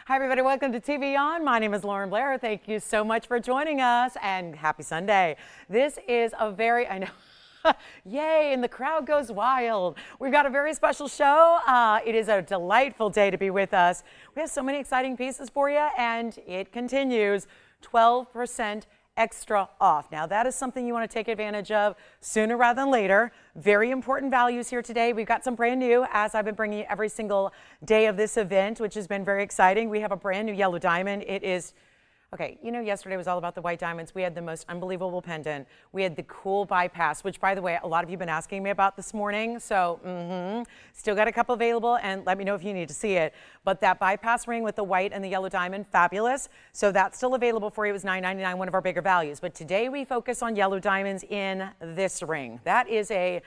Hi, everybody. Welcome to TVON. My name is Blair. Thank you so much for joining us, and happy Sunday. This is a very, I know, yay, and the crowd goes wild. We've got a very special show. It is a delightful day to be with us. We have so many exciting pieces for you, and it continues. 12% extra off. Now that is something you want to take advantage of sooner rather than later. Very important values here today. We've got some brand new, as I've been bringing you every single day of this event, which has been very exciting. We have a brand new yellow diamond. It is, okay, you know, yesterday was all about the white diamonds. We had the most unbelievable pendant. We had the cool bypass, which, by the way, a lot of you have been asking me about this morning. So still got a couple available, and let me know if you need to see it. But that bypass ring with the white and the yellow diamond, fabulous. So that's still available for you. It was $9.99, one of our bigger values. But today we focus on yellow diamonds in this ring. That is a,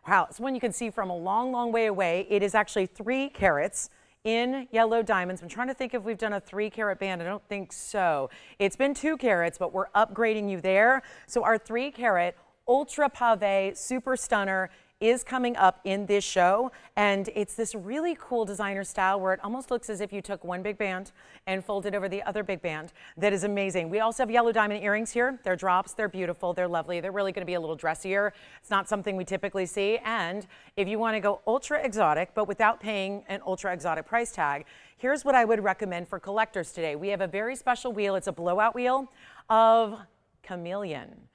wow, it's one you can see from a long, long way away. It is actually 3 carats. In yellow diamonds. I'm trying to think if we've done a 3-carat band. I don't think so. It's been 2 carats, but we're upgrading you there. So our 3-carat ultra pave super stunner is coming up in this show, and it's this really cool designer style where it almost looks as if you took one big band and folded over the other big band. That is amazing. We also have yellow diamond earrings here. They're drops, they're beautiful, they're lovely. They're really going to be a little dressier. It's not something we typically see, and if you want to go ultra exotic but without paying an ultra exotic price tag, here's what I would recommend for collectors today. We have a very special wheel. It's a blowout wheel of chameleon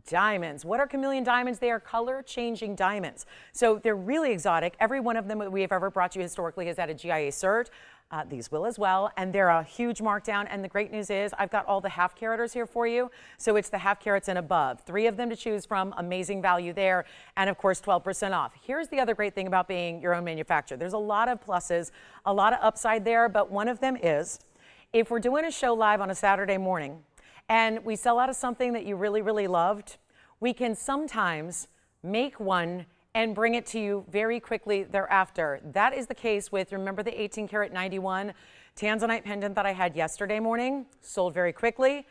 diamonds. What are chameleon diamonds? They are color changing diamonds. So they're really exotic. Every one of them that we have ever brought you historically has had a GIA cert. These will as well, and they're a huge markdown. And the great news is I've got all the half caraters here for you. So it's the half carats and above. 3 of them to choose from. Amazing value there. And of course, 12% off. Here's the other great thing about being your own manufacturer. There's a lot of pluses, a lot of upside there, but one of them is if we're doing a show live on a Saturday morning, and we sell out of something that you really, really loved, we can sometimes make one and bring it to you very quickly thereafter. That is the case with, remember the 18-karat 91 tanzanite pendant that I had yesterday morning? Sold very quickly.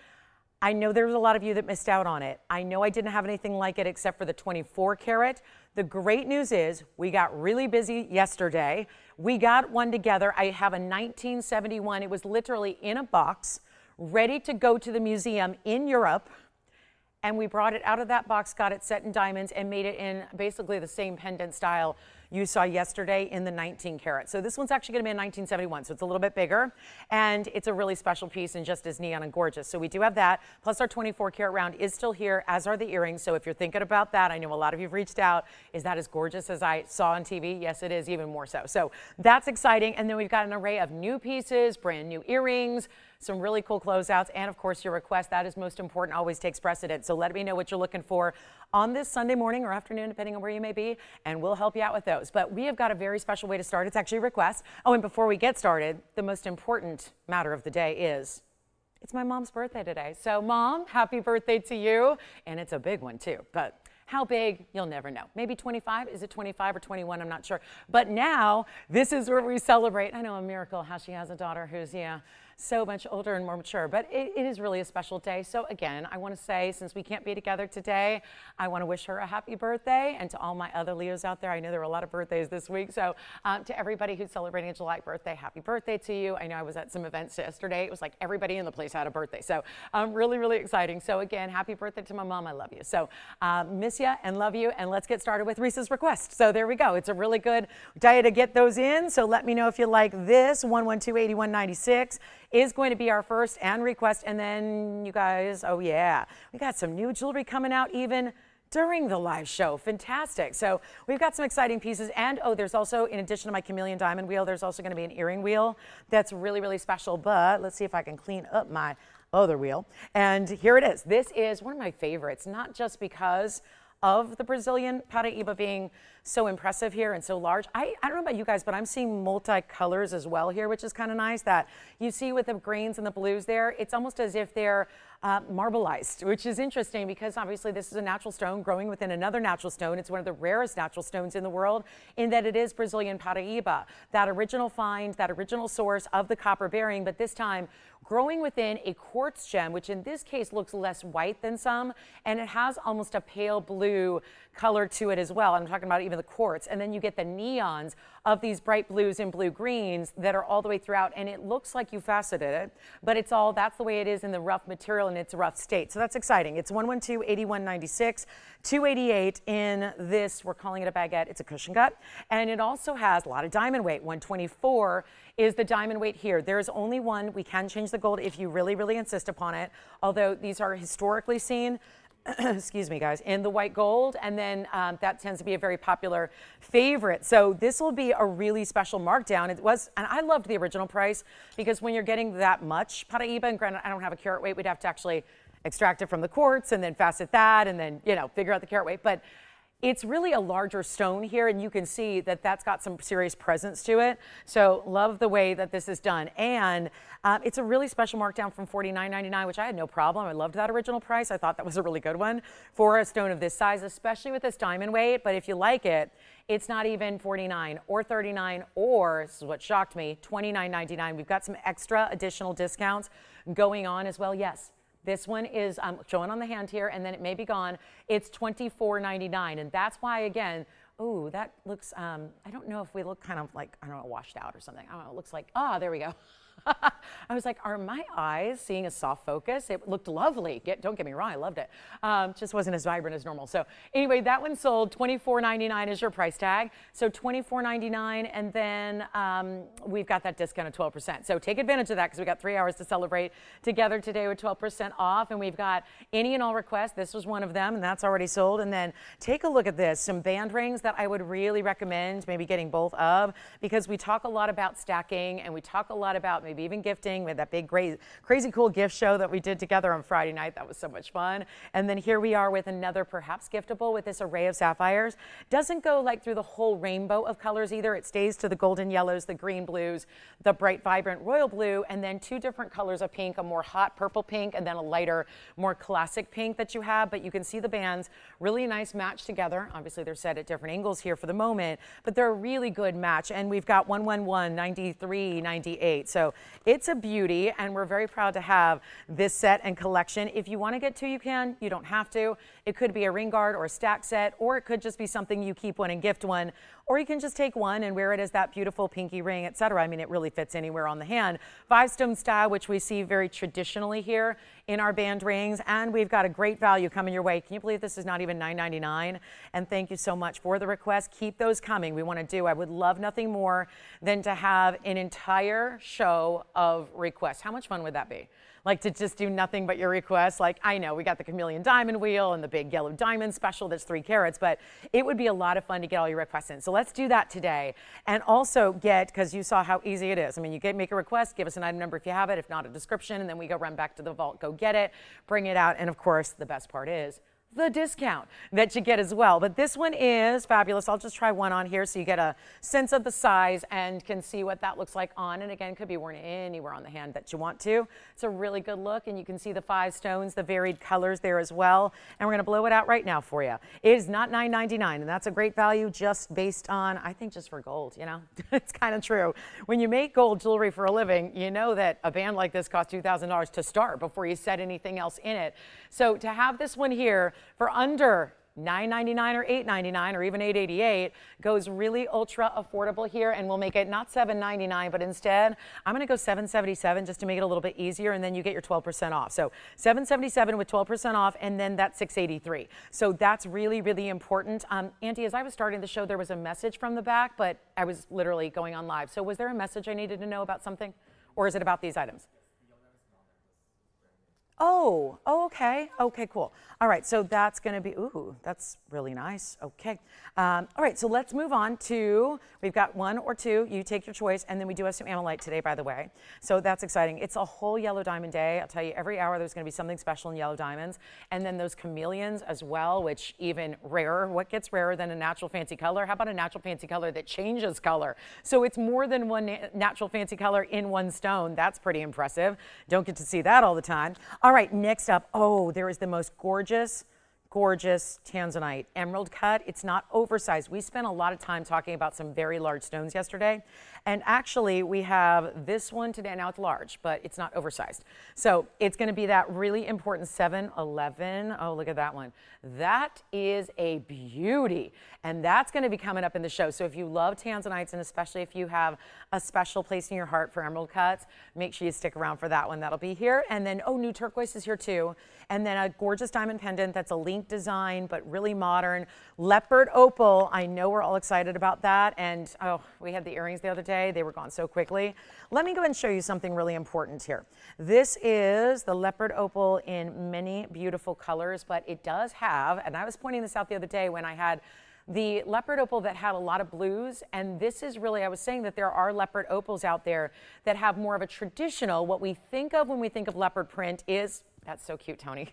I know there was a lot of you that missed out on it. I know I didn't have anything like it except for the 24-karat. The great news is we got really busy yesterday. We got one together. I have a 1971. It was literally in a box, ready to go to the museum in Europe, and we brought it out of that box, got it set in diamonds, and made it in basically the same pendant style you saw yesterday in the 19 karat. So this one's actually going to be a 1971, so it's a little bit bigger, and it's a really special piece and just as neon and gorgeous. So we do have that, plus our 24 karat round is still here, as are the earrings. So if you're thinking about that, I know a lot of you have reached out. Is that as gorgeous as I saw on TV? Yes, it is, even more so. So that's exciting. And then we've got an array of new pieces, brand new earrings, some really cool closeouts, and of course your request. That is most important, always takes precedence. So let me know what you're looking for on this Sunday morning or afternoon, depending on where you may be, and we'll help you out with those. But we have got a very special way to start. It's actually a request. Oh, and before we get started, the most important matter of the day is it's my mom's birthday today. So Mom, happy birthday to you. And it's a big one too, but how big, you'll never know. Maybe 25, is it 25 or 21? I'm not sure. But now, this is where we celebrate. I know, a miracle how she has a daughter who's, so much older and more mature, but it is really a special day. So again, I want to say, since we can't be together today, I want to wish her a happy birthday, and to all my other Leos out there. I know there were a lot of birthdays this week, so to everybody who's celebrating a July birthday, happy birthday to you. I know I was at some events yesterday. It was like everybody in the place had a birthday, so really, really exciting. So again, happy birthday to my mom. I love you. So miss you and love you, and let's get started with Reese's request. So there we go. It's a really good day to get those in, so let me know if you like this. 112-8196 is going to be our first and request. And then you guys, oh yeah, we got some new jewelry coming out even during the live show. Fantastic. So we've got some exciting pieces. And oh, there's also, in addition to my chameleon diamond wheel, there's also going to be an earring wheel that's really, really special. But let's see if I can clean up my other wheel. And here it is. This is one of my favorites, not just because of the Brazilian Paraíba being so impressive here and so large. I don't know about you guys, but I'm seeing multi-colors as well here, which is kind of nice. That you see with the greens and the blues there, it's almost as if they're marbleized, which is interesting because obviously this is a natural stone growing within another natural stone. It's one of the rarest natural stones in the world in that it is Brazilian Paraíba, that original find, that original source of the copper bearing, but this time growing within a quartz gem, which in this case looks less white than some, and it has almost a pale blue color to it as well. I'm talking about even into the quartz, and then you get the neons of these bright blues and blue greens that are all the way throughout, and it looks like you faceted it, but that's the way it is in the rough material, and it's a rough state. So that's exciting. It's 112-8196, 288 in this, we're calling it a baguette, it's a cushion cut, and it also has a lot of diamond weight. 124 is the diamond weight here. There's only one. We can change the gold if you really, really insist upon it, although these are historically seen excuse me guys, in the white gold, and then that tends to be a very popular favorite. So this will be a really special markdown. It was, and I loved the original price, because when you're getting that much Paraíba, and granted I don't have a carat weight, we'd have to actually extract it from the quartz and then facet that and then, you know, figure out the carat weight, but it's really a larger stone here, and you can see that that's got some serious presence to it. So love the way that this is done. And it's a really special markdown from $49.99, which I had no problem. I loved that original price. I thought that was a really good one for a stone of this size, especially with this diamond weight. But if you like it, it's not even $49 or $39 or, this is what shocked me, $29.99. We've got some extra additional discounts going on as well. Yes. This one is showing on the hand here, and then it may be gone. It's $24.99, and that's why, again, ooh, that looks, I don't know if we look kind of like, I don't know, washed out or something. I don't know, it looks like, there we go. I was like, are my eyes seeing a soft focus? It looked lovely. Don't get me wrong, I loved it. Just wasn't as vibrant as normal. So anyway, that one sold $24.99 is your price tag. So $24.99, and then we've got that discount of 12%. So take advantage of that, because we got 3 hours to celebrate together today with 12% off. And we've got any and all requests. This was one of them, and that's already sold. And then take a look at this, some band rings that I would really recommend maybe getting both of, because we talk a lot about stacking, and we talk a lot about maybe even gifting. We had that big crazy cool gift show that we did together on Friday night. That was so much fun. And then here we are with another perhaps giftable with this array of sapphires. Doesn't go like through the whole rainbow of colors either. It stays to the golden yellows, the green blues, the bright vibrant royal blue, and then two different colors of pink, a more hot purple pink and then a lighter, more classic pink that you have. But you can see the bands, really nice match together. Obviously they're set at different angles here for the moment, but they're a really good match. And we've got 111, 93, 98. So it's a beauty, and we're very proud to have this set and collection. If you want to get two, you can. You don't have to. It could be a ring guard or a stack set, or it could just be something you keep one and gift one, or you can just take one and wear it as that beautiful pinky ring, etc. I mean, it really fits anywhere on the hand. 5-stone style, which we see very traditionally here in our band rings, and we've got a great value coming your way. Can you believe this is not even $9.99? And thank you so much for the request. Keep those coming. We want to do, I would love nothing more than to have an entire show of requests. How much fun would that be? Like to just do nothing but your requests. Like, I know we got the chameleon diamond wheel and the big yellow diamond special that's 3 carats, but it would be a lot of fun to get all your requests in. So let's do that today. And also get, because you saw how easy it is. I mean, you make a request, give us an item number if you have it, if not a description, and then we go run back to the vault, go get it, bring it out. And of course, the best part is the discount that you get as well. But this one is fabulous. I'll just try one on here so you get a sense of the size and can see what that looks like on. And again, could be worn anywhere on the hand that you want to. It's a really good look, and you can see the 5 stones, the varied colors there as well. And we're going to blow it out right now for you. It is not $9.99, and that's a great value just based on, I think, just for gold, you know. It's kind of true. When you make gold jewelry for a living, you know that a band like this costs $2,000 to start before you set anything else in it. So to have this one here for under $9.99 or $8.99 or even $8.88 goes really ultra affordable here, and we'll make it not $7.99, but instead I'm going to go $7.77 just to make it a little bit easier, and then you get your 12% off. So $7.77 with 12% off, and then that's $6.83. So that's really, really important. Auntie, as I was starting the show, there was a message from the back, but I was literally going on live. So was there a message I needed to know about something, or is it about these items? Oh, okay. Okay, cool. All right, so that's going to be, ooh, that's really nice. Okay. All right, so let's move on to, we've got 1 or 2. You take your choice, and then we do have some ammonite today, by the way. So that's exciting. It's a whole yellow diamond day. I'll tell you, every hour there's going to be something special in yellow diamonds. And then those chameleons as well, which even rarer. What gets rarer than a natural fancy color? How about a natural fancy color that changes color? So it's more than one natural fancy color in one stone. That's pretty impressive. Don't get to see that all the time. All right, next up, oh, there is the most gorgeous gorgeous tanzanite emerald cut. It's not oversized. We spent a lot of time talking about some very large stones yesterday, and actually we have this one today. Now it's large, but it's not oversized. So it's going to be that really important 711. Oh, look at that one. That is a beauty, and that's going to be coming up in the show. So if you love tanzanites, and especially if you have a special place in your heart for emerald cuts, make sure you stick around for that one. That'll be here. And then, oh, new turquoise is here too. And then a gorgeous diamond pendant that's a link design, but really modern. Leopard opal. I know we're all excited about that. And oh, we had the earrings the other day. They were gone so quickly. Let me go ahead and show you something really important here. This is the leopard opal in many beautiful colors, but it does have, and I was pointing this out the other day when I had the leopard opal that had a lot of blues, and this is really, I was saying that there are leopard opals out there that have more of a traditional, what we think of when we think of leopard print is, that's so cute, Tony.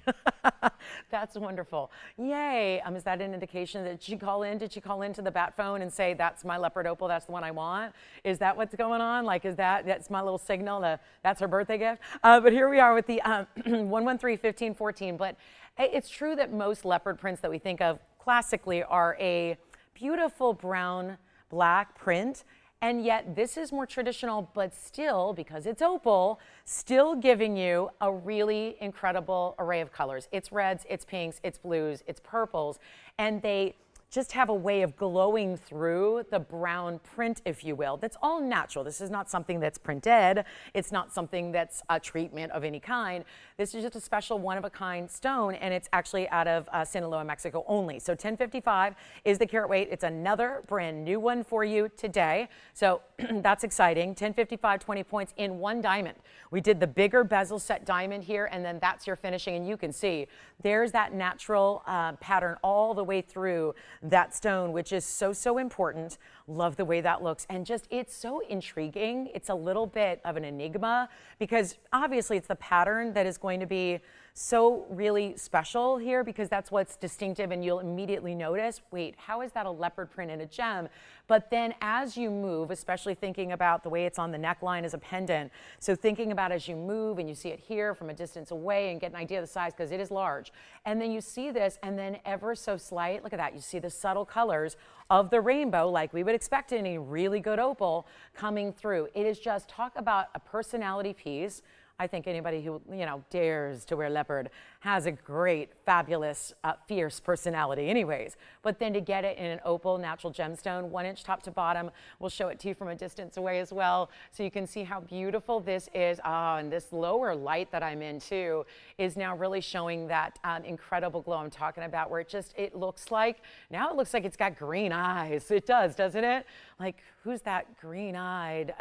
That's wonderful. Yay. Is that an indication that did she call into the bat phone and say, that's my leopard opal, that's the one I want? Is that what's going on? Like, that's my little signal, that's her birthday gift? But here we are with the 113-1514. But it's true that most leopard prints that we think of classically are a beautiful brown black print, and yet this is more traditional, but still, because it's opal, still giving you a really incredible array of colors. It's reds, it's pinks, it's blues, it's purples, and they just have a way of glowing through the brown print, if you will. That's all natural. This is not something that's printed. It's not something that's a treatment of any kind. This is just a special one-of-a-kind stone, and it's actually out of Sinaloa, Mexico only. So 1055 is the carat weight. It's another brand new one for you today. So that's exciting. 1055, 20 points in one diamond. We did the bigger bezel set diamond here, and then that's your finishing, and you can see there's that natural pattern all the way through that stone, which is so important. Love the way that looks, and just it's so intriguing. It's a little bit of an enigma because obviously it's the pattern that is going to be so really special here, because that's what's distinctive, and you'll immediately notice, wait, how is that a leopard print in a gem? But then as you move, especially thinking about the way it's on the neckline as a pendant, so thinking about as you move and you see it here from a distance away and get an idea of the size, because it is large, and then you see this, and then ever so slight, look at that, you see the subtle colors of the rainbow like we would expect in a really good opal coming through. It is just, talk about a personality piece. I think anybody who, dares to wear leopard has a great, fabulous, fierce personality anyways. But then to get it in an opal natural gemstone, 1 inch top to bottom, we'll show it to you from a distance away as well, so you can see how beautiful this is. Oh, and this lower light that I'm in too is now really showing that incredible glow I'm talking about, where it looks like it's got green eyes. It does, doesn't it? Like, who's that green-eyed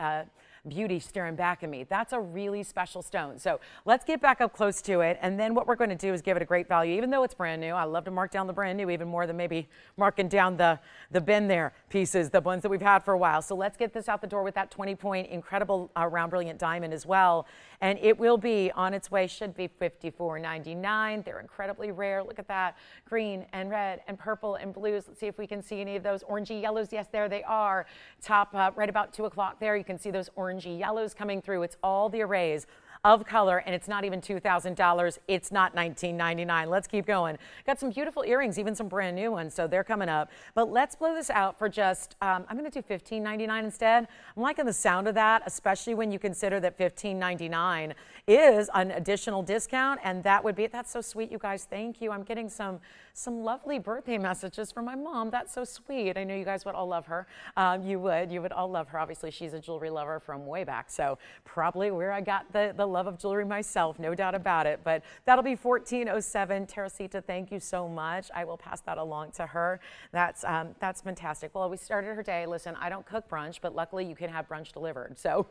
beauty staring back at me? That's a really special stone. So let's get back up close to it, and then what we're going to do is give it a great value, even though it's brand new. I love to mark down the brand new even more than maybe marking down the been there pieces, the ones that we've had for a while. So let's get this out the door with that 20-point incredible round brilliant diamond as well, and it will be on its way. Should be $54.99. They're incredibly rare. Look at that, green and red and purple and blues. Let's see if we can see any of those orangey yellows. Yes, there they are. Top right about 2 o'clock there, you can see those orangey yellows coming through. It's all the arrays of color, and it's not even $2,000. It's not $19.99. Let's keep going. Got some beautiful earrings, even some brand new ones, so they're coming up. But let's blow this out for just, I'm going to do $15.99 instead. I'm liking the sound of that, especially when you consider that $15.99 is an additional discount, and that's so sweet, you guys. Thank you. I'm getting some lovely birthday messages from my mom. That's so sweet. I know you guys would all love her. You would all love her. Obviously, she's a jewelry lover from way back, so probably where I got the love of jewelry myself, no doubt about it. But that'll be $14.07. Teresita, thank you so much. I will pass that along to her. That's fantastic. Well, we started her day. Listen, I don't cook brunch, but luckily you can have brunch delivered. So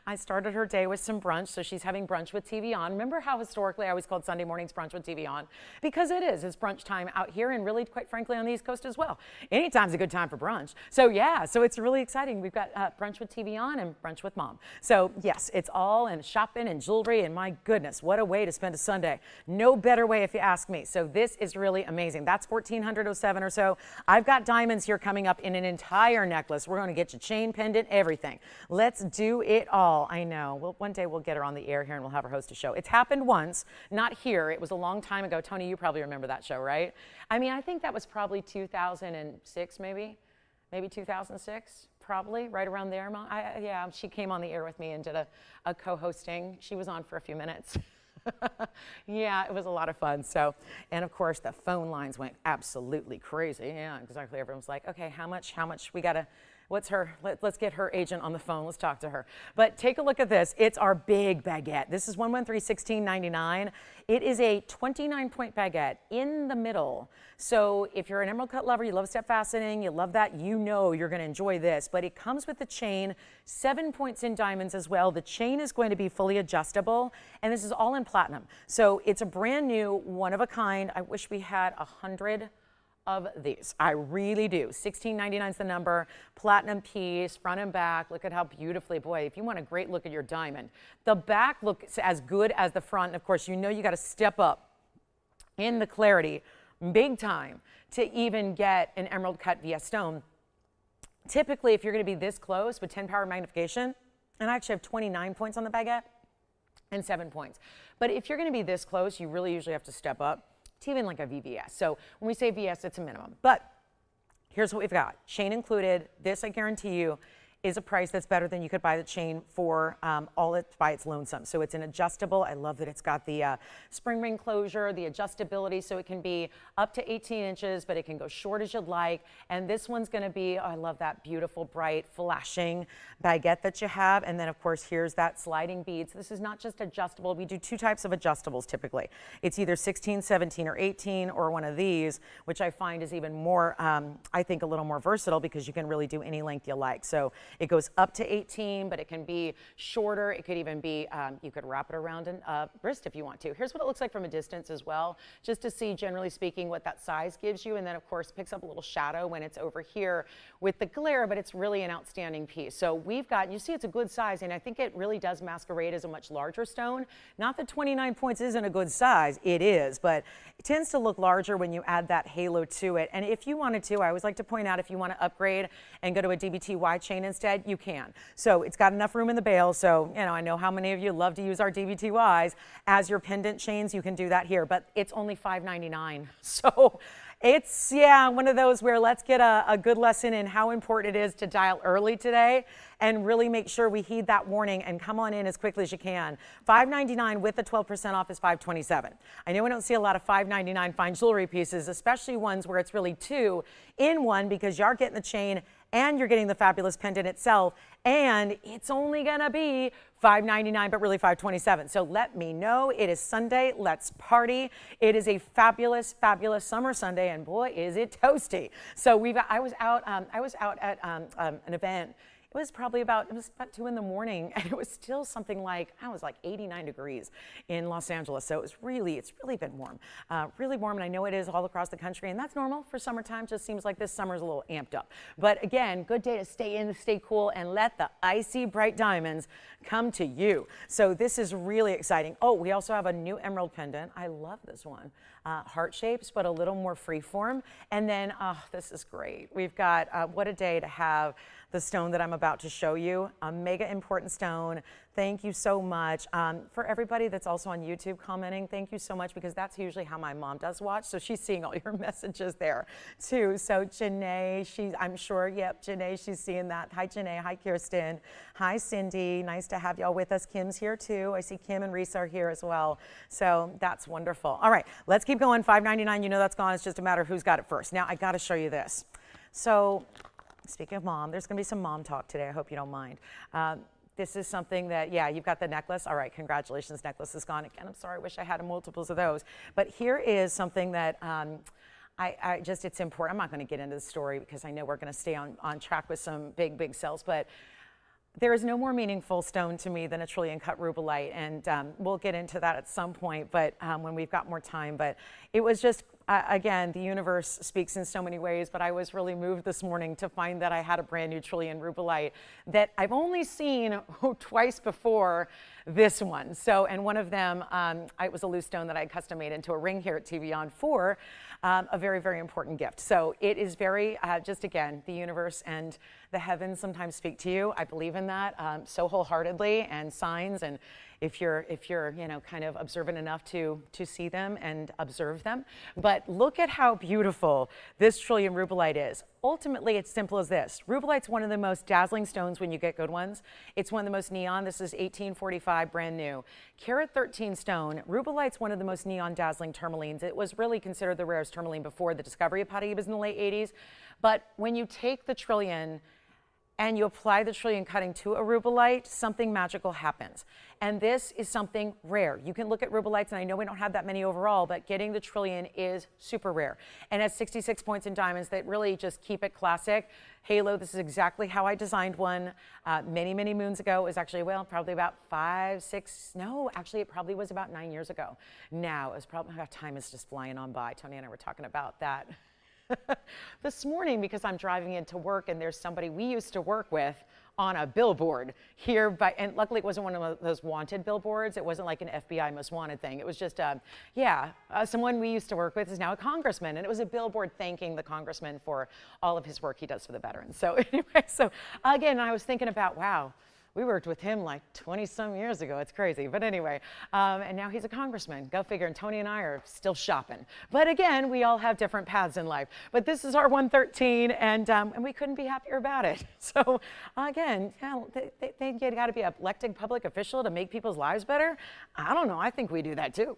I started her day with some brunch, so she's having brunch with TVON. Remember how historically I always called Sunday mornings brunch with TVON? Because it's brunch time out here, and really, quite frankly, on the East Coast as well. Anytime's a good time for brunch. So yeah, so it's really exciting. We've got brunch with TVON and brunch with mom. So yes, it's all in shopping shopping and jewelry, and my goodness, what a way to spend a Sunday. No better way if you ask me. So this is really amazing. That's $1,407 or so. I've got diamonds here coming up in an entire necklace. We're going to get you chain, pendant, everything. Let's do it all. I know. Well, one day we'll get her on the air here and we'll have her host a show. It's happened once, not here. It was a long time ago. Tony, you probably remember that show, right? I mean, I think that was probably 2006, maybe 2006. Probably right around there. Yeah, she came on the air with me and did a co-hosting. She was on for a few minutes. Yeah, it was a lot of fun. So, and of course the phone lines went absolutely crazy. Yeah, exactly. Everyone's like, okay, how much we gotta, what's her, let's get her agent on the phone. Let's talk to her. But take a look at this. It's our big baguette. This is 113-1699. It is a 29-point baguette in the middle. So if you're an emerald cut lover, you love step fastening, you love that, you know you're going to enjoy this. But it comes with the chain, 7 points in diamonds as well. The chain is going to be fully adjustable, and this is all in platinum. So it's a brand new, one of a kind. I wish we had 100 of these. I really do. $16.99 is the number. Platinum piece, front and back. Look at how beautifully, boy, if you want a great look at your diamond. The back looks as good as the front. And of course, you know you got to step up in the clarity big time to even get an emerald cut via stone. Typically, if you're going to be this close with 10 power magnification, and I actually have 29 points on the baguette and 7 points. But if you're going to be this close, you really usually have to step up. It's even like a VVS. So when we say VS, it's a minimum. But here's what we've got. Chain included. This, I guarantee you, is a price that's better than you could buy the chain for all it by its lonesome. So it's an adjustable. I love that it's got the spring ring closure, the adjustability, so it can be up to 18 inches, but it can go short as you'd like. And this one's gonna be, oh, I love that beautiful, bright, flashing baguette that you have. And then of course, here's that sliding beads. This is not just adjustable. We do two types of adjustables typically. It's either 16, 17, or 18, or one of these, which I find is even more, I think a little more versatile because you can really do any length you like. So it goes up to 18, but it can be shorter. It could even be, you could wrap it around a wrist if you want to. Here's what it looks like from a distance as well, just to see, generally speaking, what that size gives you. And then, of course, picks up a little shadow when it's over here with the glare, but it's really an outstanding piece. So we've got, you see it's a good size, and I think it really does masquerade as a much larger stone. Not that 29 points isn't a good size. It is, but it tends to look larger when you add that halo to it. And if you wanted to, I always like to point out, if you want to upgrade and go to a DBTY chain instead, you can. So it's got enough room in the bale. So, you know, I know how many of you love to use our DBTYs as your pendant chains. You can do that here, but it's only $5.99. So it's, yeah, one of those where let's get a good lesson in how important it is to dial early today and really make sure we heed that warning and come on in as quickly as you can. $5.99 with the 12% off is $5.27. I know we don't see a lot of $5.99 fine jewelry pieces, especially ones where it's really two in one, because you are getting the chain and you're getting the fabulous pendant itself, and it's only gonna be $5.99, but really $5.27. So let me know. It is Sunday. Let's party. It is a fabulous, fabulous summer Sunday, and boy, is it toasty. So I was out at an event. It was about 2 in the morning, and it was still something like, I was like 89 degrees in Los Angeles. So it's really been warm, really warm. And I know it is all across the country, and that's normal for summertime. Just seems like this summer's a little amped up. But again, good day to stay in, stay cool, and let the icy bright diamonds come to you. So this is really exciting. Oh, we also have a new emerald pendant. I love this one. Heart shapes, but a little more freeform. And then, this is great. We've got, what a day to have the stone that I'm about to show you, a mega important stone. Thank you so much. For everybody that's also on YouTube commenting, thank you so much, because that's usually how my mom does watch. So she's seeing all your messages there too. So Janae, I'm sure, yep, Janae, she's seeing that. Hi Janae, hi Kirsten, hi Cindy. Nice to have y'all with us. Kim's here too. I see Kim and Reese are here as well. So that's wonderful. All right, let's keep going. $5.99, you know that's gone. It's just a matter of who's got it first. Now I gotta show you this. So speaking of mom, there's going to be some mom talk today. I hope you don't mind. This is something that, yeah, you've got the necklace. All right, congratulations, necklace is gone. Again, I'm sorry, I wish I had multiples of those. But here is something that it's important. I'm not going to get into the story because I know we're going to stay on track with some big, big sales. But there is no more meaningful stone to me than a trillion cut rubellite, and we'll get into that at some point, but when we've got more time. But it was just again, the universe speaks in so many ways, but I was really moved this morning to find that I had a brand new trillion rubellite that I've only seen twice before this one. So, and one of them, it was a loose stone that I custom made into a ring here at TVON for a very, very important gift. So it is very, just again, the universe and the heavens sometimes speak to you. I believe in that so wholeheartedly, and signs, and if you're kind of observant enough to see them and observe them. But look at how beautiful this trillion rubellite is. Ultimately, it's simple as this. Rubellite's one of the most dazzling stones when you get good ones. It's one of the most neon. This is 1845, brand new. Carat 13 stone. Rubellite's one of the most neon dazzling tourmalines. It was really considered the rarest tourmaline before the discovery of Paraíbas in the late 80s. But when you take the trillion and you apply the trillion cutting to a rubellite, something magical happens. And this is something rare. You can look at rubellites, and I know we don't have that many overall, but getting the trillion is super rare. And has 66 points in diamonds that really just keep it classic. Halo, this is exactly how I designed one many, many moons ago. It was actually, well, probably about 5, 6, no, actually it probably was about 9 years ago. Now, it was probably, time is just flying on by. Tony and I were talking about that this morning because I'm driving into work and there's somebody we used to work with on a billboard here, and luckily it wasn't one of those wanted billboards. It wasn't like an FBI most wanted thing. It was just, someone we used to work with is now a congressman, and it was a billboard thanking the congressman for all of his work he does for the veterans. So anyway, so again, I was thinking about, wow, we worked with him like 20-some years ago. It's crazy. But anyway, and now he's a congressman. Go figure. And Tony and I are still shopping. But again, we all have different paths in life. But this is our 113, and we couldn't be happier about it. So again, they got to be an elected public official to make people's lives better. I don't know. I think we do that too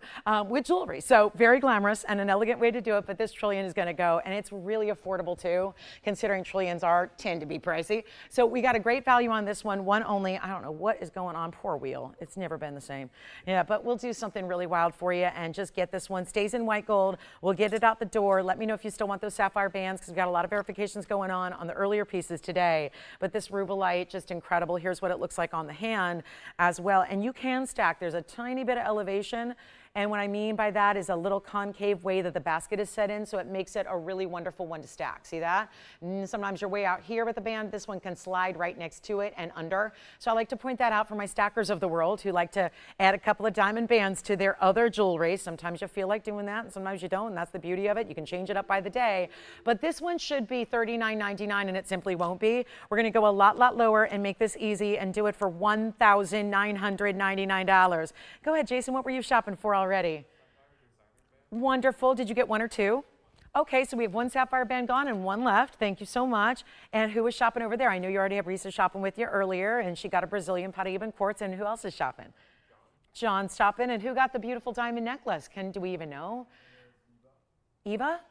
with jewelry. So very glamorous and an elegant way to do it. But this trillion is going to go, and it's really affordable too, considering trillions tend to be pricey. So we got a great value on this one only. I don't know what is going on. Poor wheel. It's never been the same. Yeah, but we'll do something really wild for you and just get this one. Stays in white gold. We'll get it out the door. Let me know if you still want those sapphire bands because we've got a lot of verifications going on the earlier pieces today. But this rubellite, just incredible. Here's what it looks like on the hand as well. And you can stack. There's a tiny bit of elevation. And what I mean by that is a little concave way that the basket is set in, so it makes it a really wonderful one to stack. See that? And sometimes you're way out here with the band. This one can slide right next to it and under. So I like to point that out for my stackers of the world who like to add a couple of diamond bands to their other jewelry. Sometimes you feel like doing that, and sometimes you don't, and that's the beauty of it. You can change it up by the day. But this one should be $39.99, and it simply won't be. We're going to go a lot lower and make this easy and do it for $1,999. Go ahead, Jason. What were you shopping for already? Wonderful. Did you get one or two? Okay, so we have one sapphire band gone and one left. Thank you so much. And who was shopping over there? I know you already have Risa shopping with you earlier, and she got a Brazilian Paraíba quartz. And who else is shopping? John's shopping. And who got the beautiful diamond necklace? Do we even know? Eva?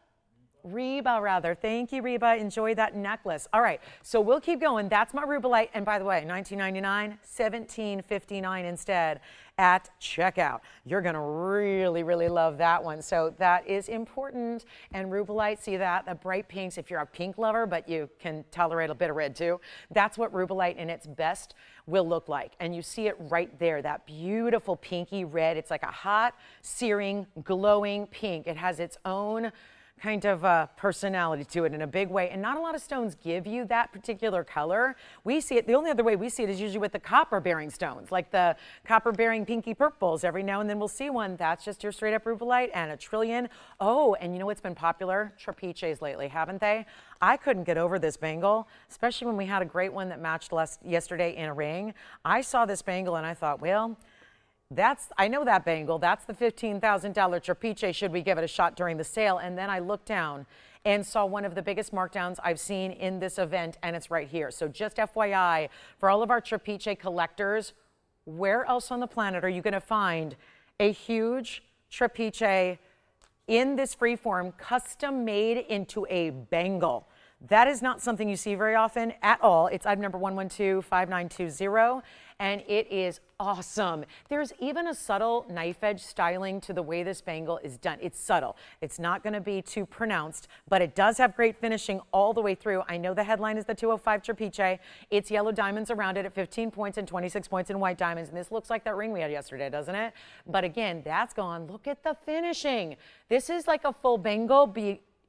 Reba, rather. Thank you, Reba. Enjoy that necklace. All right, so we'll keep going. That's my rubellite. And by the way, $19.99, $17.59 instead at checkout. You're going to really love that one. So that is important. And rubellite, see that? The bright pinks, if you're a pink lover, but you can tolerate a bit of red too. That's what rubellite in its best will look like. And you see it right there, that beautiful pinky red. It's like a hot, searing, glowing pink. It has its own kind of personality to it in a big way, and not a lot of stones give you that particular color. We see it, the only other way we see it is usually with the copper bearing stones, like the copper bearing pinky purples. Every now and then we'll see one that's just your straight up rubellite and a trillion. Oh, and you know what's been popular? Trapeches lately, haven't they? I couldn't get over this bangle, especially when we had a great one that matched yesterday in a ring. I saw this bangle and I thought, well, I know that bangle. That's the $15,000 trapeche. Should we give it a shot during the sale? And then I looked down and saw one of the biggest markdowns I've seen in this event, and it's right here. So just FYI, for all of our trapeche collectors, where else on the planet are you going to find a huge trapeche in this freeform, custom made into a bangle? That is not something you see very often at all. It's item number 1125920, and it is awesome. There's even a subtle knife edge styling to the way this bangle is done. It's subtle. It's not going to be too pronounced, but it does have great finishing all the way through. I know the headline is the 205 Trapiche. It's yellow diamonds around it at 15 points and 26 points in white diamonds, and this looks like that ring we had yesterday, doesn't it? But again, that's gone. Look at the finishing. This is like a full bangle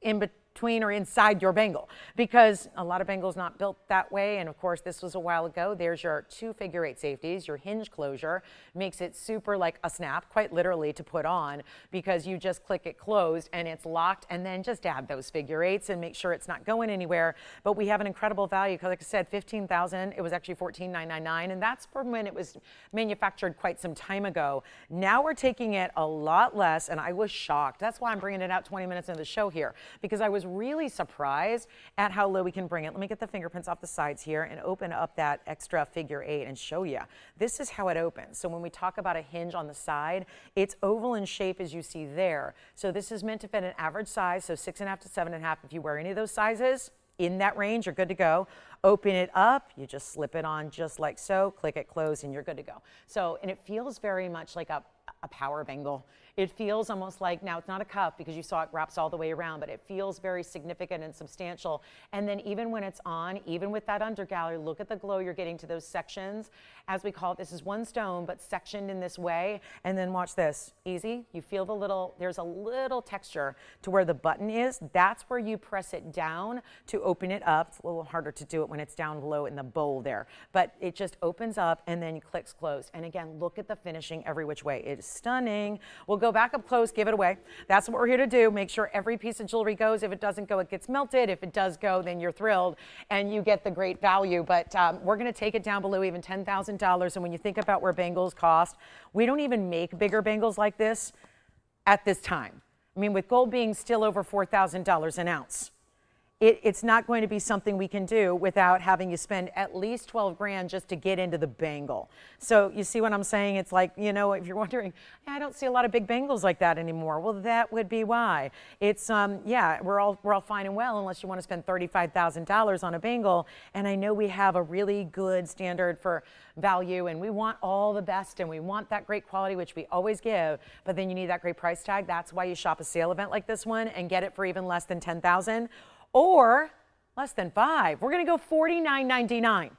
in between or inside your bangle, because a lot of bangles not built that way. And of course, this was a while ago. There's your 2 figure-8 safeties. Your hinge closure makes it super like a snap, quite literally, to put on, because you just click it closed and it's locked, and then just add those figure-8s and make sure it's not going anywhere. But we have an incredible value, because like I said, $15,000. It was actually $14,999, and that's from when it was manufactured quite some time ago. Now we're taking it a lot less, and I was shocked. That's why I'm bringing it out 20 minutes into the show here, because I was really surprised at how low we can bring it. Let me get the fingerprints off the sides here and open up that extra figure-8 and show you. This is how it opens. So when we talk about a hinge on the side, it's oval in shape, as you see there. So this is meant to fit an average size, so 6.5 to 7.5. If you wear any of those sizes in that range, you're good to go. Open it up, you just slip it on just like so, click it closed, and you're good to go. So, and it feels very much like a power bangle. It feels almost like, now it's not a cuff because you saw it wraps all the way around, but it feels very significant and substantial. And then even when it's on, even with that undergallery, look at the glow you're getting to those sections. As we call it, this is one stone, but sectioned in this way. And then watch this, easy. You feel the little, there's a little texture to where the button is. That's where you press it down to open it up. It's a little harder to do it when it's down below in the bowl there, but it just opens up and then clicks closed. And again, look at the finishing every which way. It is stunning. We'll go back up close, give it away. That's what we're here to do. Make sure every piece of jewelry goes. If it doesn't go, it gets melted. If it does go, then you're thrilled and you get the great value. But we're going to take it down below even $10,000. And when you think about where bangles cost, we don't even make bigger bangles like this at this time. I mean, with gold being still over $4,000 an ounce, it's not going to be something we can do without having you spend at least 12 grand just to get into the bangle. So you see what I'm saying? It's like, you know, if you're wondering, I don't see a lot of big bangles like that anymore. Well, that would be why. It's, yeah, we're all fine and well unless you want to spend $35,000 on a bangle. And I know we have a really good standard for value, and we want all the best, and we want that great quality, which we always give, but then you need that great price tag. That's why you shop a sale event like this one and get it for even less than $10,000. Or less than $5,000. We're going to go $49.99.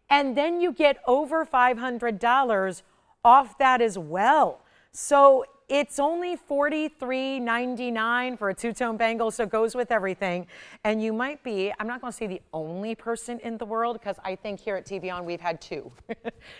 And then you get over $500 off that as well. So it's only $43.99 for a two-tone bangle, so it goes with everything. And you might be, I'm not going to say the only person in the world, because I think here at TVON we've had two.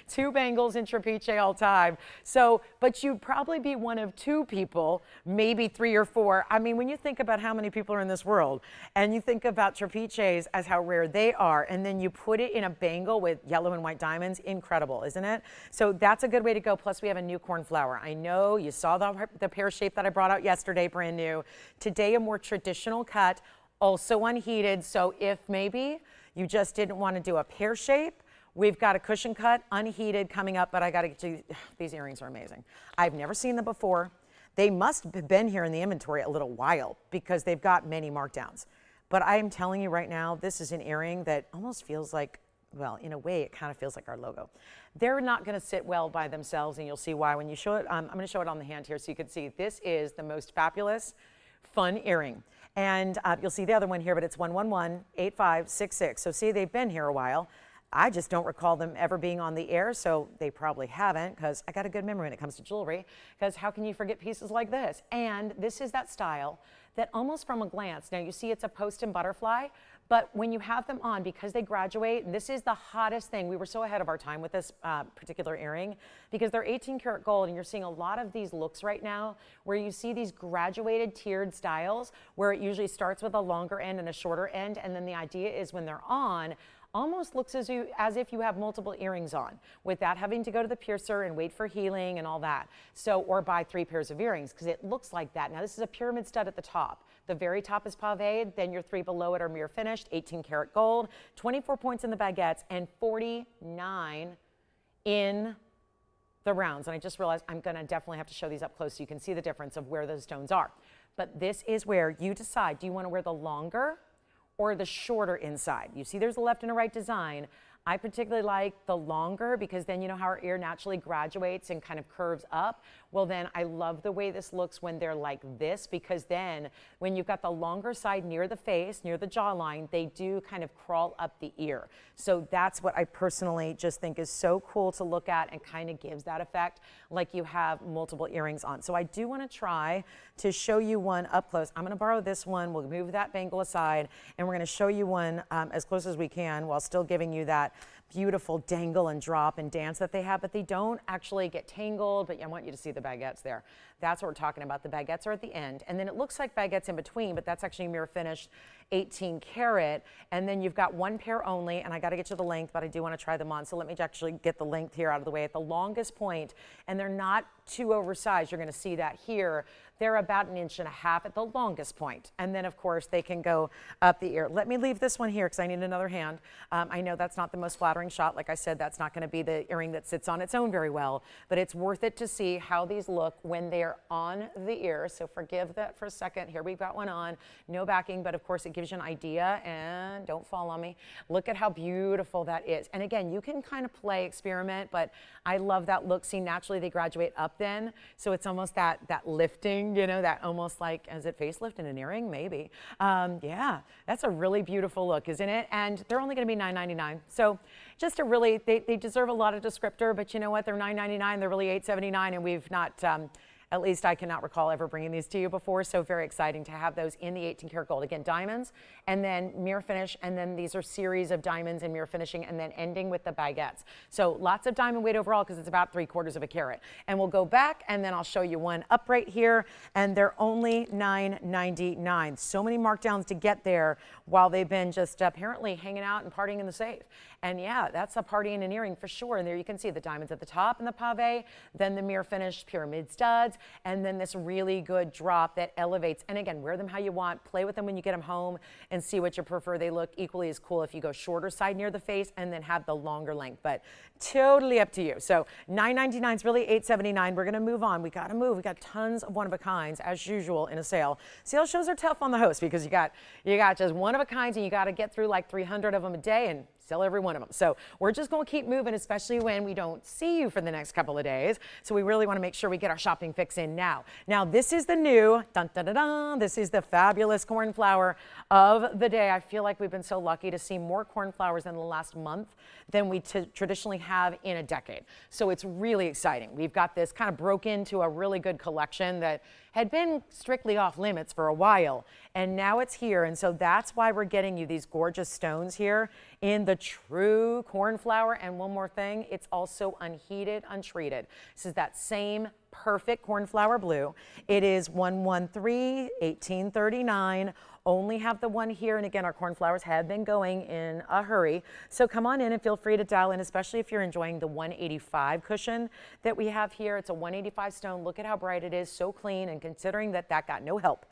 Two bangles in Trapiche all time. So, but you'd probably be one of 2 people, maybe 3 or 4. I mean, when you think about how many people are in this world, and you think about Trapiches as how rare they are, and then you put it in a bangle with yellow and white diamonds, incredible, isn't it? So that's a good way to go. Plus we have a new cornflower. I know you saw the pear shape that I brought out yesterday, brand new. Today, a more traditional cut, also unheated. So if maybe you just didn't want to do a pear shape, we've got a cushion cut, unheated, coming up. But I got to get you, these earrings are amazing. I've never seen them before. They must have been here in the inventory a little while because they've got many markdowns. But I'm telling you right now, this is an earring that almost feels like, well, in a way, it kind of feels like our logo. They're not going to sit well by themselves, and you'll see why when you show it. I'm going to show it on the hand here so you can see. This is the most fabulous, fun earring. And you'll see the other one here, but it's 111-8566. So see, they've been here a while. I just don't recall them ever being on the air, so they probably haven't, because I got a good memory when it comes to jewelry, because how can you forget pieces like this? And this is that style that almost from a glance, now you see it's a post and butterfly, but when you have them on, because they graduate, and this is the hottest thing. We were so ahead of our time with this particular earring because they're 18 karat gold, and you're seeing a lot of these looks right now where you see these graduated tiered styles where it usually starts with a longer end and a shorter end, and then the idea is when they're on, almost looks as if you have multiple earrings on without having to go to the piercer and wait for healing and all that. So, or buy 3 pairs of earrings, because it looks like that. Now this is a pyramid stud at the top. The very top is paved, then your 3 below it are mirror finished, 18 karat gold, 24 points in the baguettes, and 49 in the rounds. And I just realized I'm gonna definitely have to show these up close so you can see the difference of where those stones are. But this is where you decide, do you wanna wear the longer or the shorter inside. You see there's a left and a right design. I particularly like the longer because then you know how our ear naturally graduates and kind of curves up. Well, then I love the way this looks when they're like this, because then when you've got the longer side near the face, near the jawline, they do kind of crawl up the ear. So that's what I personally just think is so cool to look at and kind of gives that effect like you have multiple earrings on. So I do want to try to show you one up close. I'm going to borrow this one. We'll move that bangle aside and we're going to show you one as close as we can while still giving you that beautiful dangle and drop and dance that they have, but they don't actually get tangled. But I want you to see the baguettes there. That's what we're talking about. The baguettes are at the end, and then it looks like baguettes in between, but that's actually mirror finished 18 karat. And then you've got one pair only, and I got to get you the length, but I do want to try them on. So let me actually get the length here out of the way at the longest point, and they're not too oversized. You're going to see that here. They're about 1.5 inches at the longest point. And then of course they can go up the ear. Let me leave this one here because I need another hand. I know that's not the most flattering shot. Like I said, that's not going to be the earring that sits on its own very well, but it's worth it to see how these look when they're on the ear. So forgive that for a second. Here we've got one on, no backing, but of course it gives you an idea, and don't fall on me. Look at how beautiful that is. And again, you can kind of play, experiment, but I love that look. See, naturally they graduate up then. So it's almost that lifting, you know, that almost like, is it facelift in an earring? Maybe. Yeah, that's a really beautiful look, isn't it? And they're only going to be $9.99. So just a really, they deserve a lot of descriptor, but you know what? They're $9.99. They're really $8.79, and we've not, at least I cannot recall ever bringing these to you before, so very exciting to have those in the 18 karat gold. Again, diamonds, and then mirror finish, and then these are series of diamonds and mirror finishing, and then ending with the baguettes. So lots of diamond weight overall because it's about 3/4 of a carat. And we'll go back, and then I'll show you one up right here, and they're only $9.99. So many markdowns to get there while they've been just apparently hanging out and partying in the safe. And yeah, that's a party in an earring for sure. And there you can see the diamonds at the top and the pave, then the mirror finished pyramid studs, and then this really good drop that elevates. And again, wear them how you want, play with them when you get them home, and see what you prefer. They look equally as cool if you go shorter side near the face and then have the longer length, but totally up to you. So $9.99 is really $8.79. We're gonna move on. We gotta move. We got tons of one-of-a-kinds as usual in a sale. Sale shows are tough on the host because you got just one-of-a-kinds and you gotta get through like 300 of them a day and sell every one of them. So we're just going to keep moving, especially when we don't see you for the next couple of days. So we really want to make sure we get our shopping fix in now. Now this is the new, dun, dun, dun, dun, this is the fabulous cornflower of the day. I feel like we've been so lucky to see more cornflowers in the last month than we traditionally have in a decade. So it's really exciting. We've got this kind of broke into a really good collection that had been strictly off limits for a while, and now it's here. And so that's why we're getting you these gorgeous stones here in the true cornflower. And one more thing, it's also unheated, untreated. This is that same perfect cornflower blue. It is 113-1839. Only have the one here, and again, our cornflowers have been going in a hurry. So come on in and feel free to dial in, especially if you're enjoying the 185 cushion that we have here. It's a 185 stone. Look at how bright it is, so clean, and considering that got no help.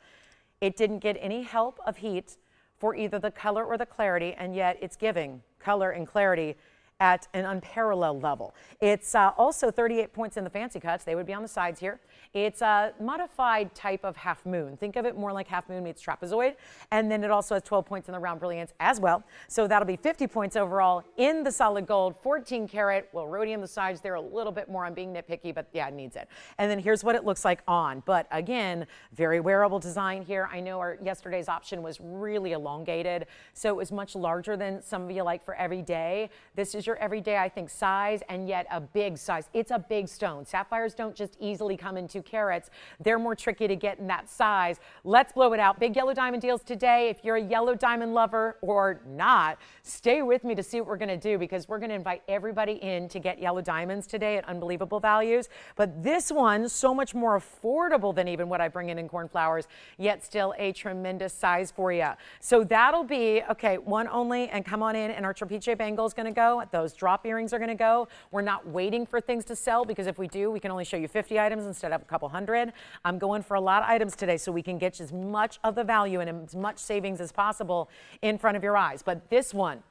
It didn't get any help of heat for either the color or the clarity, and yet it's giving color and clarity at an unparalleled level. It's also 38 points in the fancy cuts. They would be on the sides here. It's a modified type of half moon. Think of it more like half moon meets trapezoid. And then it also has 12 points in the round brilliance as well. So that'll be 50 points overall in the solid gold, 14 karat. Well, rhodium the sides there a little bit more. I'm being nitpicky, but yeah, it needs it. And then here's what it looks like on. But again, very wearable design here. I know our yesterday's option was really elongated, so it was much larger than some of you like for every day. This is your everyday, I think, size, and yet a big size. It's a big stone. Sapphires don't just easily come in 2 carats. They're more tricky to get in that size. Let's blow it out. Big yellow diamond deals today. If you're a yellow diamond lover or not, stay with me to see what we're going to do, because we're going to invite everybody in to get yellow diamonds today at unbelievable values. But this one, so much more affordable than even what I bring in cornflowers, yet still a tremendous size for you. So that'll be, okay, one only, and come on in, and our trapeche bangle is going to go. Those drop earrings are going to go. We're not waiting for things to sell, because if we do, we can only show you 50 items instead of a couple hundred. I'm going for a lot of items today so we can get as much of the value and as much savings as possible in front of your eyes. But this one,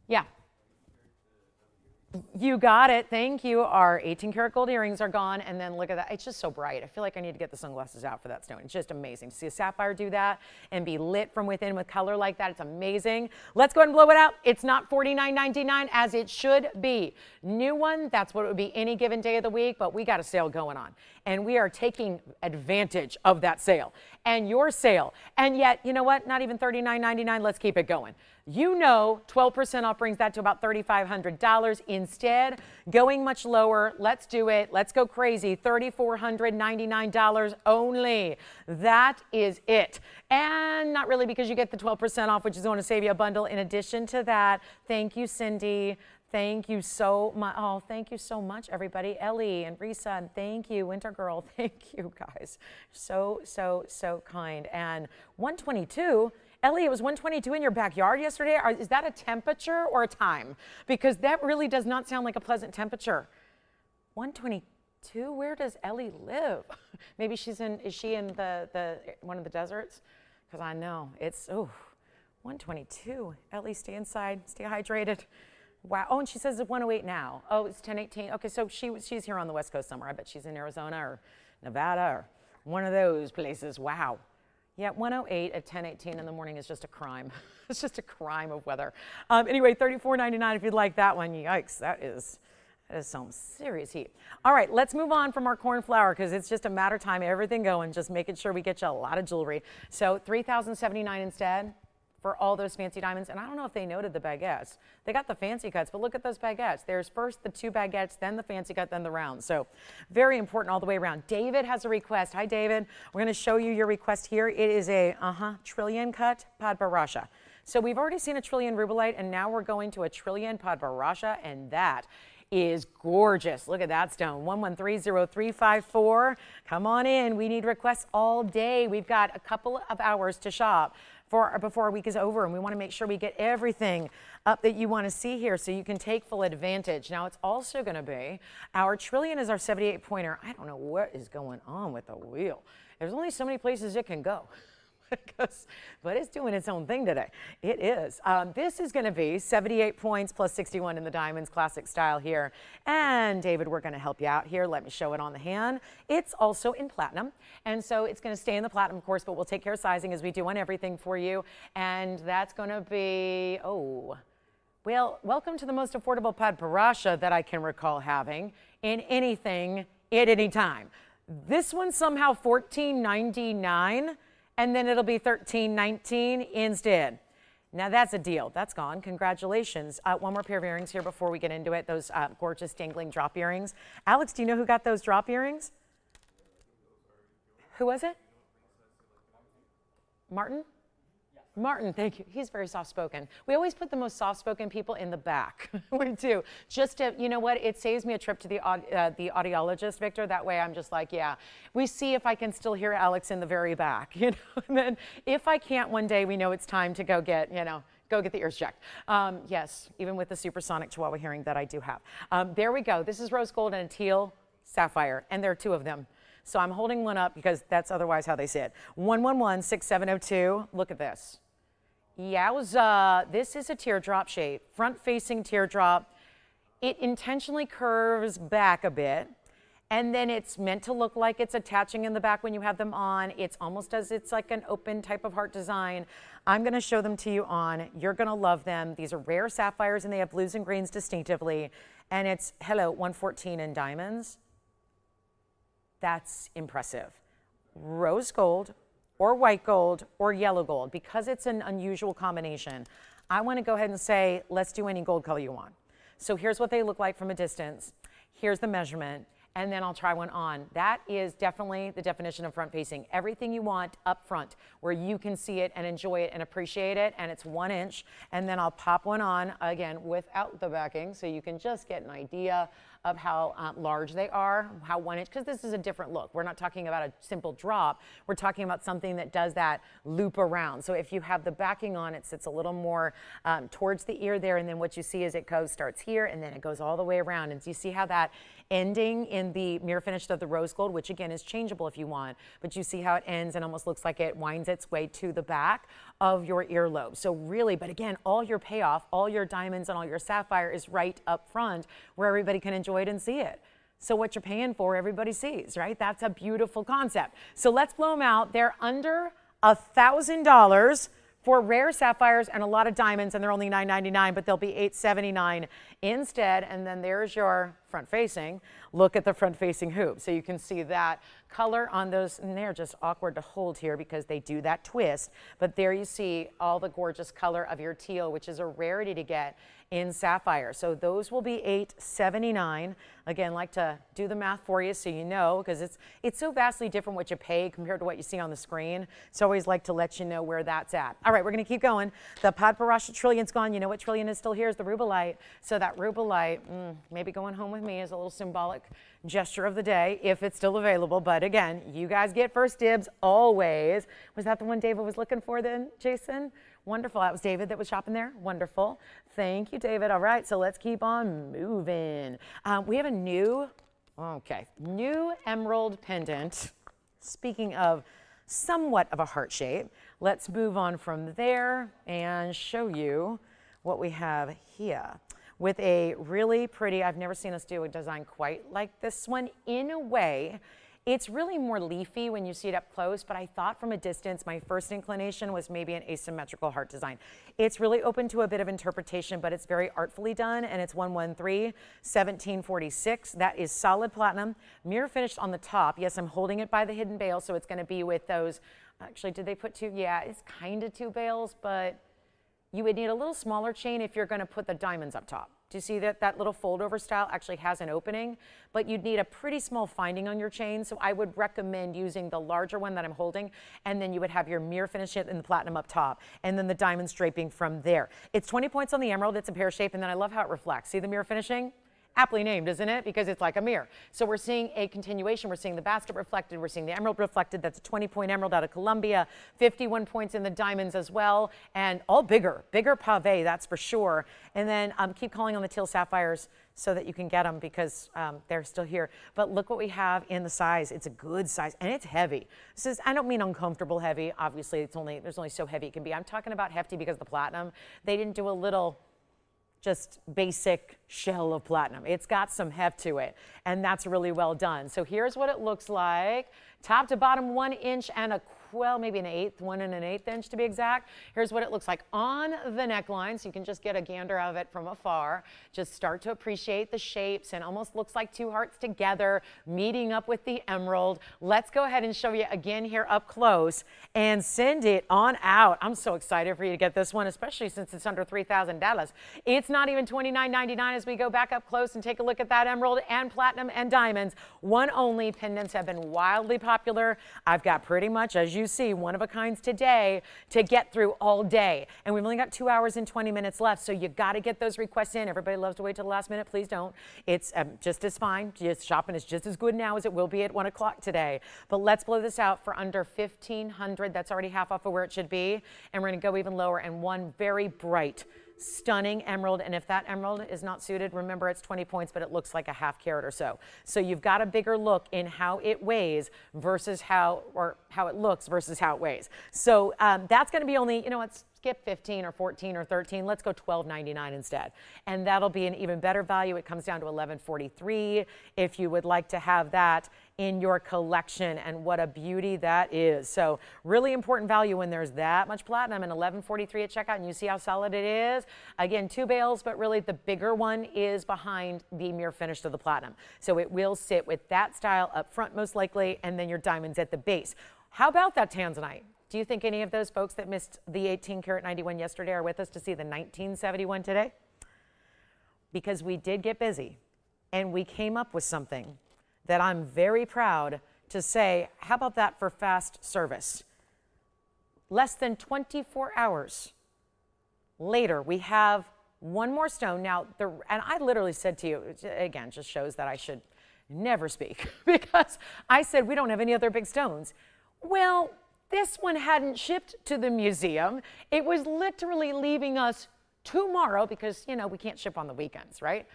yeah. You got it. Thank you. Our 18 karat gold earrings are gone. And then look at that. It's just so bright. I feel like I need to get the sunglasses out for that stone. It's just amazing to see a sapphire do that and be lit from within with color like that. It's amazing. Let's go ahead and blow it out. It's not $49.99 as it should be. New one, that's what it would be any given day of the week, but we got a sale going on. And we are taking advantage of that sale and your sale. And yet, you know what? Not even $39.99. Let's keep it going. You know, 12% off brings that to about $3,500. Instead, going much lower, let's do it. Let's go crazy. $3,499 only. That is it. And not really, because you get the 12% off, which is going to save you a bundle. In addition to that, thank you, Cindy. Thank you so much. Oh, thank you so much, everybody. Ellie and Risa, and thank you, Winter Girl. Thank you, guys. So, so, so kind. And 122. Ellie, it was 122 in your backyard yesterday. Is that a temperature or a time? Because that really does not sound like a pleasant temperature. 122? Where does Ellie live? Maybe she's in, is she in the one of the deserts? Because I know it's, 122. Ellie, stay inside, stay hydrated. Wow. Oh, and she says it's 108 now. Oh, it's 10:18. Okay, so she's here on the West Coast somewhere. I bet she's in Arizona or Nevada or one of those places. Wow. Yeah, 108 at 10:18 in the morning is just a crime. It's just a crime of weather. Anyway, $34.99 if you'd like that one. Yikes, that is some serious heat. All right, let's move on from our cornflower because it's just a matter of time, everything going, just making sure we get you a lot of jewelry. So $3,079 instead for all those fancy diamonds. And I don't know if they noted the baguettes. They got the fancy cuts, but look at those baguettes. There's first the 2 baguettes, then the fancy cut, then the round. So very important all the way around. David has a request. Hi, David. We're going to show you your request here. It is a trillion cut Padbarasha. So we've already seen a trillion rubelite, and now we're going to a trillion Padbarasha, and that is gorgeous. Look at that stone, 1130354. Come on in. We need requests all day. We've got a couple of hours to shop before our week is over, and we want to make sure we get everything up that you want to see here so you can take full advantage. Now, it's also going to be, our trillion is our 78 pointer. I don't know what is going on with the wheel. There's only so many places it can go. But it's doing its own thing today. It is. This is going to be 78 points plus 61 in the diamonds, classic style here. And David, we're going to help you out here. Let me show it on the hand. It's also in platinum. And so it's going to stay in the platinum, of course, but we'll take care of sizing as we do on everything for you. And that's going to be, well, welcome to the most affordable Padbarasha that I can recall having in anything at any time. This one's somehow $14.99. And then it'll be $13.19 instead. Now that's a deal. That's gone. Congratulations. One more pair of earrings here before we get into it. Those gorgeous dangling drop earrings. Alex, do you know who got those drop earrings? Who was it? Martin? Martin, thank you. He's very soft-spoken. We always put the most soft-spoken people in the back. We do. Just to, you know what, it saves me a trip to the audiologist, Victor. That way I'm just like, yeah. We see if I can still hear Alex in the very back, you know. And then if I can't one day, we know it's time to go get, go get the ears checked. Yes, even with the supersonic Chihuahua hearing that I do have. There we go. This is rose gold and a teal sapphire, and there are 2 of them. So I'm holding one up because that's otherwise how they say it. 111-6702. Look at this. Yowza, this is a teardrop shape, front-facing teardrop. It intentionally curves back a bit, and then it's meant to look like it's attaching in the back when you have them on. It's almost as it's like an open type of heart design. I'm going to show them to you on. You're going to love them. These are rare sapphires, and they have blues and greens distinctively, and it's, 114 in diamonds. That's impressive. Rose gold, or white gold, or yellow gold. Because it's an unusual combination, I want to go ahead and say, let's do any gold color you want. So here's what they look like from a distance. Here's the measurement, and then I'll try one on. That is definitely the definition of front facing. Everything you want up front, where you can see it and enjoy it and appreciate it, and it's 1 inch. And then I'll pop one on, again, without the backing, so you can just get an idea of how large they are, how 1 inch, because this is a different look. We're not talking about a simple drop. We're talking about something that does that loop around. So if you have the backing on, it sits a little more towards the ear there, and then what you see is it starts here, and then it goes all the way around. And so you see how that ending in the mirror finish of the rose gold, which again is changeable if you want, but you see how it ends and almost looks like it winds its way to the back of your earlobe. So really, but again, all your payoff, all your diamonds and all your sapphire is right up front where everybody can enjoy it and see it. So what you're paying for, everybody sees, right? That's a beautiful concept. So let's blow them out. They're under $1,000 for rare sapphires and a lot of diamonds, and they're only $9.99, but they'll be $8.79 instead. And then there's your front facing. Look at the front facing hoop. So you can see that color on those, and they're just awkward to hold here because they do that twist. But there you see all the gorgeous color of your teal, which is a rarity to get in sapphire. So those will be $8.79. Again, like to do the math for you so you know, because it's so vastly different what you pay compared to what you see on the screen. So I always like to let you know where that's at. All right, we're going to keep going. The Padparasha Trillion's gone. You know what trillion is still here is the rubellite. So that rubellite, maybe going home with me is a little symbolic gesture of the day if it's still available. But again, you guys get first dibs always. Was that the one David was looking for then, Jason? Wonderful. That was David that was shopping there. Wonderful. Thank you, David. All right, so let's keep on moving. We have a new emerald pendant. Speaking of somewhat of a heart shape, let's move on from there and show you what we have here with a really pretty, I've never seen us do a design quite like this one in a way. It's really more leafy when you see it up close, but I thought from a distance, my first inclination was maybe an asymmetrical heart design. It's really open to a bit of interpretation, but it's very artfully done, and it's 113-1746. That is solid platinum, mirror finished on the top. Yes, I'm holding it by the hidden bail, so it's gonna be with those, actually, did they put two? Yeah, it's kind of two bails, but you would need a little smaller chain if you're gonna put the diamonds up top. Do you see that that little fold over style actually has an opening, but you'd need a pretty small finding on your chain. So I would recommend using the larger one that I'm holding, and then you would have your mirror finish it in the platinum up top, and then the diamond straping from there. It's 20 points on the emerald, it's a pear shape, and then I love how it reflects. See the mirror finishing? Aptly named, isn't it? Because it's like a mirror. So we're seeing a continuation. We're seeing the basket reflected. We're seeing the emerald reflected. That's a 20-point emerald out of Colombia. 51 points in the diamonds as well. And all bigger pave, that's for sure. And then keep calling on the teal sapphires so that you can get them because they're still here. But look what we have in the size. It's a good size, and it's heavy. This is, I don't mean uncomfortable heavy. Obviously, there's only so heavy it can be. I'm talking about hefty because of the platinum. They didn't do a little just basic shell of platinum. It's got some heft to it, and that's really well done. So here's what it looks like. Top to bottom, 1 inch and a well, maybe an eighth, 1 1/8 inch to be exact. Here's what it looks like on the neckline, so you can just get a gander of it from afar. Just start to appreciate the shapes, and almost looks like two hearts together meeting up with the emerald. Let's go ahead and show you again here up close and send it on out. I'm so excited for you to get this one, especially since it's under $3,000. It's not even $29.99 as we go back up close and take a look at that emerald and platinum and diamonds. One only pendants have been wildly popular. I've got pretty much, as you see, one of a kinds today to get through all day. And we've only got 2 hours and 20 minutes left, so you got to get those requests in. Everybody loves to wait till the last minute. Please don't. It's just as fine. Just shopping is just as good now as it will be at 1 o'clock today. But let's blow this out for under $1,500. That's already half off of where it should be. And we're going to go even lower, and one very bright, stunning emerald. And if that emerald is not suited, remember it's 20 points, but it looks like a ½ carat or so. So you've got a bigger look in how it weighs versus how it looks versus how it weighs. So that's going to be only, you know what, skip 15 or 14 or 13. Let's go $12.99 instead. And that'll be an even better value. It comes down to $11.43 if you would like to have that in your collection, and what a beauty that is. So really important value when there's that much platinum, and $11.43 at checkout, and you see how solid it is. Again, 2 bales, but really the bigger one is behind the mirror finish of the platinum. So it will sit with that style up front most likely, and then your diamonds at the base. How about that tanzanite? Do you think any of those folks that missed the 18 karat 91 yesterday are with us to see the 1971 today? Because we did get busy, and we came up with something that I'm very proud to say, how about that for fast service? Less than 24 hours later, we have One more stone. Now, and I literally said to you, again, just shows that I should never speak because I said we don't have any other big stones. Well, this one hadn't shipped to the museum. It was literally leaving us tomorrow because, you know, we can't ship on the weekends, right?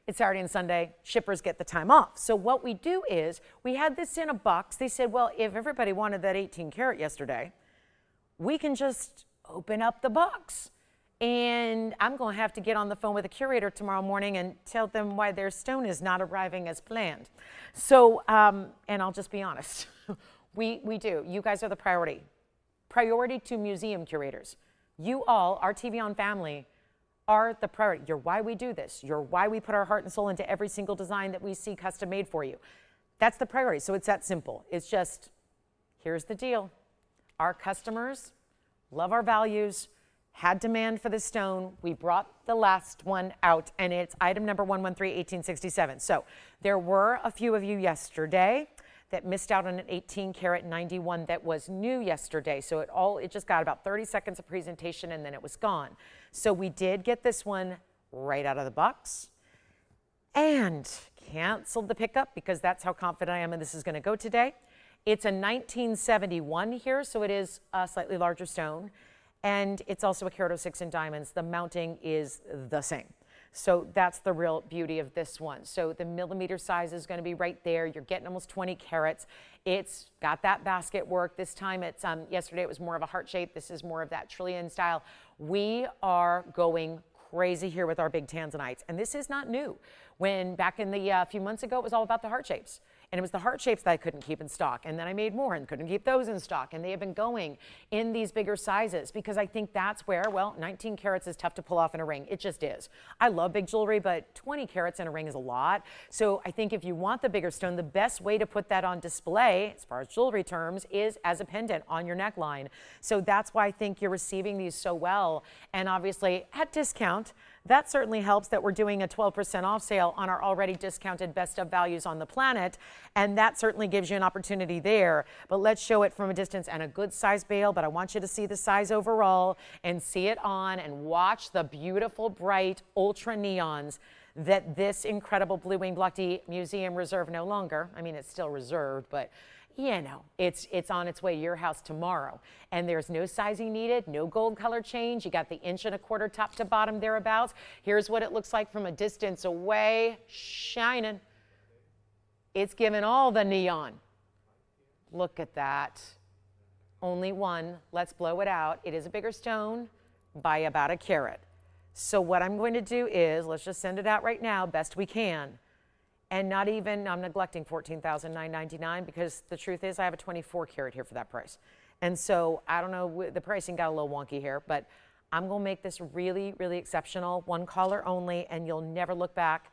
It's Saturday and Sunday. Shippers get the time off. So what we do is we had this in a box. They said, well, if everybody wanted that 18 karat yesterday, we can just open up the box. And I'm going to have to get on the phone with a curator tomorrow morning and tell them why their stone is not arriving as planned. So, and I'll just be honest, we do. You guys are the priority. Priority to museum curators. You all, our TVON family, are the priority. You're why we do this. You're why we put our heart and soul into every single design that we see custom made for you. That's the priority. So it's that simple. It's just, here's the deal. Our customers love our values, had demand for the stone. We brought the last one out, and it's item number 113-1867. So there were a few of you yesterday that missed out on an 18 karat 91 that was new yesterday. So it just got about 30 seconds of presentation and then it was gone. So we did get this one right out of the box and canceled the pickup because that's how confident I am and this is going to go today. It's a 1971 here, so it is a slightly larger stone. And it's also a carat 06 in diamonds. The mounting is the same. So that's the real beauty of this one. So the millimeter size is going to be right there. You're getting almost 20 carats. It's got that basket work. This time it's, yesterday it was more of a heart shape. This is more of that trillion style. We are going crazy here with our big tanzanites. And this is not new. When back in the few months ago, it was all about the heart shapes. And it was the heart shapes that I couldn't keep in stock. And then I made more and couldn't keep those in stock. And they have been going in these bigger sizes because I think that's where, well, 19 carats is tough to pull off in a ring. It just is. I love big jewelry, but 20 carats in a ring is a lot. So I think if you want the bigger stone, the best way to put that on display, as far as jewelry terms, is as a pendant on your neckline. So that's why I think you're receiving these so well. And obviously at discount, that certainly helps that we're doing a 12% off sale on our already discounted best of values on the planet. And that certainly gives you an opportunity there. But let's show it from a distance and a good size bail. But I want you to see the size overall and see it on and watch the beautiful, bright ultra neons that this incredible Blue Wing Block D Museum Reserve no longer. I mean, it's still reserved, but you know, it's on its way to your house tomorrow. And there's no sizing needed, no gold color change. You got the 1¼ inch top to bottom thereabouts. Here's what it looks like from a distance away, shining. It's giving all the neon. Look at that. Only one. Let's blow it out. It is a bigger stone by about a carat. So what I'm going to do is, let's just send it out right now, best we can. And not even, I'm neglecting $14,999 because the truth is I have a 24 karat here for that price. And so I don't know, the pricing got a little wonky here, but I'm going to make this really, really exceptional, one caller only, and you'll never look back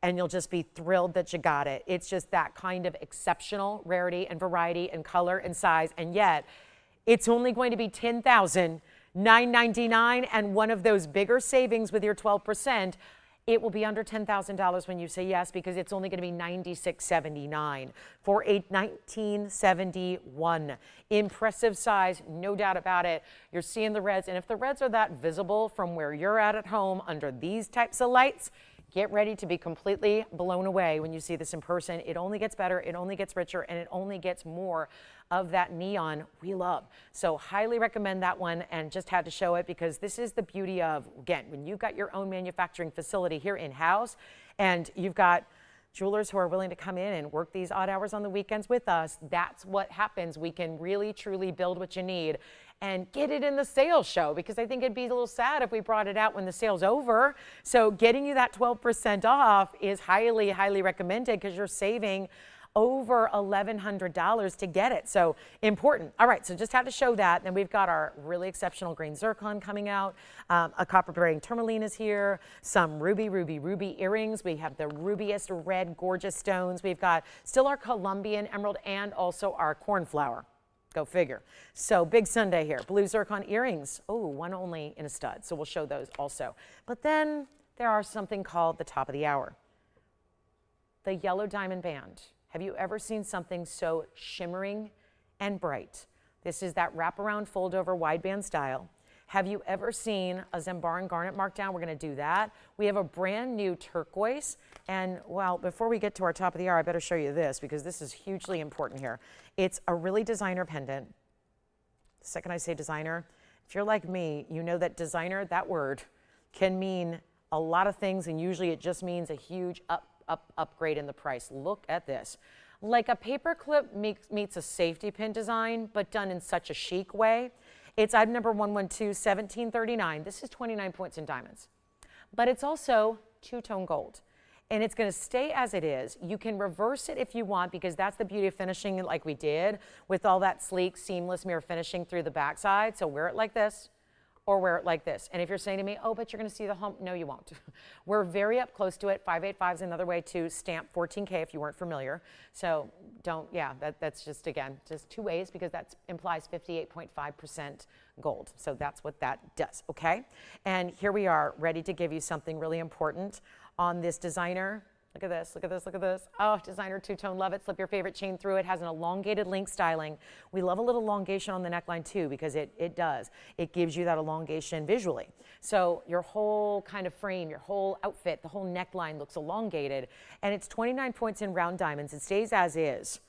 and you'll just be thrilled that you got it. It's just that kind of exceptional rarity and variety and color and size. And yet it's only going to be $10,999 and one of those bigger savings with your 12%. It will be under $10,000 when you say yes because it's only going to be $96.79 for a 1971. Impressive size, no doubt about it. You're seeing the reds, and if the reds are that visible from where you're at home under these types of lights, get ready to be completely blown away when you see this in person. It only gets better, it only gets richer, and it only gets more of that neon we love. So highly recommend that one, and just had to show it because this is the beauty of, again, when you've got your own manufacturing facility here in-house and you've got jewelers who are willing to come in and work these odd hours on the weekends with us, that's what happens. We can really, truly build what you need and get it in the sales show because I think it'd be a little sad if we brought it out when the sale's over. So getting you that 12% off is highly, highly recommended because you're saving over $1,100 to get it. So important. All right, so just had to show that. Then we've got our really exceptional green zircon coming out. A copper bearing tourmaline is here. Some ruby earrings. We have the rubiest red gorgeous stones. We've got still our Colombian emerald and also our cornflower. Go figure. So big Sunday here. Blue zircon earrings. Oh, one only in a stud. So we'll show those also. But then there are something called the top of the hour. The yellow diamond band. Have you ever seen something so shimmering and bright? This is that wraparound fold over wideband style. Have you ever seen a Zambar and garnet markdown? We're going to do that. We have a brand new turquoise. And well, before we get to our top of the hour, I better show you this because this is hugely important here. It's a really designer pendant. The second I say designer, if you're like me, you know that designer, that word, can mean a lot of things, and usually it just means a huge upgrade in the price. Look at this. Like a paperclip meets a safety pin design, but done in such a chic way. It's item number 112, 1739. This is 29 points in diamonds, but it's also two-tone gold. And it's going to stay as it is. You can reverse it if you want, because that's the beauty of finishing it like we did with all that sleek, seamless mirror finishing through the backside. So wear it like this or wear it like this. And if you're saying to me, oh, but you're going to see the hump, no, you won't. We're very up close to it. 585 is another way to stamp 14K if you weren't familiar. So don't, yeah, that's just, again, just two ways, because that implies 58.5% gold. So that's what that does, okay? And here we are, ready to give you something really important on this designer. Look at this, look at this, look at this. Oh, designer two-tone, love it. Slip your favorite chain through it. Has an elongated link styling. We love a little elongation on the neckline too, because it does. It gives you that elongation visually. So your whole kind of frame, your whole outfit, the whole neckline looks elongated. And it's 29 points in round diamonds. It stays as is,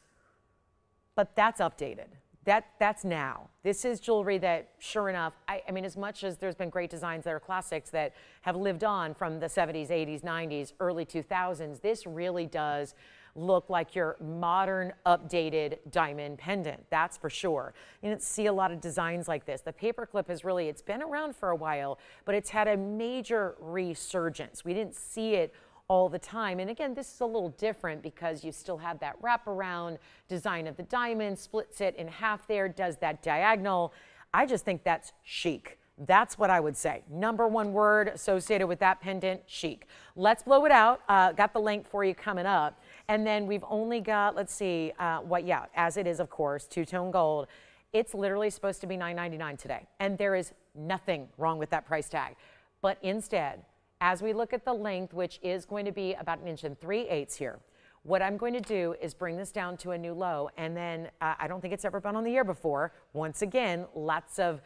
but that's updated. That's now. This is jewelry that, sure enough, I mean, as much as there's been great designs that are classics that have lived on from the 70s, 80s, 90s, early 2000s, this really does look like your modern, updated diamond pendant. That's for sure. You don't see a lot of designs like this. The paperclip is really, it's been around for a while, but it's had a major resurgence. We didn't see it all the time. And again, this is a little different because you still have that wraparound design of the diamond, splits it in half there, does that diagonal. I just think that's chic. That's what I would say. Number one word associated with that pendant, chic. Let's blow it out. Got the link for you coming up. And then we've only got, let's see, as it is, of course, two-tone gold. It's literally supposed to be $9.99 today. And there is nothing wrong with that price tag. But instead, as we look at the length, which is going to be about 1 3/8 inches here, what I'm going to do is bring this down to a new low. And then I don't think it's ever been on the air before. Once again, lots of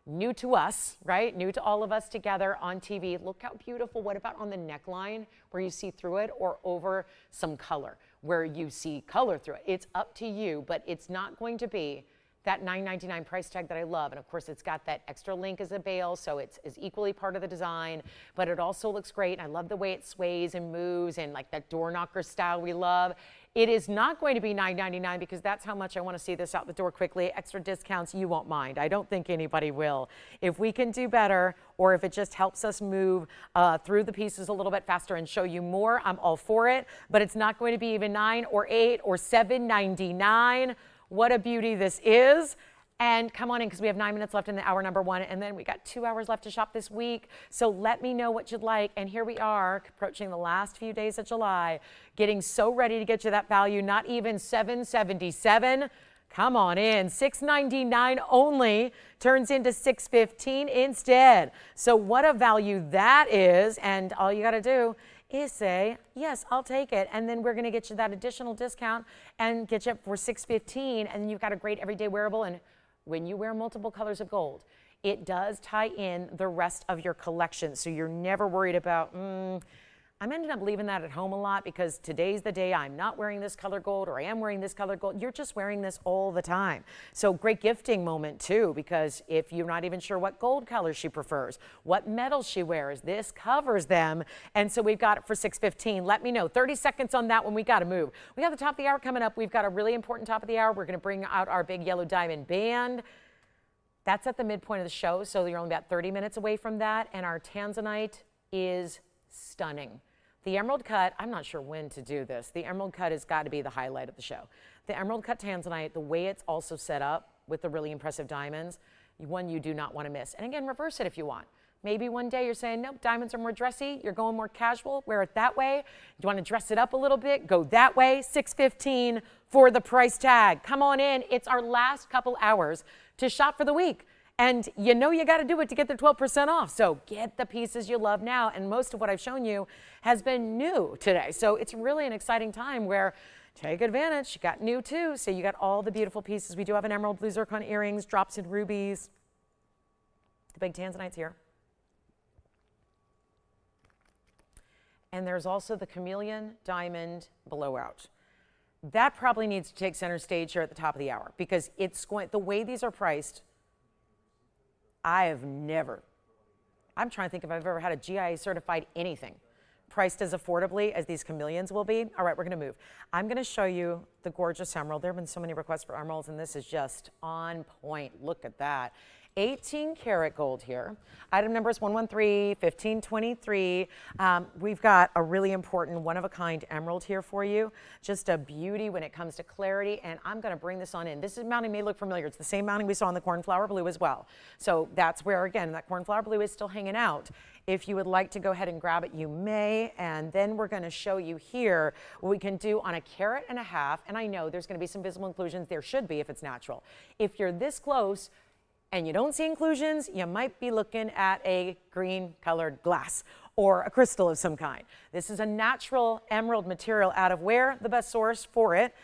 new to us, right? New to all of us together on TV. Look how beautiful. What about on the neckline where you see through it, or over some color where you see color through it? It's up to you, but it's not going to be that $9.99 price tag that I love. And of course, it's got that extra link as a bail, so it's equally part of the design, but it also looks great. I love the way it sways and moves, and like that door knocker style we love. It is not going to be $9.99 because that's how much I want to see this out the door quickly. Extra discounts, you won't mind. I don't think anybody will. If we can do better, or if it just helps us move through the pieces a little bit faster and show you more, I'm all for it. But it's not going to be even $9 or $8 or $7.99. What a beauty this is. And come on in, because we have 9 minutes left in the hour number one, and then we got 2 hours left to shop this week. So let me know what you'd like. And here we are, approaching the last few days of July, getting so ready to get you that value. Not even $7.77. Come on in. $6.99 only turns into $6.15 instead. So what a value that is. And all you got to do is say, yes, I'll take it. And then we're going to get you that additional discount and get you up for $6.15. And you've got a great everyday wearable. And when you wear multiple colors of gold, it does tie in the rest of your collection. So you're never worried about, I'm ending up leaving that at home a lot because today's the day I'm not wearing this color gold, or I am wearing this color gold. You're just wearing this all the time. So great gifting moment too, because if you're not even sure what gold color she prefers, what metals she wears, this covers them. And so we've got it for $6.15. Let me know. 30 seconds on that one. We got to move. We got the top of the hour coming up. We've got a really important top of the hour. We're going to bring out our big yellow diamond band. That's at the midpoint of the show, so you're only about 30 minutes away from that. And our tanzanite is stunning. The emerald cut, I'm not sure when to do this. The emerald cut has got to be the highlight of the show. The emerald cut tanzanite, the way it's also set up with the really impressive diamonds, one you do not want to miss. And again, reverse it if you want. Maybe one day you're saying, nope, diamonds are more dressy. You're going more casual. Wear it that way. You want to dress it up a little bit? Go that way. $6.15 for the price tag. Come on in. It's our last couple hours to shop for the week. And you know you got to do it to get the 12% off. So get the pieces you love now. And most of what I've shown you has been new today. So it's really an exciting time where take advantage. You got new too. So you got all the beautiful pieces. We do have an emerald blue zircon earrings, drops in rubies. The big tanzanite's here. And there's also the chameleon diamond blowout. That probably needs to take center stage here at the top of the hour because it's going, the way these are priced, I'm trying to think if I've ever had a GIA certified anything priced as affordably as these chameleons will be. All right, we're gonna move. I'm gonna show you the gorgeous emerald. There have been so many requests for emeralds and this is just on point. Look at that. 18 karat gold here. Item number is 113-1523. We've got a really important one-of-a-kind emerald here for you. Just a beauty when it comes to clarity, and I'm gonna bring this on in. This mounting may look familiar. It's the same mounting we saw in the cornflower blue as well. So that's where, again, that cornflower blue is still hanging out. If you would like to go ahead and grab it, you may, and then we're gonna show you here what we can do on a carat and a half, and I know there's gonna be some visible inclusions. There should be if it's natural. If you're this close, and you don't see inclusions, you might be looking at a green colored glass or a crystal of some kind. This is a natural emerald material out of where? The best source for it.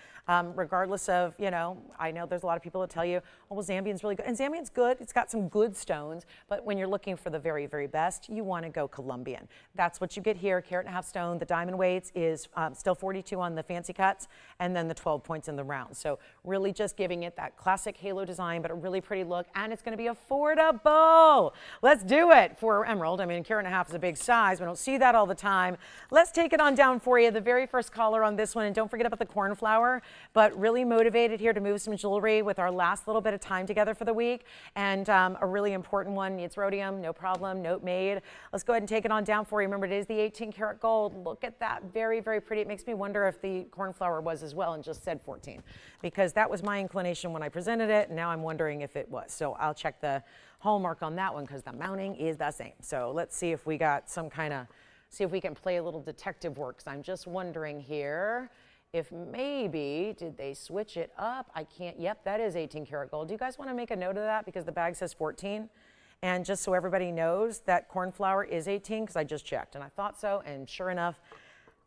Regardless of, you know, I know there's a lot of people that tell you, oh, well, Zambian's really good. And Zambian's good. It's got some good stones. But when you're looking for the very, very best, you want to go Colombian. That's what you get here, carat and a half stone. The diamond weights is still 42 on the fancy cuts, and then the 12 points in the round. So really just giving it that classic halo design, but a really pretty look. And it's going to be affordable. Let's do it for emerald. I mean, carat and a half is a big size. We don't see that all the time. Let's take it on down for you. The very first caller on this one. And don't forget about the cornflower. But really motivated here to move some jewelry with our last little bit of time together for the week. And a really important one, needs rhodium, no problem, note made. Let's go ahead and take it on down for you. Remember, it is the 18 karat gold. Look at that, very, very pretty. It makes me wonder if the cornflower was as well and just said 14, because that was my inclination when I presented it. And now I'm wondering if it was. So I'll check the hallmark on that one because the mounting is the same. So let's see if we got some kind of, see if we can play a little detective work. So I'm just wondering here, if maybe, did they switch it up? I can't, yep, that is 18 karat gold. Do you guys want to make a note of that because the bag says 14? And just so everybody knows that cornflower is 18 because I just checked and I thought so, and sure enough,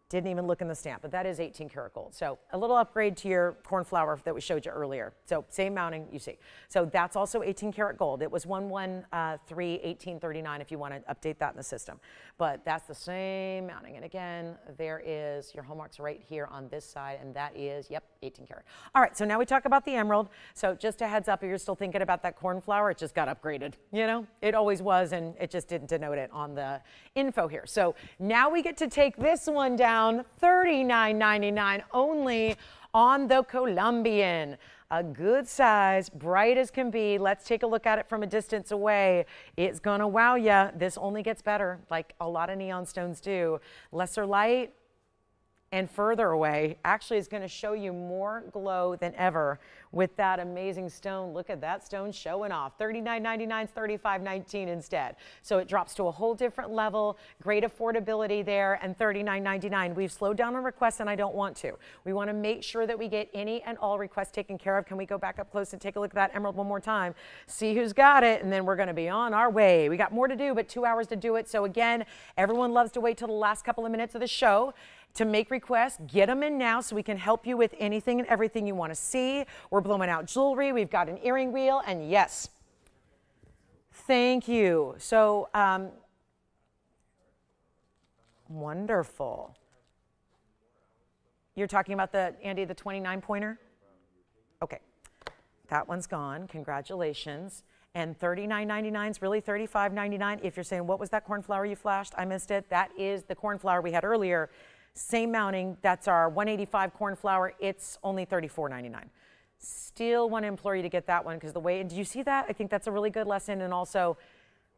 didn't even look in the stamp, but that is 18 karat gold. So a little upgrade to your cornflower that we showed you earlier. So same mounting, you see. So that's also 18 karat gold. It was 113-1839 if you want to update that in the system. But that's the same mounting. And again, there is your hallmarks right here on this side, and that is, yep, 18 karat. All right, so now we talk about the emerald. So just a heads up, if you're still thinking about that cornflower, it just got upgraded. You know, it always was, and it just didn't denote it on the info here. So now we get to take this one down. $39.99 only on the Colombian. A good size, bright as can be. Let's take a look at it from a distance away. It's gonna wow ya. This only gets better, like a lot of neon stones do. Lesser light and further away actually is going to show you more glow than ever with that amazing stone. Look at that stone showing off. $39.99 is $35.19 instead. So it drops to a whole different level. Great affordability there, and $39.99. We've slowed down on requests, and I don't want to. We want to make sure that we get any and all requests taken care of. Can we go back up close and take a look at that emerald one more time? See who's got it, and then we're going to be on our way. We got more to do, but 2 hours to do it. So again, everyone loves to wait till the last couple of minutes of the show to make requests. Get them in now so we can help you with anything and everything you want to see. We're blowing out jewelry. We've got an earring wheel, and yes, thank you. So wonderful. You're talking about Andy, the 29 pointer? Okay, that one's gone. Congratulations. And $39.99 is really $35.99. If you're saying, what was that cornflower you flashed? I missed it. That is the cornflower we had earlier. Same mounting. That's our 185 cornflower. It's only $34.99. Still want to implore you to get that one because the way, did you see that? I think that's a really good lesson. And also,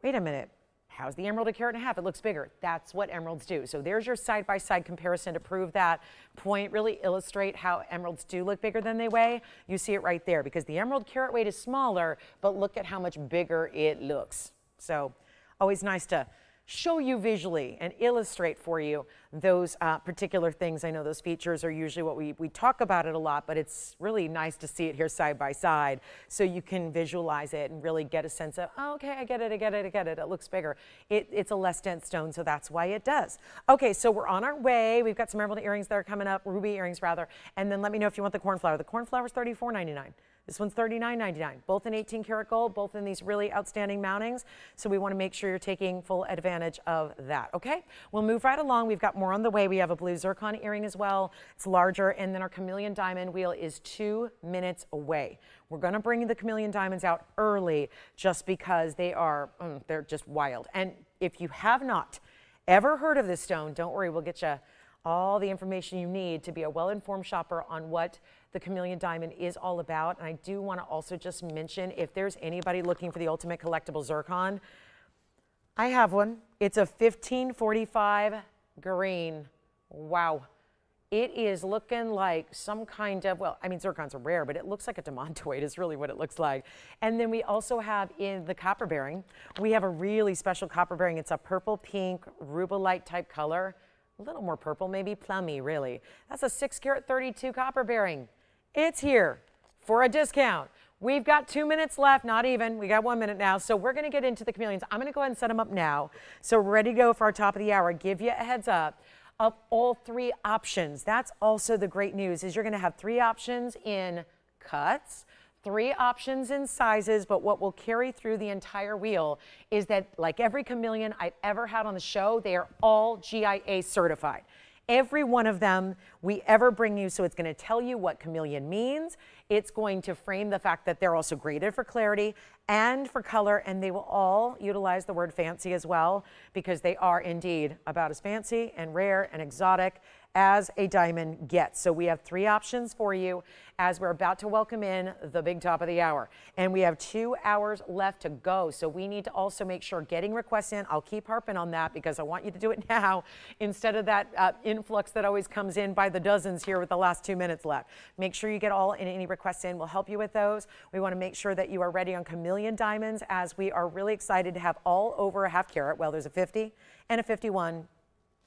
wait a minute. How's the emerald a carat and a half? It looks bigger. That's what emeralds do. So there's your side-by-side comparison to prove that point, really illustrate how emeralds do look bigger than they weigh. You see it right there because the emerald carat weight is smaller, but look at how much bigger it looks. So always nice to show you visually and illustrate for you those particular things. I know those features are usually what we talk about it a lot, but it's really nice to see it here side by side so you can visualize it and really get a sense of, oh, okay, I get it, I get it, I get it. It looks bigger. It's a less dense stone, so that's why it does. Okay, so we're on our way. We've got some emerald earrings that are coming up, ruby earrings rather, and then let me know if you want the cornflower. The cornflower is $34.99. This one's $39.99, both in 18 karat gold, both in these really outstanding mountings. So we want to make sure you're taking full advantage of that, okay? We'll move right along. We've got more on the way. We have a blue zircon earring as well. It's larger, and then our chameleon diamond wheel is 2 minutes away. We're going to bring the chameleon diamonds out early just because they're just wild. And if you have not ever heard of this stone, don't worry, we'll get you all the information you need to be a well-informed shopper on what the chameleon diamond is all about. And I do want to also just mention, if there's anybody looking for the ultimate collectible zircon, I have one. It's a 1545 green. Wow. It is looking like some kind of, well, I mean, zircons are rare, but it looks like a demontoid is really what it looks like. And then we also have in the copper bearing, we have a really special copper bearing. It's a purple pink rubellite type color. A little more purple, maybe plummy, really. That's a 6 karat 32 copper bearing. It's here for a discount. We've got 2 minutes left, not even. We got 1 minute now. So we're going to get into the chameleons. I'm going to go ahead and set them up now. So we're ready to go for our top of the hour. Give you a heads up of all 3 options. That's also the great news, is you're going to have 3 options in cuts, 3 options in sizes, but what will carry through the entire wheel is that, like every chameleon I've ever had on the show, they are all GIA certified. Every one of them we ever bring you, so it's going to tell you what chameleon means. It's going to frame the fact that they're also graded for clarity and for color, and they will all utilize the word fancy as well, because they are indeed about as fancy and rare and exotic as a diamond gets. So we have 3 options for you as we're about to welcome in the big top of the hour. And we have 2 hours left to go. So we need to also make sure getting requests in, I'll keep harping on that because I want you to do it now instead of that influx that always comes in by the dozens here with the last 2 minutes left. Make sure you get all in any requests in. We'll help you with those. We want to make sure that you are ready on chameleon diamonds, as we are really excited to have all over a half carat. Well, there's a 50 and a 51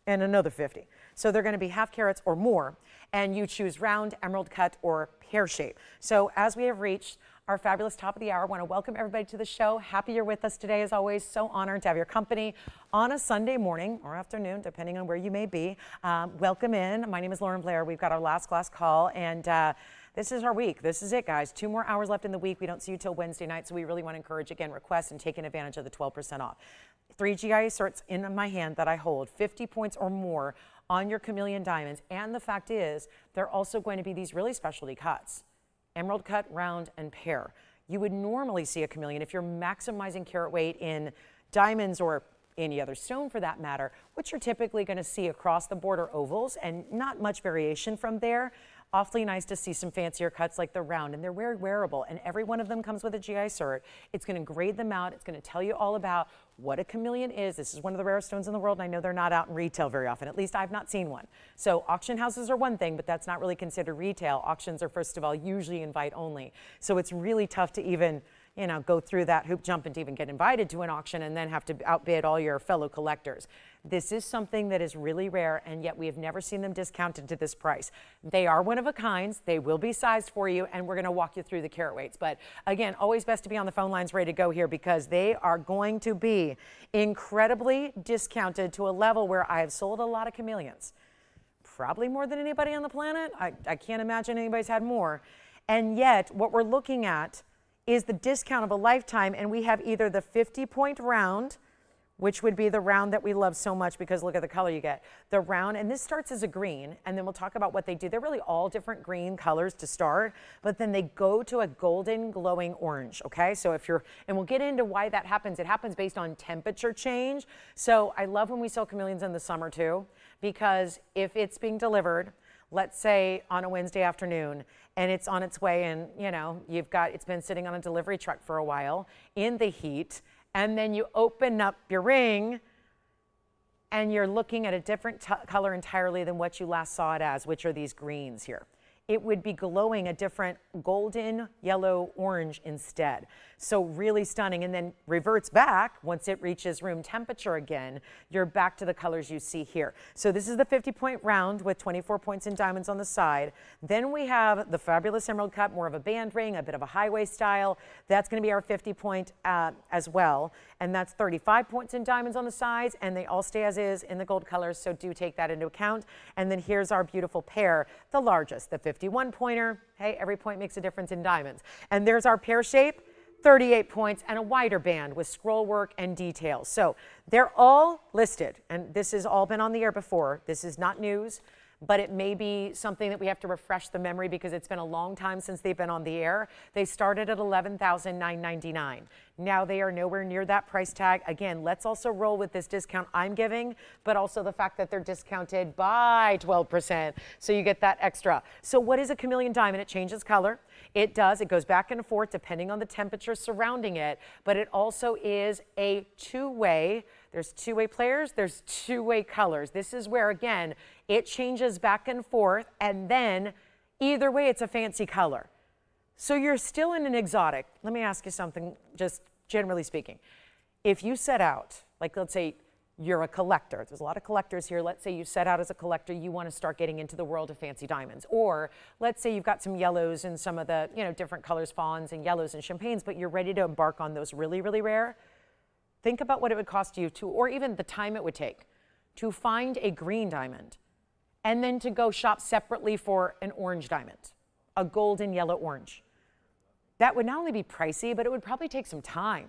and another 50. So they're going to be half carats or more, and you choose round, emerald cut, or pear shape. So as we have reached our fabulous top of the hour, I want to welcome everybody to the show. Happy you're with us today, as always. So honored to have your company on a Sunday morning or afternoon, depending on where you may be. Welcome in. My name is Blair. We've got our last call, and this is our week. This is it, guys. 2 more hours left in the week. We don't see you till Wednesday night, so we really want to encourage, again, requests and taking advantage of the 12% off. 3 GIA certs in my hand that I hold, 50 points or more on your chameleon diamonds. And the fact is, they're also going to be these really specialty cuts: emerald cut, round, and pear. You would normally see a chameleon, if you're maximizing carat weight in diamonds or any other stone for that matter, what you're typically going to see across the board are ovals and not much variation from there. Awfully nice to see some fancier cuts like the round, and they're very wearable, and every one of them comes with a GI cert. It's going to grade them out. It's going to tell you all about what a chameleon is. This is one of the rarest stones in the world, and I know they're not out in retail very often. At least I've not seen one. So auction houses are one thing, but that's not really considered retail. Auctions are, first of all, usually invite only. So it's really tough to even, you know, go through that hoop jump and to even get invited to an auction and then have to outbid all your fellow collectors. This is something that is really rare, and yet we have never seen them discounted to this price. They are one of a kind. They will be sized for you, and we're going to walk you through the carat weights. But again, always best to be on the phone lines ready to go here, because they are going to be incredibly discounted to a level where I have sold a lot of chameleons. Probably more than anybody on the planet. I can't imagine anybody's had more. And yet what we're looking at is the discount of a lifetime, and we have either the 50-point round, which would be the round that we love so much because look at the color you get. The round, and this starts as a green, and then we'll talk about what they do. They're really all different green colors to start, but then they go to a golden glowing orange, okay? So if you're, and we'll get into why that happens. It happens based on temperature change. So I love when we sell chameleons in the summer too, because if it's being delivered, let's say on a Wednesday afternoon, and it's on its way, and you know, it's been sitting on a delivery truck for a while in the heat, and then you open up your ring and you're looking at a different color entirely than what you last saw it as, which are these greens here. It would be glowing a different golden, yellow, orange instead. So really stunning, and then reverts back once it reaches room temperature again. You're back to the colors you see here. So this is the 50-point round with 24 points in diamonds on the side. Then we have the fabulous emerald cut, more of a band ring, a bit of a highway style. That's going to be our 50-point as well, and that's 35 points in diamonds on the sides, and they all stay as is in the gold colors, so do take that into account. And then here's our beautiful pair, the largest, the 50 51 pointer. Hey, every point makes a difference in diamonds. And there's our pear shape, 38 points, and a wider band with scroll work and details. So they're all listed, and this has all been on the air before. This is not news, but it may be something that we have to refresh the memory because it's been a long time since they've been on the air. They started at $11,999. Now they are nowhere near that price tag. Again, let's also roll with this discount I'm giving, but also the fact that they're discounted by 12%, so you get that extra. So what is a chameleon diamond? It changes color. It does. It goes back and forth depending on the temperature surrounding it, but it also is a two-way. There's two-way players, there's two-way colors. This is where, again, it changes back and forth, and then either way, it's a fancy color. So you're still in an exotic. Let me ask you something, just generally speaking. If you set out, like let's say you're a collector, there's a lot of collectors here. Let's say you set out as a collector, you want to start getting into the world of fancy diamonds. Or let's say you've got some yellows and some of the, different colors, fawns and yellows and champagnes, but you're ready to embark on those really, really rare. Think about what it would cost you to, or even the time it would take to find a green diamond and then to go shop separately for an orange diamond, a golden yellow orange. That would not only be pricey, but it would probably take some time.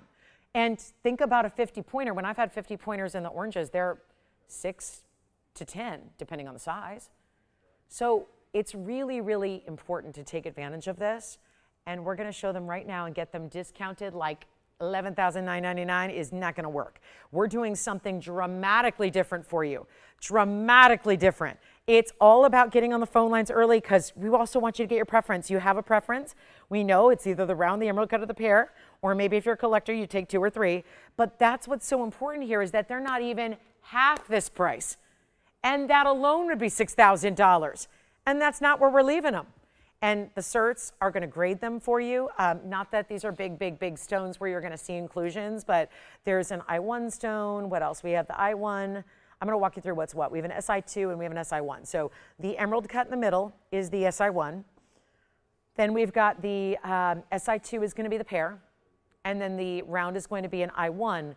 And think about a 50 pointer. When I've had 50 pointers in the oranges, they're 6 to 10, depending on the size. So it's really, really important to take advantage of this. And we're gonna show them right now and get them discounted like $11,999 is not going to work. We're doing something dramatically different for you. Dramatically different. It's all about getting on the phone lines early because we also want you to get your preference. You have a preference. We know it's either the round, the emerald cut, or the pear, or maybe if you're a collector, you take 2 or 3. But that's what's so important here is that they're not even half this price. And that alone would be $6,000. And that's not where we're leaving them. And the certs are going to grade them for you. Not that these are big, big, big stones where you're going to see inclusions, but there's an I1 stone. What else? We have the I1. I'm going to walk you through what's what. We have an SI2 and we have an SI1. So the emerald cut in the middle is the SI1. Then we've got the SI2 is going to be the pear. And then the round is going to be an I1.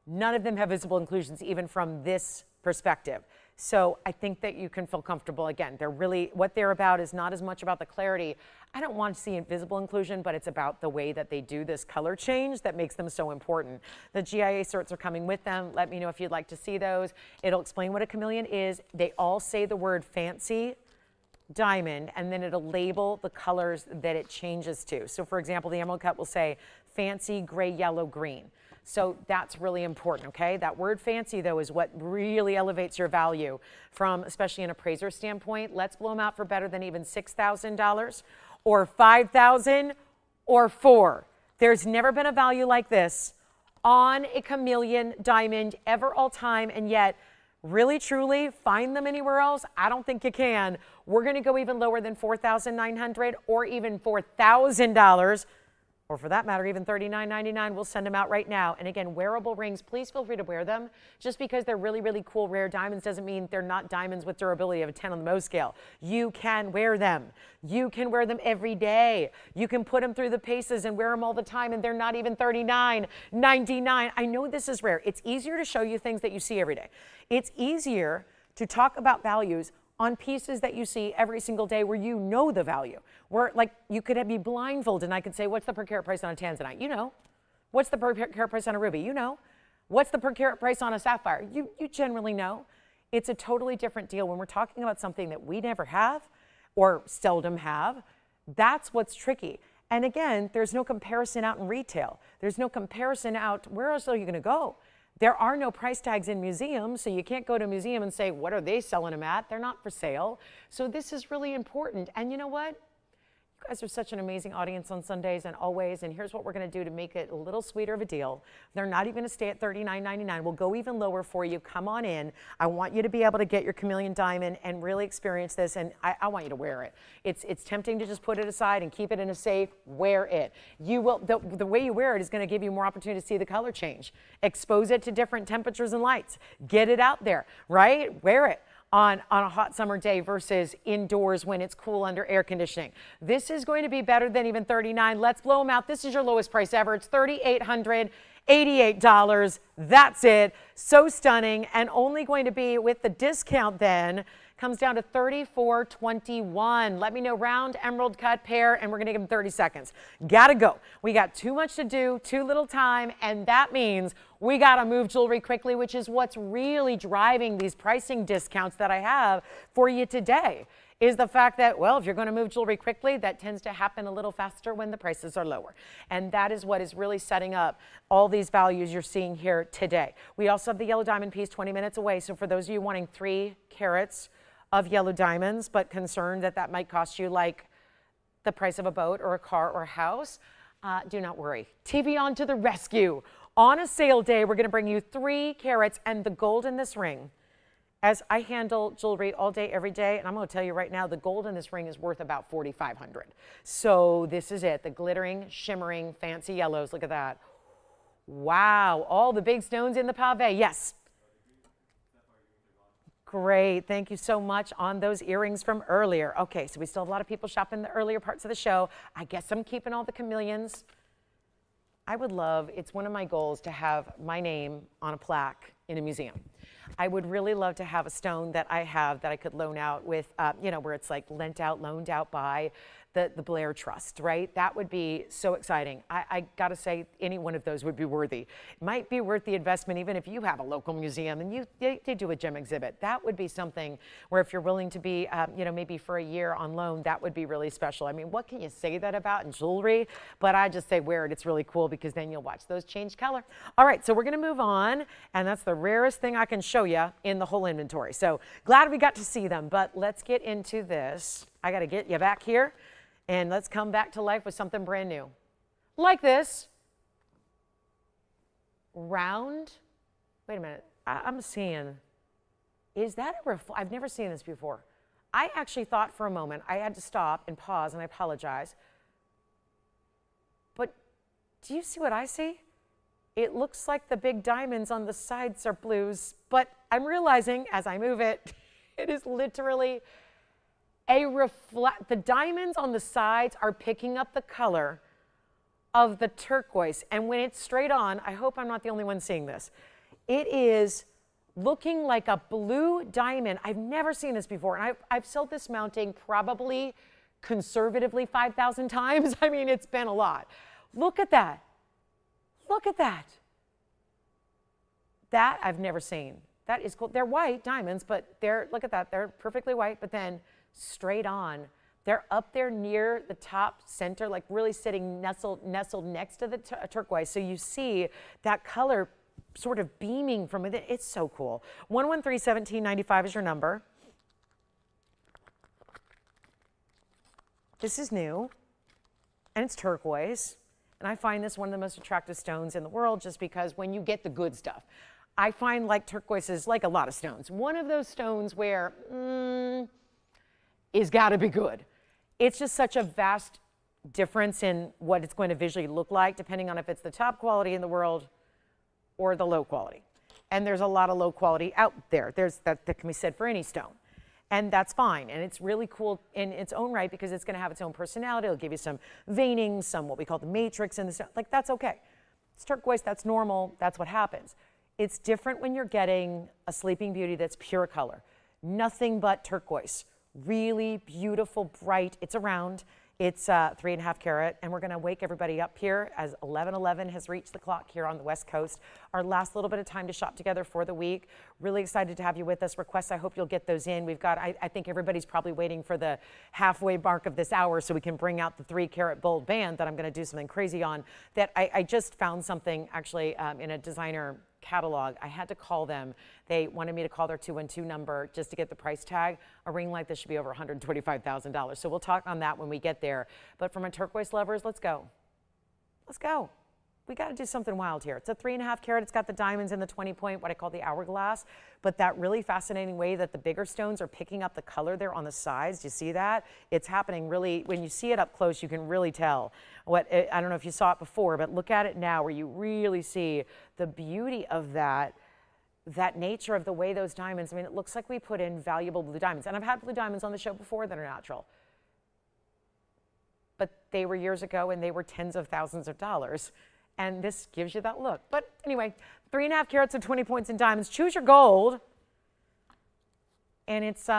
None of them have visible inclusions, even from this perspective. So I think that you can feel comfortable. Again, they're really, what they're about is not as much about the clarity. I don't want to see invisible inclusion, but it's about the way that they do this color change that makes them so important. The GIA certs are coming with them. Let me know if you'd like to see those. It'll explain what a chameleon is. They all say the word fancy diamond, and then it'll label the colors that it changes to. So for example, the emerald cut will say fancy gray, yellow, green. So that's really important, okay? That word fancy, though, is what really elevates your value from, especially an appraiser standpoint. Let's blow them out for better than even $6,000 or $5,000 or $4,000. There's never been a value like this on a chameleon diamond ever all time, and yet really, truly, find them anywhere else? I don't think you can. We're going to go even lower than $4,900 or even $4,000. Or for that matter, even $39.99, we'll send them out right now. And again, wearable rings, please feel free to wear them. Just because they're really, really cool, rare diamonds doesn't mean they're not diamonds with durability of a 10 on the Mohs scale. You can wear them. You can wear them every day. You can put them through the paces and wear them all the time, and they're not even $39.99. I know this is rare. It's easier to show you things that you see every day. It's easier to talk about values on pieces that you see every single day where you know the value. Where, like, you could be blindfolded and I could say, what's the per carat price on a tanzanite? You know. What's the per carat price on a ruby? You know. What's the per carat price on a sapphire? You generally know. It's a totally different deal when we're talking about something that we never have or seldom have. That's what's tricky. And again, there's no comparison out in retail. There's no comparison out, where else are you gonna go? There are no price tags in museums, so you can't go to a museum and say, what are they selling them at? They're not for sale. So this is really important. And you know what? You guys are such an amazing audience on Sundays and always, and here's what we're going to do to make it a little sweeter of a deal. They're not even going to stay at $39.99. We'll go even lower for you. Come on in. I want you to be able to get your chameleon diamond and really experience this, and I want you to wear it. It's tempting to just put it aside and keep it in a safe. Wear it. You will. The way you wear it is going to give you more opportunity to see the color change. Expose it to different temperatures and lights. Get it out there, right? Wear it on a hot summer day versus indoors when it's cool under air conditioning. This is going to be better than even $39. Let's blow them out. This is your lowest price ever. It's $3,888. That's it. So stunning, and only going to be with the discount then comes down to $34.21. Let me know round, emerald cut, pair, and we're going to give them 30 seconds. Gotta go. We got too much to do, too little time, and that means we got to move jewelry quickly, which is what's really driving these pricing discounts that I have for you today. Is the fact that, well, if you're going to move jewelry quickly, that tends to happen a little faster when the prices are lower. And that is what is really setting up all these values you're seeing here today. We also have the yellow diamond piece 20 minutes away. So for those of you wanting 3 carats of yellow diamonds, but concerned that that might cost you like the price of a boat or a car or a house, do not worry. TVON to the rescue. On a sale day, we're going to bring you 3 carats and the gold in this ring. As I handle jewelry all day, every day, and I'm going to tell you right now, the gold in this ring is worth about $4,500. So this is it, the glittering, shimmering, fancy yellows. Look at that. Wow, all the big stones in the pave. Yes. Great, thank you so much on those earrings from earlier. Okay, so we still have a lot of people shopping the earlier parts of the show. I guess I'm keeping all the chameleons. I would love, it's one of my goals to have my name on a plaque in a museum. I would really love to have a stone that I have that I could loan out with, you know, where it's like lent out, loaned out by the Blair Trust, right? That would be so exciting. I got to say, any one of those would be worthy. It might be worth the investment even if you have a local museum and they do a gem exhibit. That would be something where if you're willing to be, you know, maybe for a year on loan, that would be really special. I mean, what can you say that about in jewelry? But I just say wear it. It's really cool because then you'll watch those change color. All right, so we're going to move on, and that's the rarest thing I can show you in the whole inventory. So glad we got to see them, but let's get into this. I got to get you back here. And let's come back to life with something brand new. Like this. Round. Wait a minute. I'm seeing. Is that a I've never seen this before. I actually thought for a moment, I had to stop and pause, and I apologize. But do you see what I see? It looks like the big diamonds on the sides are blues, but I'm realizing as I move it, it is literally the diamonds on the sides are picking up the color of the turquoise. And when it's straight on, I hope I'm not the only one seeing this. It is looking like a blue diamond. I've never seen this before. And I've sold this mounting probably conservatively 5,000 times. I mean, it's been a lot. Look at that. Look at that. That I've never seen. That is cool. They're white diamonds, but look at that. They're perfectly white, but then straight on. They're up there near the top center, like really sitting nestled next to the turquoise. So you see that color sort of beaming from it. It's so cool. 113-1795 is your number. This is new, and it's turquoise. And I find this one of the most attractive stones in the world just because when you get the good stuff, I find like turquoise is like a lot of stones. One of those stones where, is got to be good. It's just such a vast difference in what it's going to visually look like, depending on if it's the top quality in the world or the low quality. And there's a lot of low quality out there. That can be said for any stone. And that's fine. And it's really cool in its own right because it's going to have its own personality. It'll give you some veining, some what we call the matrix in the stone. Like, that's okay. It's turquoise. That's normal. That's what happens. It's different when you're getting a Sleeping Beauty that's pure color. Nothing but turquoise. Really beautiful, bright. It's a round. It's 3.5 carat, and we're going to wake everybody up here as 11:11 has reached the clock here on the West Coast. Our last little bit of time to shop together for the week. Really excited to have you with us. Requests, I hope you'll get those in. We've got, I think everybody's probably waiting for the halfway mark of this hour so we can bring out the 3 carat bold band that I'm going to do something crazy on. That I just found something actually in a designer catalog. I had to call them. They wanted me to call their 212 number just to get the price tag. A ring like this should be over $125,000. So we'll talk on that when we get there. But for my turquoise lovers, let's go. Let's go. We got to do something wild here. It's a 3.5 carat. It's got the diamonds in the 20-point, what I call the hourglass. But that really fascinating way that the bigger stones are picking up the color there on the sides. Do you see that? It's happening really, when you see it up close, you can really tell. I don't know if you saw it before, but look at it now where you really see the beauty of that nature of the way those diamonds, I mean, it looks like we put in valuable blue diamonds. And I've had blue diamonds on the show before that are natural. But they were years ago and they were tens of thousands of dollars. And this gives you that look. But anyway, 3.5 carats of 20 points in diamonds. Choose your gold. And it's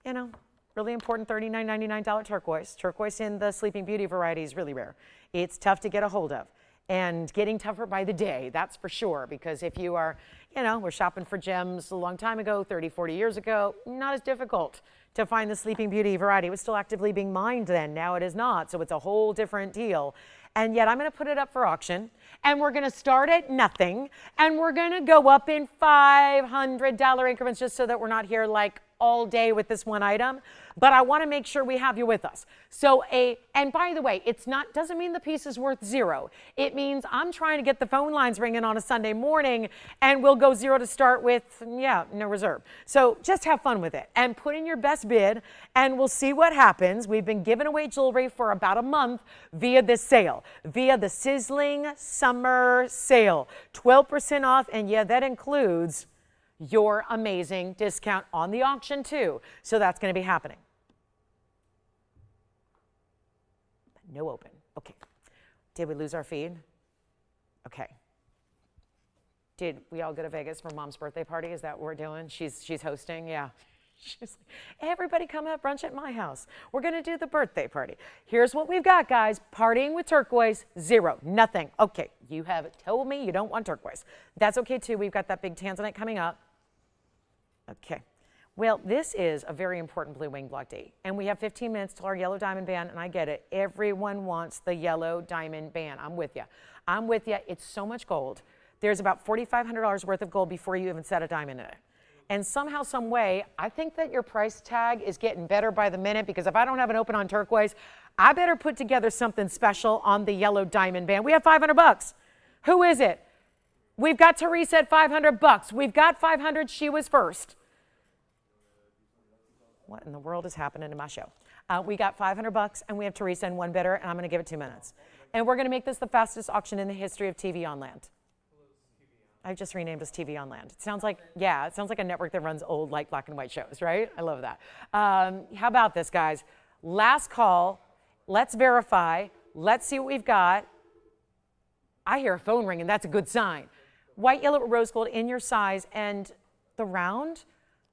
you know, really important $39.99 turquoise. Turquoise in the Sleeping Beauty variety is really rare. It's tough to get a hold of and getting tougher by the day, that's for sure, because if you are, you know, we're shopping for gems a long time ago, 30, 40 years ago, not as difficult to find the Sleeping Beauty variety. It was still actively being mined then, now it is not, so it's a whole different deal. And yet I'm gonna put it up for auction, and we're gonna start at nothing, and we're gonna go up in $500 increments just so that we're not here like all day with this one item, but I want to make sure we have you with us. So and by the way, doesn't mean the piece is worth zero. It means I'm trying to get the phone lines ringing on a Sunday morning, and we'll go zero to start with, yeah, no reserve. So just have fun with it and put in your best bid, and we'll see what happens. We've been giving away jewelry for about a month via this sale, via the sizzling summer sale, 12% off, and yeah, that includes your amazing discount on the auction too. So that's going to be happening. No open. Okay. Did we lose our feed? Okay. Did we all go to Vegas for Mom's birthday party? Is that what we're doing? She's hosting? Yeah. She's like, everybody come have brunch at my house. We're going to do the birthday party. Here's what we've got, guys. Partying with turquoise, zero, nothing. Okay, you have told me you don't want turquoise. That's okay too. We've got that big tanzanite coming up. Okay, well, this is a very important blue wing block date, and we have 15 minutes till our yellow diamond band, and I get it. Everyone wants the yellow diamond band. I'm with you. I'm with you. It's so much gold. There's about $4,500 worth of gold before you even set a diamond in it. And somehow, some way, I think that your price tag is getting better by the minute, because if I don't have an open on turquoise, I better put together something special on the yellow diamond band. We have 500 bucks. Who is it? We've got Teresa at 500 bucks. We've got 500. She was first. What in the world is happening to my show? We got 500 bucks, and we have Teresa and one bidder, and I'm going to give it 2 minutes. And we're going to make this the fastest auction in the history of TVON land. I've just renamed us TVON land. It sounds like, yeah, it sounds like a network that runs old, like, black and white shows, right? I love that. How about this, guys? Last call. Let's verify. Let's see what we've got. I hear a phone ringing. That's a good sign. White, yellow, rose gold in your size, and the round.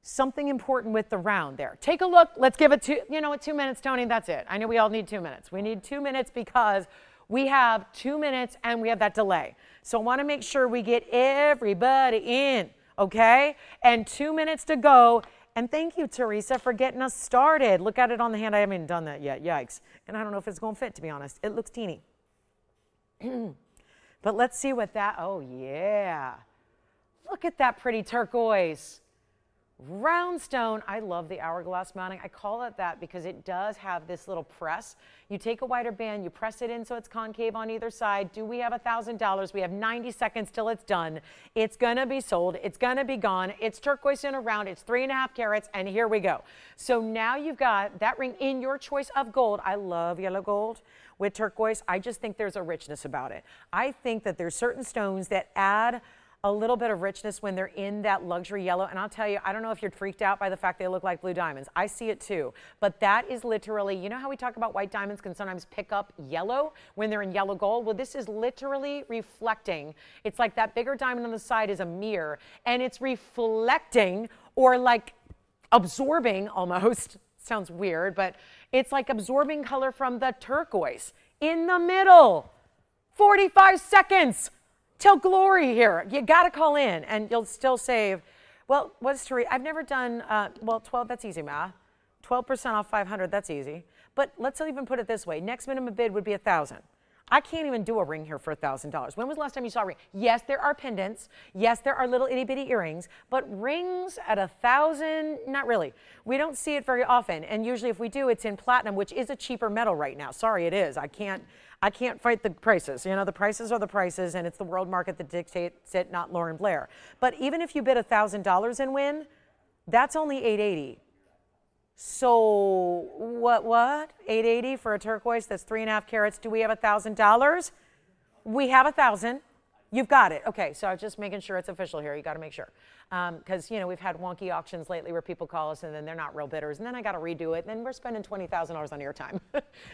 Something important with the round there. Take a look. Let's give it 2 minutes, Tony. That's it. I know we all need 2 minutes. We need 2 minutes because we have 2 minutes and we have that delay. So I want to make sure we get everybody in, okay? And 2 minutes to go. And thank you, Teresa, for getting us started. Look at it on the hand. I haven't even done that yet. Yikes. And I don't know if it's going to fit, to be honest. It looks teeny. But let's see what that, oh yeah. Look at that pretty turquoise. Round stone. I love the hourglass mounting. I call it that because it does have this little press. You take a wider band, you press it in so it's concave on either side. Do we have $1,000? We have 90 seconds till it's done. It's gonna be sold. It's gonna be gone. It's turquoise in a round. It's 3.5 carats, and here we go. So now you've got that ring in your choice of gold. I love yellow gold with turquoise. I just think there's a richness about it. I think that there's certain stones that add a little bit of richness when they're in that luxury yellow. And I'll tell you, I don't know if you're freaked out by the fact they look like blue diamonds. I see it too. But that is literally, you know how we talk about white diamonds can sometimes pick up yellow when they're in yellow gold? Well, this is literally reflecting. It's like that bigger diamond on the side is a mirror, and it's reflecting, or like absorbing almost. Sounds weird, but it's like absorbing color from the turquoise in the middle. 45 seconds. Till glory here. You got to call in and you'll still save. Well, what's Teresa? I've never done, 12, that's easy math. 12% off 500, that's easy. But let's even put it this way. Next minimum bid would be 1,000. I can't even do a ring here for $1,000. When was the last time you saw a ring? Yes, there are pendants. Yes, there are little itty bitty earrings, but rings at 1,000, not really. We don't see it very often. And usually if we do, it's in platinum, which is a cheaper metal right now. Sorry, it is. I can't fight the prices. You know, the prices are the prices, and it's the world market that dictates it, not Lauren Blair. But even if you bid $1,000 and win, that's only $880. So what? $880 for a turquoise that's 3.5 carats. Do we have $1,000? We have 1,000. You've got it. Okay, so I'm just making sure it's official here. You got to make sure, because you know we've had wonky auctions lately where people call us and then they're not real bidders, and then I got to redo it, and then we're spending $20,000 on airtime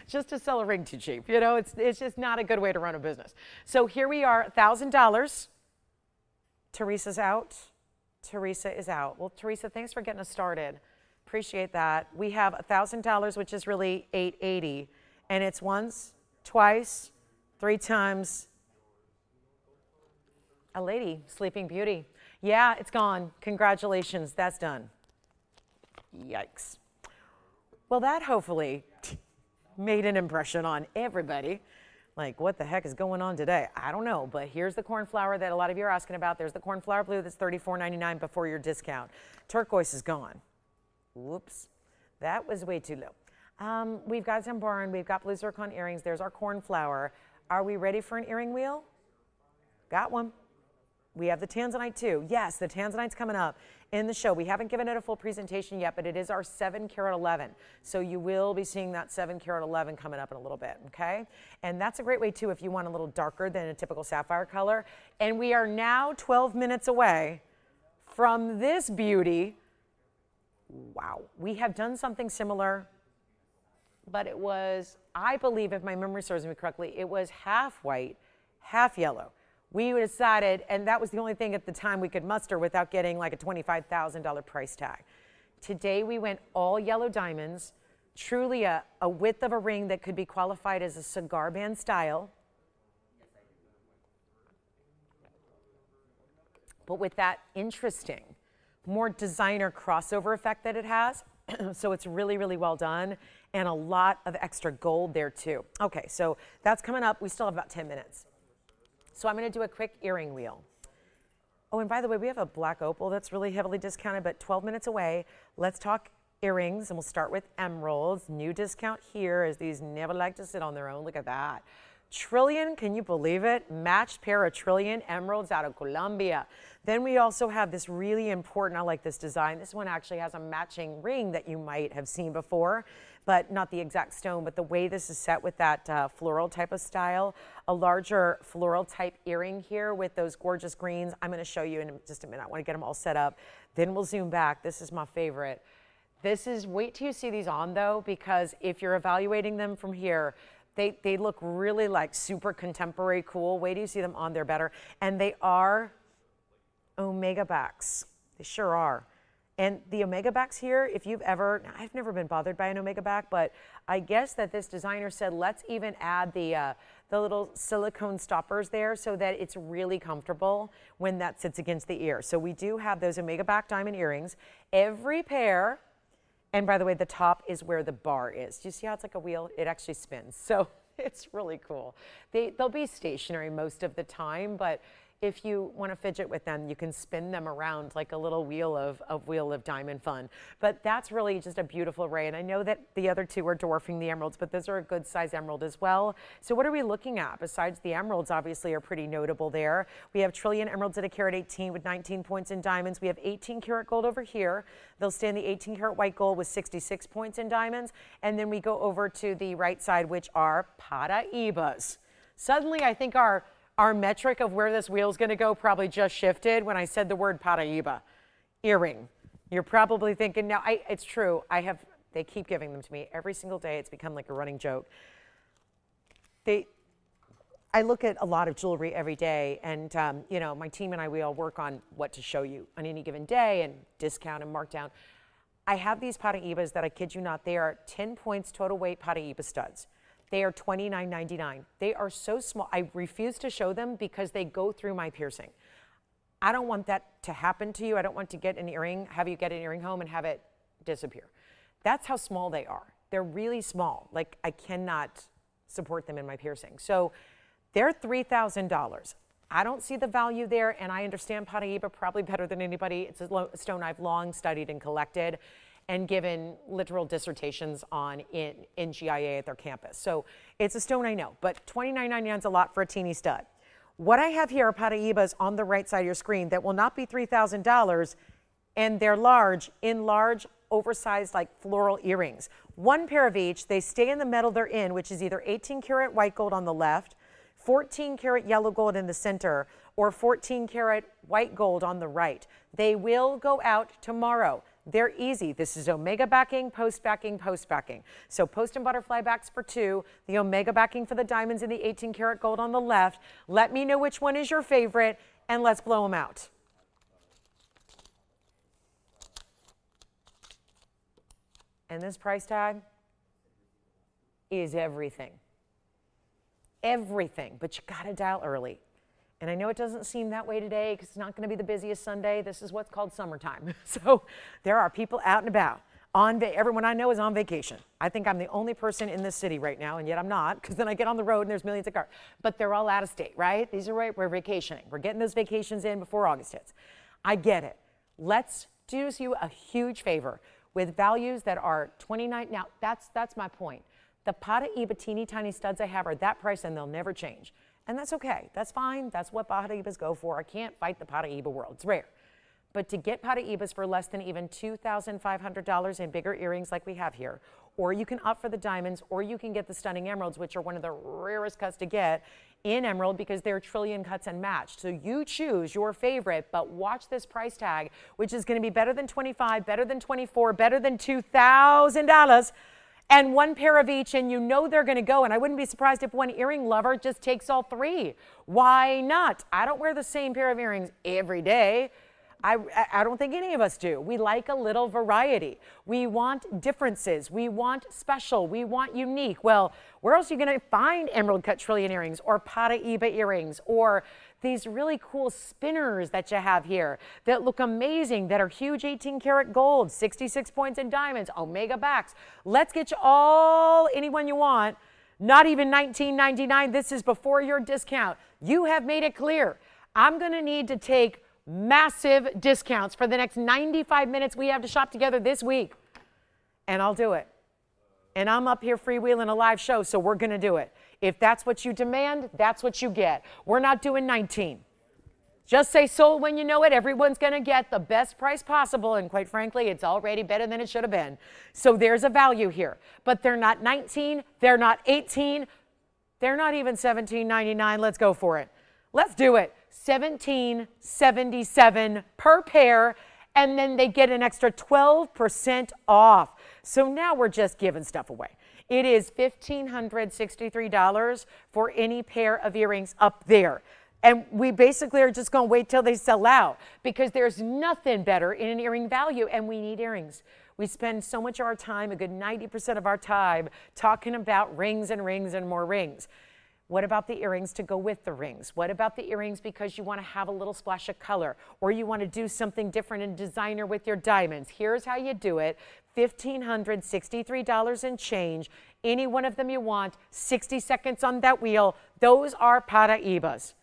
just to sell a ring too cheap. You know, it's just not a good way to run a business. So here we are, $1,000. Teresa's out. Teresa is out. Well, Teresa, thanks for getting us started. Appreciate that. We have $1,000, which is really $880, and it's once, twice, 3 times. A lady, Sleeping Beauty. Yeah, it's gone. Congratulations, that's done. Yikes. Well, that hopefully made an impression on everybody. Like, what the heck is going on today? I don't know, but here's the cornflower that a lot of you are asking about. There's the cornflower blue that's $34.99 before your discount. Turquoise is gone. Whoops, that was way too low. We've got some barn, we've got blue zircon earrings. There's our cornflower. Are we ready for an earring wheel? Got one. We have the tanzanite too. Yes, the tanzanite's coming up in the show. We haven't given it a full presentation yet, but it is our 7-carat 11. So you will be seeing that 7-carat 11 coming up in a little bit, okay? And that's a great way too if you want a little darker than a typical sapphire color. And we are now 12 minutes away from this beauty. Wow, we have done something similar, but it was, I believe, if my memory serves me correctly, it was half white, half yellow. We decided, and that was the only thing at the time we could muster without getting like a $25,000 price tag. Today we went all yellow diamonds, truly a width of a ring that could be qualified as a cigar band style. But with that interesting, more designer crossover effect that it has. So it's really, really well done, and a lot of extra gold there too. Okay, so that's coming up. We still have about 10 minutes. So I'm going to do a quick earring wheel. Oh, and by the way, we have a black opal that's really heavily discounted, but 12 minutes away. Let's talk earrings, and we'll start with emeralds. New discount here, as these never like to sit on their own. Look at that. Trillion, can you believe it? Matched pair of trillion emeralds out of Colombia. Then we also have this really important, I like this design. This one actually has a matching ring that you might have seen before, but not the exact stone, but the way this is set with that floral type of style. A larger floral type earring here with those gorgeous greens. I'm gonna show you in just a minute. I wanna get them all set up. Then we'll zoom back. This is my favorite. This is, wait till you see these on though, because if you're evaluating them from here, they look really like super contemporary cool. Wait till you see them on there better. And they are omega backs. They sure are. And the omega backs here, if you've ever, I've never been bothered by an omega back, but I guess that this designer said, let's even add the little silicone stoppers there so that it's really comfortable when that sits against the ear. So we do have those omega back diamond earrings. Every pair, and by the way, the top is where the bar is. Do you see how it's like a wheel? It actually spins. So it's really cool. They'll be stationary most of the time, but if you want to fidget with them, you can spin them around like a little wheel of diamond fun. But that's really just a beautiful array. And I know that the other two are dwarfing the emeralds, but those are a good size emerald as well. So what are we looking at? Besides the emeralds, obviously, are pretty notable there. We have trillion emeralds at a carat 18 with 19 points in diamonds. We have 18 karat gold over here. They'll stand the 18 karat white gold with 66 points in diamonds. And then we go over to the right side, which are Paraibas. Suddenly, I think our metric of where this wheel is going to go probably just shifted when I said the word Paraiba, earring. You're probably thinking, now, it's true. They keep giving them to me every single day. It's become like a running joke. I look at a lot of jewelry every day, and you know, my team and I, we all work on what to show you on any given day and discount and markdown. I have these Paraibas that, I kid you not, they are 10 points total weight Paraiba studs. They are $29.99. They are so small. I refuse to show them because they go through my piercing. I don't want that to happen to you. I don't want to get an earring, have you get an earring home and have it disappear. That's how small they are. They're really small. Like, I cannot support them in my piercing. So they're $3,000. I don't see the value there, and I understand Paraiba probably better than anybody. It's a stone I've long studied and collected and given literal dissertations on in GIA at their campus. So it's a stone I know, but $29.99 is a lot for a teeny stud. What I have here are Paraibas on the right side of your screen that will not be $3,000, and they're large, oversized, like floral earrings. One pair of each, they stay in the metal they're in, which is either 18 karat white gold on the left, 14 karat yellow gold in the center, or 14 karat white gold on the right. They will go out tomorrow. They're easy. This is omega backing, post backing, post backing. So post and butterfly backs for 2, the omega backing for the diamonds and the 18 karat gold on the left. Let me know which one is your favorite, and let's blow them out. And this price tag is everything. Everything. But you got to dial early. And I know it doesn't seem that way today because it's not going to be the busiest Sunday. This is what's called summertime. So there are people out and about. Everyone I know is on vacation. I think I'm the only person in this city right now, and yet I'm not, because then I get on the road and there's millions of cars. But they're all out of state, right? These are right, we're vacationing. We're getting those vacations in before August hits. I get it. Let's do you a huge favor with values that are $29. Now, that's my point. The Paraíba teeny tiny studs I have are that price and they'll never change. And that's okay. That's fine. That's what Paraíbas go for. I can't fight the Paraíba world. It's rare. But to get Paraíbas for less than even $2,500 in bigger earrings like we have here, or you can opt for the diamonds, or you can get the stunning emeralds, which are one of the rarest cuts to get in emerald because they're trillion cuts and matched. So you choose your favorite, but watch this price tag, which is going to be better than $25, better than $24, better than $2,000, and one pair of each, and you know they're going to go. And I wouldn't be surprised if one earring lover just takes all three. Why not? I don't wear the same pair of earrings every day. I don't think any of us do. We like a little variety. We want differences. We want special. We want unique. Well, where else are you going to find emerald cut trillion earrings or Paraíba earrings or these really cool spinners that you have here that look amazing, that are huge 18 karat gold, 66 points in diamonds, omega backs. Let's get you all, anyone you want, not even $19.99. This is before your discount. You have made it clear. I'm going to need to take massive discounts for the next 95 minutes we have to shop together this week. And I'll do it. And I'm up here freewheeling a live show, so we're going to do it. If that's what you demand, that's what you get. We're not doing 19. Just say sold when you know it. Everyone's going to get the best price possible. And quite frankly, it's already better than it should have been. So there's a value here. But they're not 19. They're not 18. They're not even $17.99. Let's go for it. Let's do it. $17.77 per pair, and then they get an extra 12% off. So now we're just giving stuff away. It is $1,563 for any pair of earrings up there. And we basically are just going to wait till they sell out because there's nothing better in an earring value, and we need earrings. We spend so much of our time, a good 90% of our time, talking about rings and rings and more rings. What about the earrings to go with the rings? What about the earrings because you want to have a little splash of color or you want to do something different and designer with your diamonds? Here's how you do it. $1,563 and change. Any one of them you want. 60 seconds on that wheel. Those are Paraíbas.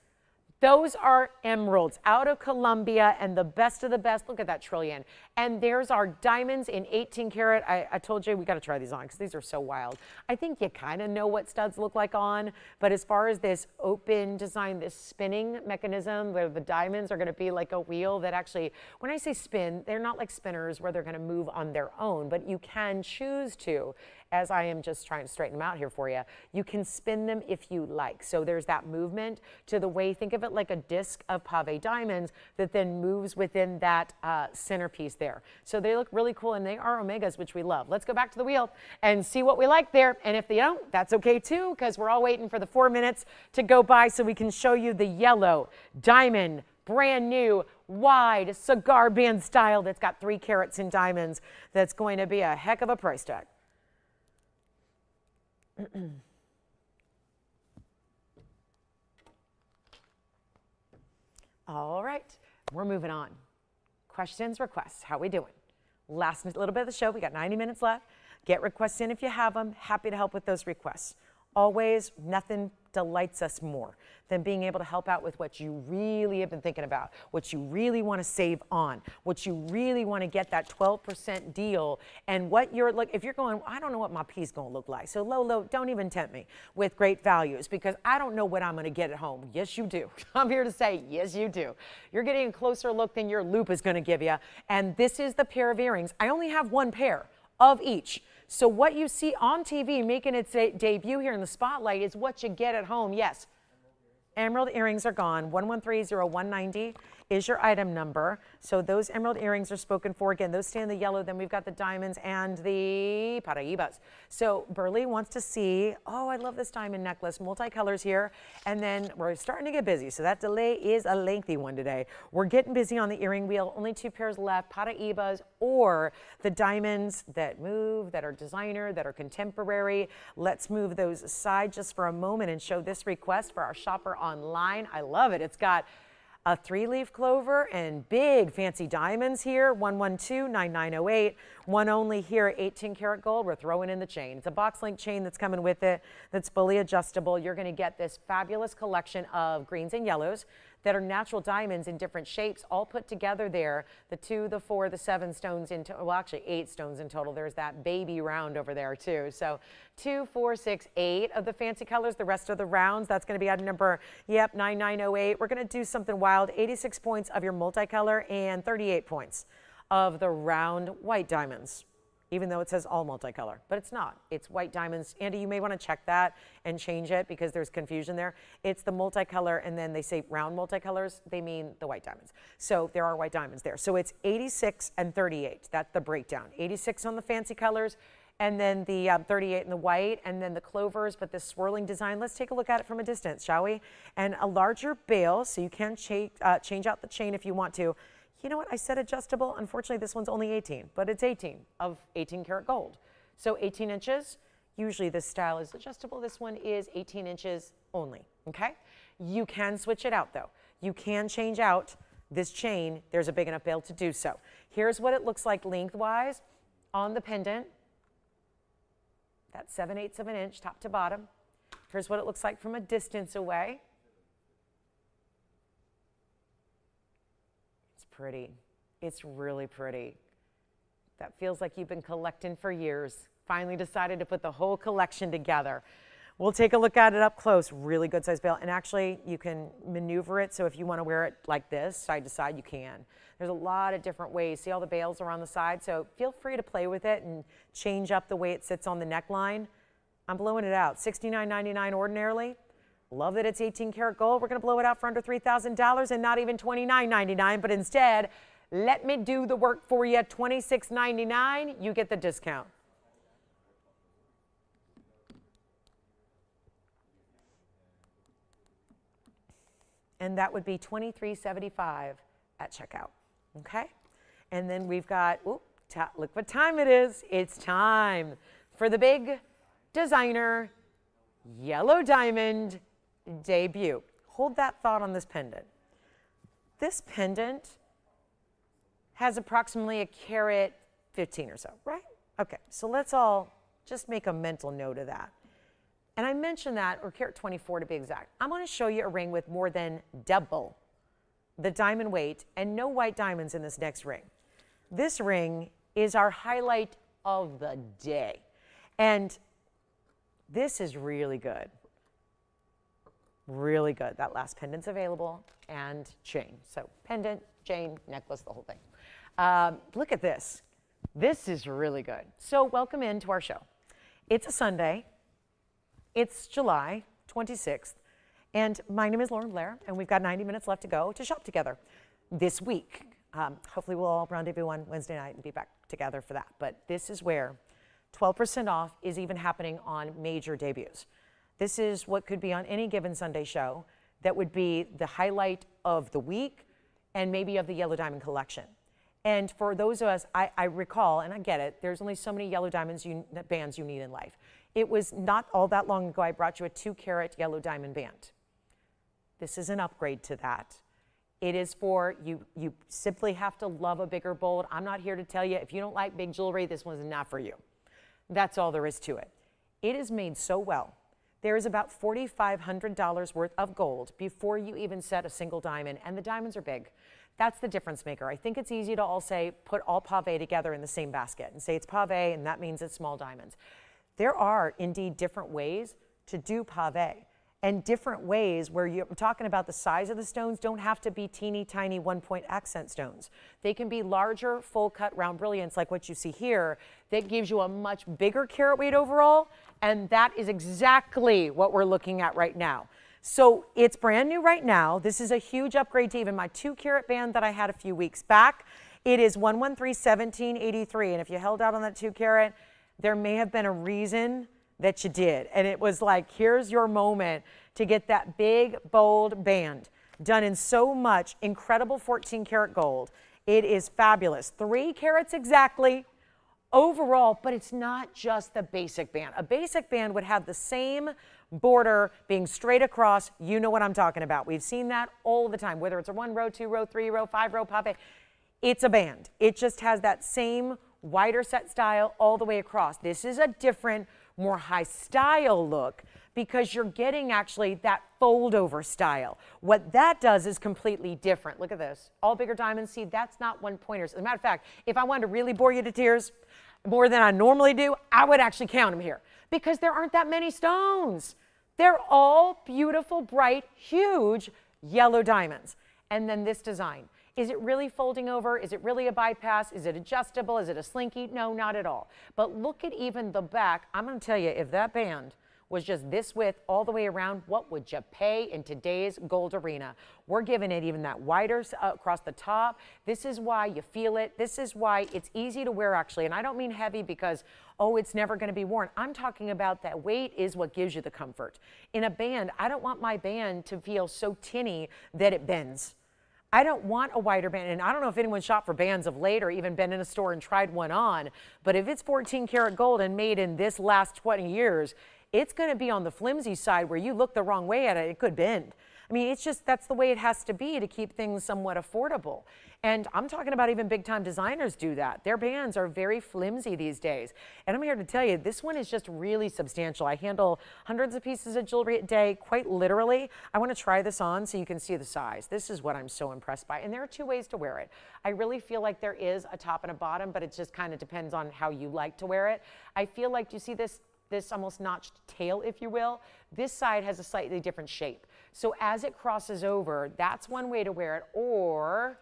Those are emeralds out of Colombia and the best of the best. Look at that trillion. And there's our diamonds in 18 karat. I told you we got to try these on because these are so wild. I think you kind of know what studs look like on, but as far as this open design, this spinning mechanism where the diamonds are going to be like a wheel that actually, when I say spin, they're not like spinners where they're going to move on their own, but you can choose to. As I am just trying to straighten them out here for you, you can spin them if you like. So there's that movement to the way, think of it like a disc of pave diamonds that then moves within that centerpiece there. So they look really cool, and they are omegas, which we love. Let's go back to the wheel and see what we like there. And if they don't, that's okay too, because we're all waiting for the 4 minutes to go by so we can show you the yellow diamond, brand new, wide cigar band style that's got 3 carats in diamonds. That's going to be a heck of a price tag. All right, we're moving on. Questions, requests, how we doing? Last little bit of the show, we got 90 minutes left. Get requests in if you have them. Happy to help with those requests. Always, nothing delights us more than being able to help out with what you really have been thinking about, what you really want to save on, what you really want to get that 12% deal, and what you're like. If you're going, I don't know what my piece going to look like, so low, don't even tempt me with great values because I don't know what I'm going to get at home. Yes, you do. I'm here to say, yes, you do. You're getting a closer look than your loop is going to give you, and this is the pair of earrings. I only have one pair of each. So what you see on TV making its debut here in the spotlight is what you get at home. Yes, emerald earrings are gone. 1130190 is your item number. So those emerald earrings are spoken for. Again, those stay in the yellow. Then we've got the diamonds and the paraíbas. So Burley wants to see, oh, I love this diamond necklace, multicolors here. And then we're starting to get busy. So that delay is a lengthy one today. We're getting busy on the earring wheel. Only 2 pairs left, paraíbas or the diamonds that move, that are designer, that are contemporary. Let's move those aside just for a moment and show this request for our shopper online. I love it. It's got a 3-leaf clover and big fancy diamonds here, 112-9908. One only here, 18 karat gold. We're throwing in the chain. It's a box link chain that's coming with it that's fully adjustable. You're going to get this fabulous collection of greens and yellows that are natural diamonds in different shapes, all put together there. The 2, the 4, the 7 stones in total, well, actually 8 stones in total. There's that baby round over there too. So 2, 4, 6, 8 of the fancy colors. The rest of the rounds, that's going to be item number, 9908. We're going to do something wild. 86 points of your multicolor and 38 points of the round white diamonds, even though it says all multicolor, but it's not. It's white diamonds. Andy, you may want to check that and change it because there's confusion there. It's the multicolor, and then they say round multicolors. They mean the white diamonds. So there are white diamonds there. So it's 86 and 38. That's the breakdown. 86 on the fancy colors, and then the 38 in the white, and then the clovers, but this swirling design. Let's take a look at it from a distance, shall we? And a larger bail, so you can change out the chain if you want to. You know what, I said adjustable. Unfortunately, this one's only 18, but it's 18 of 18 karat gold. So 18 inches, usually this style is adjustable. This one is 18 inches only, okay? You can switch it out though. You can change out this chain. There's a big enough bail to do so. Here's what it looks like lengthwise on the pendant. That's 7/8 of an inch, top to bottom. Here's what it looks like from a distance away. Pretty. It's really pretty. That feels like you've been collecting for years. Finally decided to put the whole collection together. We'll take a look at it up close. Really good size bail. And actually, you can maneuver it. So if you want to wear it like this, side to side, you can. There's a lot of different ways. See all the bails are on the side. So feel free to play with it and change up the way it sits on the neckline. I'm blowing it out. $69.99 ordinarily. Love that it's 18 karat gold. We're going to blow it out for under $3,000 and not even $29.99, but instead, let me do the work for you. $26.99, you get the discount. And that would be $23.75 at checkout, okay? And then we've got, look what time it is. It's time for the big designer yellow diamond debut. Hold that thought on this pendant. This pendant has approximately 1.15 carat or so, right? Okay, so let's all just make a mental note of that. And I mentioned that, or 1.24 carat to be exact. I'm going to show you a ring with more than double the diamond weight and no white diamonds in this next ring. This ring is our highlight of the day. And this is really good. Really good. That last pendant's available and chain. So pendant, chain, necklace, the whole thing. Look at this. This is really good. So welcome into our show. It's a Sunday. It's July 26th. And my name is Lauren Blair, and we've got 90 minutes left to go to shop together this week. Hopefully we'll all rendezvous on Wednesday night and be back together for that. But this is where 12% off is even happening on major debuts. This is what could be on any given Sunday show that would be the highlight of the week and maybe of the Yellow Diamond collection. And for those of us, I recall, and I get it, there's only so many Yellow Diamonds bands you need in life. It was not all that long ago I brought you a 2 carat Yellow Diamond band. This is an upgrade to that. It is for, you simply have to love a bigger bold. I'm not here to tell you, if you don't like big jewelry, this one's not for you. That's all there is to it. It is made so well. There is about $4,500 worth of gold before you even set a single diamond, and the diamonds are big. That's the difference maker. I think it's easy to all say, put all pave together in the same basket and say it's pave, and that means it's small diamonds. There are indeed different ways to do pave, and different ways where I'm talking about the size of the stones don't have to be teeny tiny 1-point accent stones. They can be larger, full cut round brilliants like what you see here that gives you a much bigger carat weight overall, and that is exactly what we're looking at right now. So it's brand new right now. This is a huge upgrade to even my 2-carat band that I had a few weeks back. It is 113-1783, and if you held out on that 2-carat, there may have been a reason that you did. And it was like, here's your moment to get that big, bold band done in so much incredible 14-karat gold. It is fabulous. 3 carats exactly overall, but it's not just the basic band. A basic band would have the same border being straight across. You know what I'm talking about. We've seen that all the time, whether it's a 1 row, 2 row, 3 row, 5 row pave. It's a band. It just has that same wider set style all the way across. This is a different, more high style look because you're getting actually that fold over style. What that does is completely different. Look at this, all bigger diamonds. See, that's not 1-pointers. As a matter of fact, if I wanted to really bore you to tears more than I normally do, I would actually count them here because there aren't that many stones. They're all beautiful, bright, huge yellow diamonds. And then this design. Is it really folding over? Is it really a bypass? Is it adjustable? Is it a slinky? No, not at all. But look at even the back. I'm going to tell you, if that band was just this width all the way around, what would you pay in today's gold arena? We're giving it even that wider across the top. This is why you feel it. This is why it's easy to wear, actually. And I don't mean heavy because, oh, it's never going to be worn. I'm talking about that weight is what gives you the comfort. In a band, I don't want my band to feel so tinny that it bends. I don't want a wider band, and I don't know if anyone shopped for bands of late or even been in a store and tried one on, but if it's 14-karat gold and made in this last 20 years, it's going to be on the flimsy side where you look the wrong way at it, it could bend. I mean, it's just, that's the way it has to be to keep things somewhat affordable. And I'm talking about even big-time designers do that. Their bands are very flimsy these days. And I'm here to tell you, this one is just really substantial. I handle hundreds of pieces of jewelry a day, quite literally. I want to try this on so you can see the size. This is what I'm so impressed by. And there are 2 ways to wear it. I really feel like there is a top and a bottom, but it just kind of depends on how you like to wear it. I feel like, do you see this almost notched tail, if you will? This side has a slightly different shape. So as it crosses over, that's one way to wear it. Or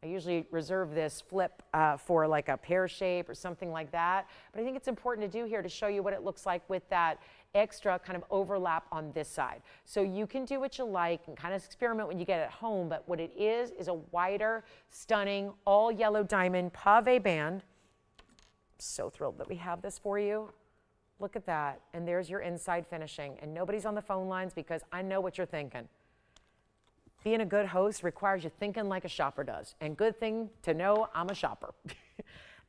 I usually reserve this flip for like a pear shape or something like that. But I think it's important to do here to show you what it looks like with that extra kind of overlap on this side. So you can do what you like and kind of experiment when you get it home. But what it is a wider, stunning, all yellow diamond pave band. I'm so thrilled that we have this for you. Look at that. And there's your inside finishing. And nobody's on the phone lines because I know what you're thinking. Being a good host requires you thinking like a shopper does. And good thing to know I'm a shopper.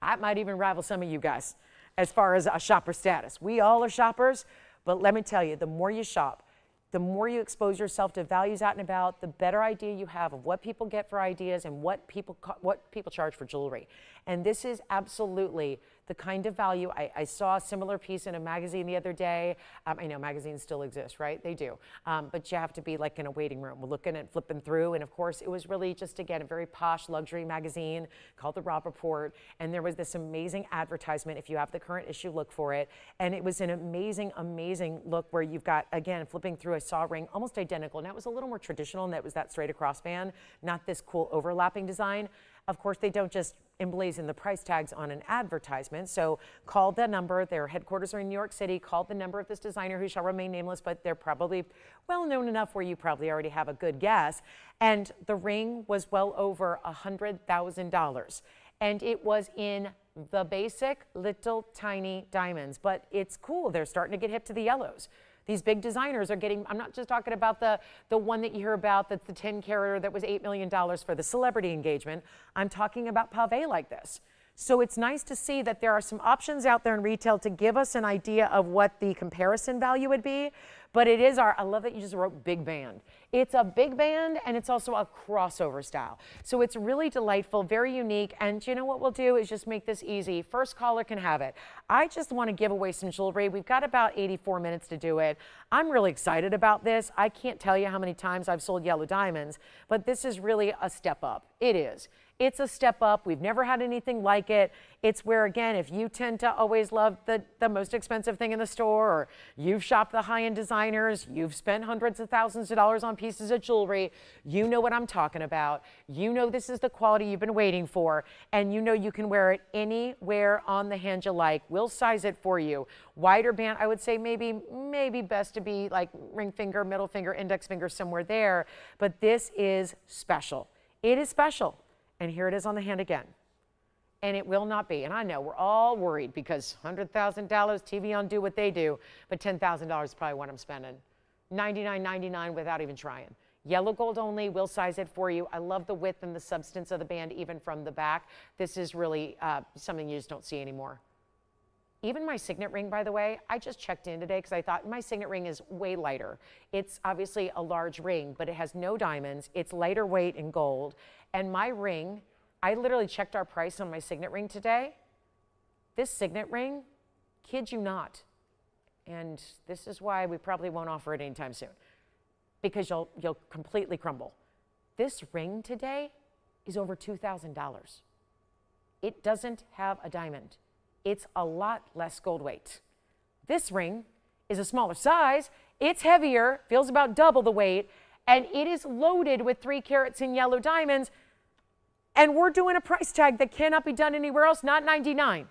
I might even rival some of you guys as far as a shopper status. We all are shoppers, but let me tell you, the more you shop, the more you expose yourself to values out and about, the better idea you have of what people get for ideas and what people charge for jewelry. And this is absolutely the kind of value. I saw a similar piece in a magazine the other day. I know magazines still exist, right? They do. But you have to be like in a waiting room. We're looking at flipping through. And of course, it was really just, again, a very posh luxury magazine called The Rob Report. And there was this amazing advertisement. If you have the current issue, look for it. And it was an amazing, amazing look where you've got, again, flipping through a saw ring, almost identical. Now, it was a little more traditional, and that was that straight across band, not this cool overlapping design. Of course, they don't just emblazon the price tags on an advertisement. So call the number. Their headquarters are in New York City. Call the number of this designer who shall remain nameless, but they're probably well known enough where you probably already have a good guess. And the ring was well over $100,000. And it was in the basic little tiny diamonds, but it's cool. They're starting to get hip to the yellows. These big designers are getting, I'm not just talking about the one that you hear about that's the 10-carat that was $8 million for the celebrity engagement. I'm talking about pave like this. So it's nice to see that there are some options out there in retail to give us an idea of what the comparison value would be. But it is I love that you just wrote big band. It's a big band and it's also a crossover style. So it's really delightful, very unique. And you know what we'll do is just make this easy. First caller can have it. I just want to give away some jewelry. We've got about 84 minutes to do it. I'm really excited about this. I can't tell you how many times I've sold yellow diamonds, but this is really a step up. It is. It's a step up. We've never had anything like it. It's where, again, if you tend to always love the most expensive thing in the store, or you've shopped the high-end designers, you've spent hundreds of thousands of dollars on pieces of jewelry, you know what I'm talking about. You know this is the quality you've been waiting for, and you know you can wear it anywhere on the hand you like. We'll size it for you. Wider band, I would say maybe best to be like ring finger, middle finger, index finger, somewhere there. But this is special. It is special. And here it is on the hand again. And it will not be. And I know we're all worried because $100,000, TVON do what they do, but $10,000 is probably what I'm spending. $99.99 without even trying. Yellow gold only, we'll size it for you. I love the width and the substance of the band even from the back. This is really something you just don't see anymore. Even my signet ring, by the way, I just checked in today because I thought my signet ring is way lighter. It's obviously a large ring, but it has no diamonds. It's lighter weight in gold. And my ring, I literally checked our price on my signet ring today. This signet ring, kid you not. And this is why we probably won't offer it anytime soon, because you'll completely crumble. This ring today is over $2,000. It doesn't have a diamond. It's a lot less gold weight. This ring is a smaller size. It's heavier, feels about double the weight, and it is loaded with 3 carats in yellow diamonds. And we're doing a price tag that cannot be done anywhere else, not $99,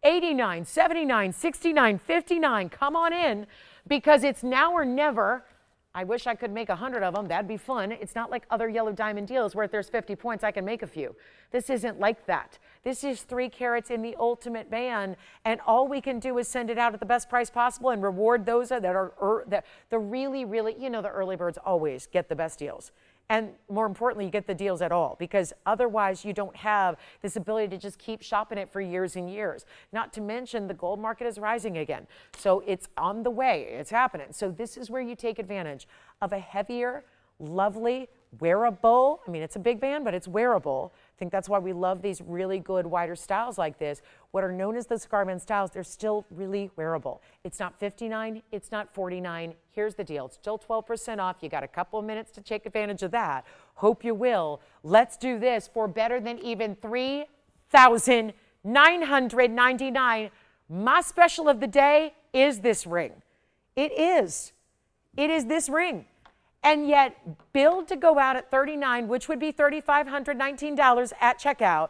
$89, $79, $69, $59. Come on in, because it's now or never. I wish I could make 100 of them. That'd be fun. It's not like other yellow diamond deals where if there's 50 points, I can make a few. This isn't like that. This is 3 carats in the ultimate band, and all we can do is send it out at the best price possible and reward those that are the really, you know, the early birds always get the best deals. And more importantly, you get the deals at all, because otherwise you don't have this ability to just keep shopping it for years and years. Not to mention the gold market is rising again. So it's on the way, it's happening. So this is where you take advantage of a heavier, lovely, wearable, I mean, it's a big band, but it's wearable. I think that's why we love these really good wider styles like this. What are known as the cigar band styles, they're still really wearable. It's not $59, it's not $49. Here's the deal, it's still 12% off. You got a couple of minutes to take advantage of that. Hope you will. Let's do this for better than even $3,999. My special of the day is this ring. It is this ring. And yet, billed to go out at $39, which would be $3,519 at checkout,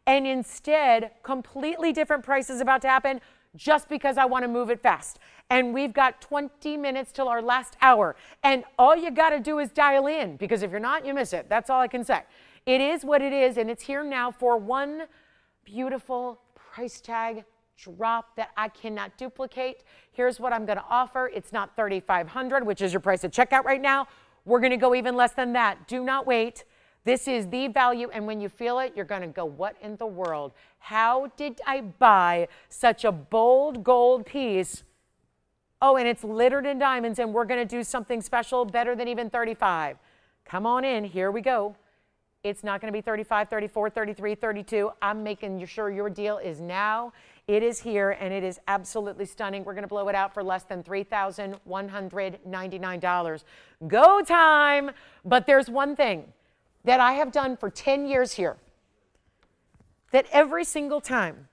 and instead, completely different prices about to happen just because I want to move it fast. And we've got 20 minutes till our last hour. And all you got to do is dial in, because if you're not, you miss it. That's all I can say. It is what it is, and it's here now for one beautiful price tag drop that I cannot duplicate. Here's what I'm going to offer. It's not $3,500, which is your price at checkout right now. We're going to go even less than that. Do not wait. This is the value, and when you feel it, you're going to go, what in the world? How did I buy such a bold gold piece? Oh, and it's littered in diamonds, and we're going to do something special better than even 35. Come on in. Here we go. It's not going to be 35, 34, 33, 32. I'm making sure your deal is now. It is here, and it is absolutely stunning. We're going to blow it out for less than $3,199. Go time! But there's one thing that I have done for 10 years here, that every single time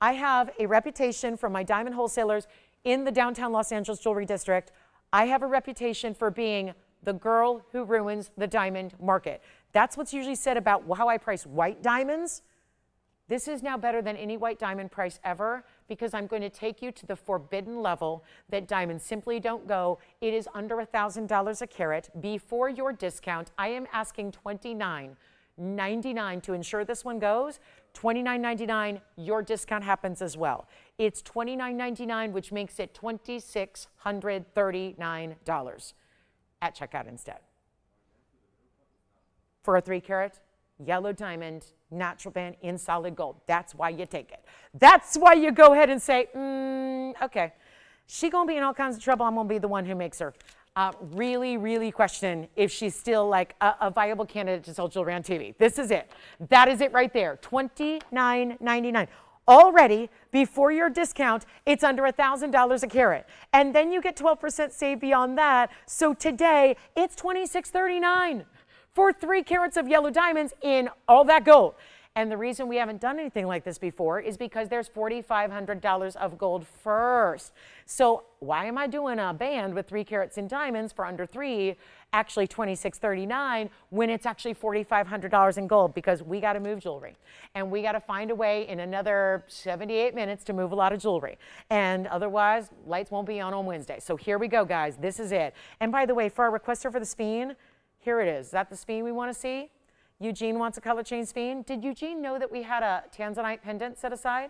I have a reputation from my diamond wholesalers in the downtown Los Angeles Jewelry District, I have a reputation for being the girl who ruins the diamond market. That's what's usually said about how I price white diamonds. This is now better than any white diamond price ever, because I'm going to take you to the forbidden level that diamonds simply don't go. It is under $1,000 a carat. Before your discount, I am asking $29.99 to ensure this one goes. $29.99, your discount happens as well. It's $29.99, which makes it $2,639 at checkout instead. For a 3-carat yellow diamond, natural band in solid gold. That's why you take it. That's why you go ahead and say, okay, she gonna be in all kinds of trouble. I'm gonna be the one who makes her really question if she's still like a viable candidate to sell jewelry on TV. This is it. That is it right there. $29.99. Already, before your discount, it's under $1,000 a carat. And then you get 12% save beyond that. So today, it's $26.39. for 3 carats of yellow diamonds in all that gold. And the reason we haven't done anything like this before is because there's $4,500 of gold first. So why am I doing a band with 3 carats in diamonds for under 3, actually $2,639, when it's actually $4,500 in gold? Because we got to move jewelry, and we got to find a way in another 78 minutes to move a lot of jewelry. And otherwise, lights won't be on Wednesday. So here we go, guys. This is it. And by the way, for our requester for the speen, here it is. Is that the speen we want to see? Eugene wants a color change speen. Did Eugene know that we had a tanzanite pendant set aside?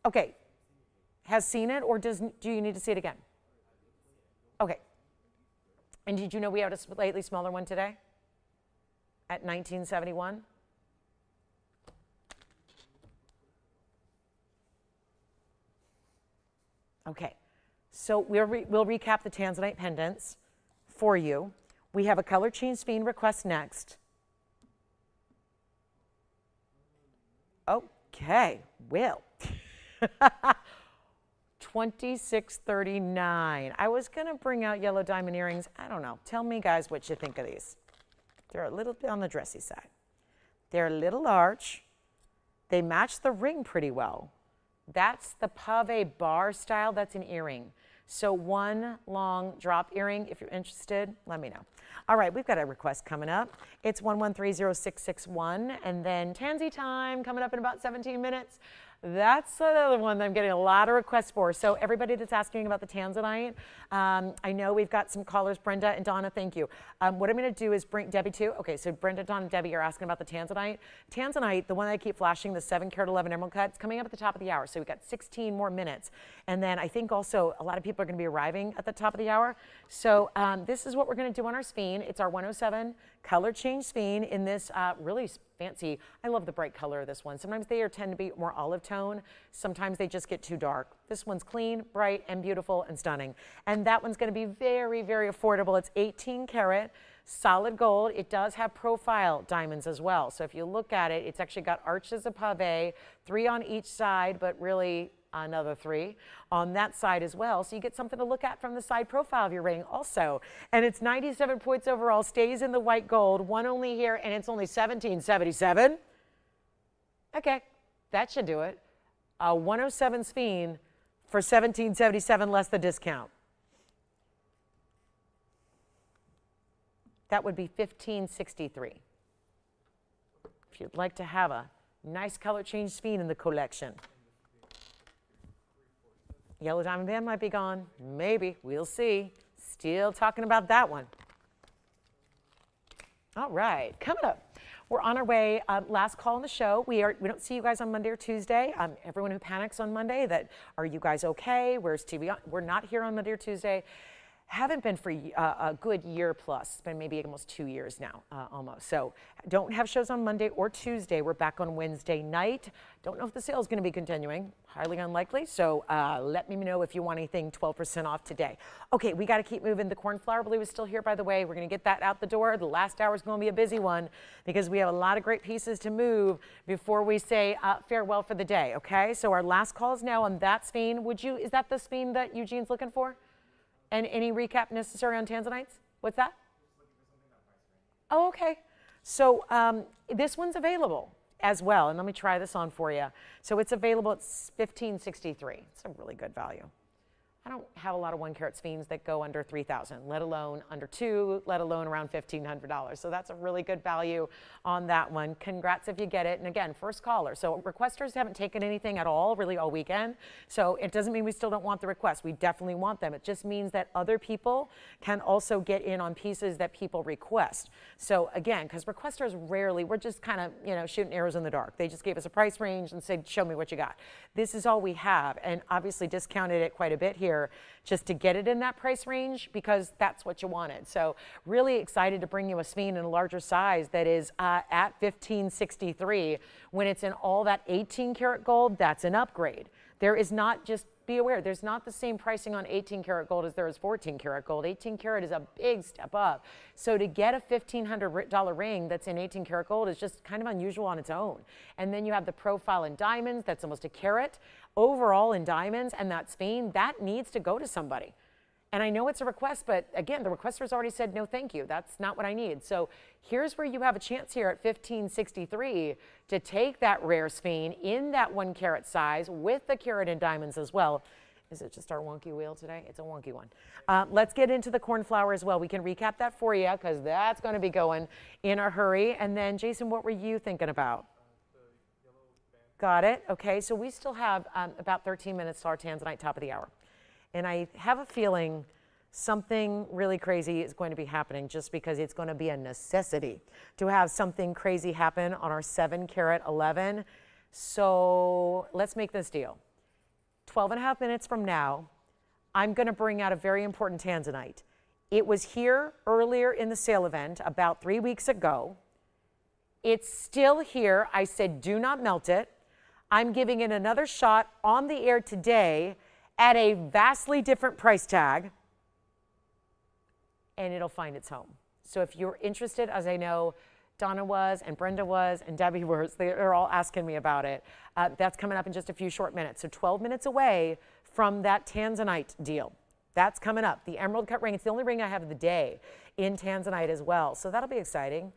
Okay. Has seen it, or do you need to see it again? Okay. And did you know we had a slightly smaller one today at 1971? Okay. So we'll recap the tanzanite pendants for you. We have a color change speen request next. Okay, Will. $2,639. I was going to bring out yellow diamond earrings. I don't know. Tell me, guys, what you think of these. They're a little bit on the dressy side. They're a little large. They match the ring pretty well. That's the pave bar style. That's an earring. So one long drop earring. If you're interested, let me know. All right, we've got a request coming up. It's 1130661, and then Tansy time coming up in about 17 minutes. That's another one that I'm getting a lot of requests for. So everybody that's asking about the tanzanite, I know we've got some callers, Brenda and Donna, thank you. What I'm going to do is bring Debbie too. Okay, so Brenda, Donna, and Debbie are asking about the tanzanite. Tanzanite, the one that I keep flashing, the 7 carat 11 emerald cut, it's coming up at the top of the hour. So we've got 16 more minutes. And then I think also a lot of people are going to be arriving at the top of the hour. So this is what we're going to do on our speen. It's our 107 color change speen in this really fancy. I love the bright color of this one. Sometimes they tend to be more olive tone. Sometimes they just get too dark. This one's clean, bright, and beautiful and stunning. And that one's going to be very, very affordable. It's 18 karat solid gold. It does have profile diamonds as well. So if you look at it, it's actually got arches of pave, 3 on each side, but really another 3 on that side as well. So you get something to look at from the side profile of your ring also. And it's 97 points overall, stays in the white gold, one only here, and it's only $1,777. Okay, that should do it. A 107 speen for $1,777 less the discount. That would be $1,563. If you'd like to have a nice color change speen in the collection. Yellow diamond band might be gone. Maybe. We'll see. Still talking about that one. All right. Coming up, we're on our way. Last call on the show. We don't see you guys on Monday or Tuesday. Everyone who panics on Monday, are you guys okay? Where's TVON? We're not here on Monday or Tuesday. Haven't been for a good year plus. It's been maybe almost 2 years now, almost. So don't have shows on Monday or Tuesday. We're back on Wednesday night. Don't know if the sale is going to be continuing. Highly unlikely. So let me know if you want anything 12% off today. Okay, we got to keep moving. The cornflower blue is still here, by the way. We're going to get that out the door. The last hour is going to be a busy one because we have a lot of great pieces to move before we say farewell for the day. Okay, so our last call is now on that speen. Is that the speen that Eugene's looking for? And any recap necessary on tanzanites? What's that? Oh, okay. So this one's available as well. And let me try this on for you. So it's available at $1,563. It's a really good value. I don't have a lot of 1 carat sphenes that go under $3,000, let alone under 2, let alone around $1,500. So that's a really good value on that one. Congrats if you get it. And again, first caller. So requesters haven't taken anything at all, really all weekend. So it doesn't mean we still don't want the requests. We definitely want them. It just means that other people can also get in on pieces that people request. So again, because requesters rarely, we're just kind of, shooting arrows in the dark. They just gave us a price range and said, show me what you got. This is all we have, and obviously discounted it quite a bit here just to get it in that price range because that's what you wanted. So really excited to bring you a speen in a larger size that is at $1,563. When it's in all that 18 karat gold, that's an upgrade. There is not, just be aware, there's not the same pricing on 18 karat gold as there is 14 karat gold. 18 karat is a big step up. So to get a $1,500 ring that's in 18 karat gold is just kind of unusual on its own. And then you have the profile in diamonds, that's almost a carat. Overall in diamonds, and that speen, that needs to go to somebody. And I know it's a request, but again, the requester's already said, no, thank you. That's not what I need. So here's where you have a chance here at $15.63 to take that rare sphene in that 1 carat size with the carat in diamonds as well. Is it just our wonky wheel today? It's a wonky one. Let's get into the cornflower as well. We can recap that for you because that's going to be going in a hurry. And then, Jason, what were you thinking about? Got it. Okay, so we still have about 13 minutes to our Tanzanite top of the hour. And I have a feeling something really crazy is going to be happening just because it's going to be a necessity to have something crazy happen on our 7 carat 11. So let's make this deal. 12.5 minutes from now, I'm going to bring out a very important Tanzanite. It was here earlier in the sale event about 3 weeks ago. It's still here. I said, do not melt it. I'm giving it another shot on the air today at a vastly different price tag, and it'll find its home. So if you're interested, as I know Donna was, and Brenda was, and Debbie was, they're all asking me about it. That's coming up in just a few short minutes. So 12 minutes away from that Tanzanite deal. That's coming up. The emerald cut ring, it's the only ring I have of the day in Tanzanite as well. So that'll be exciting.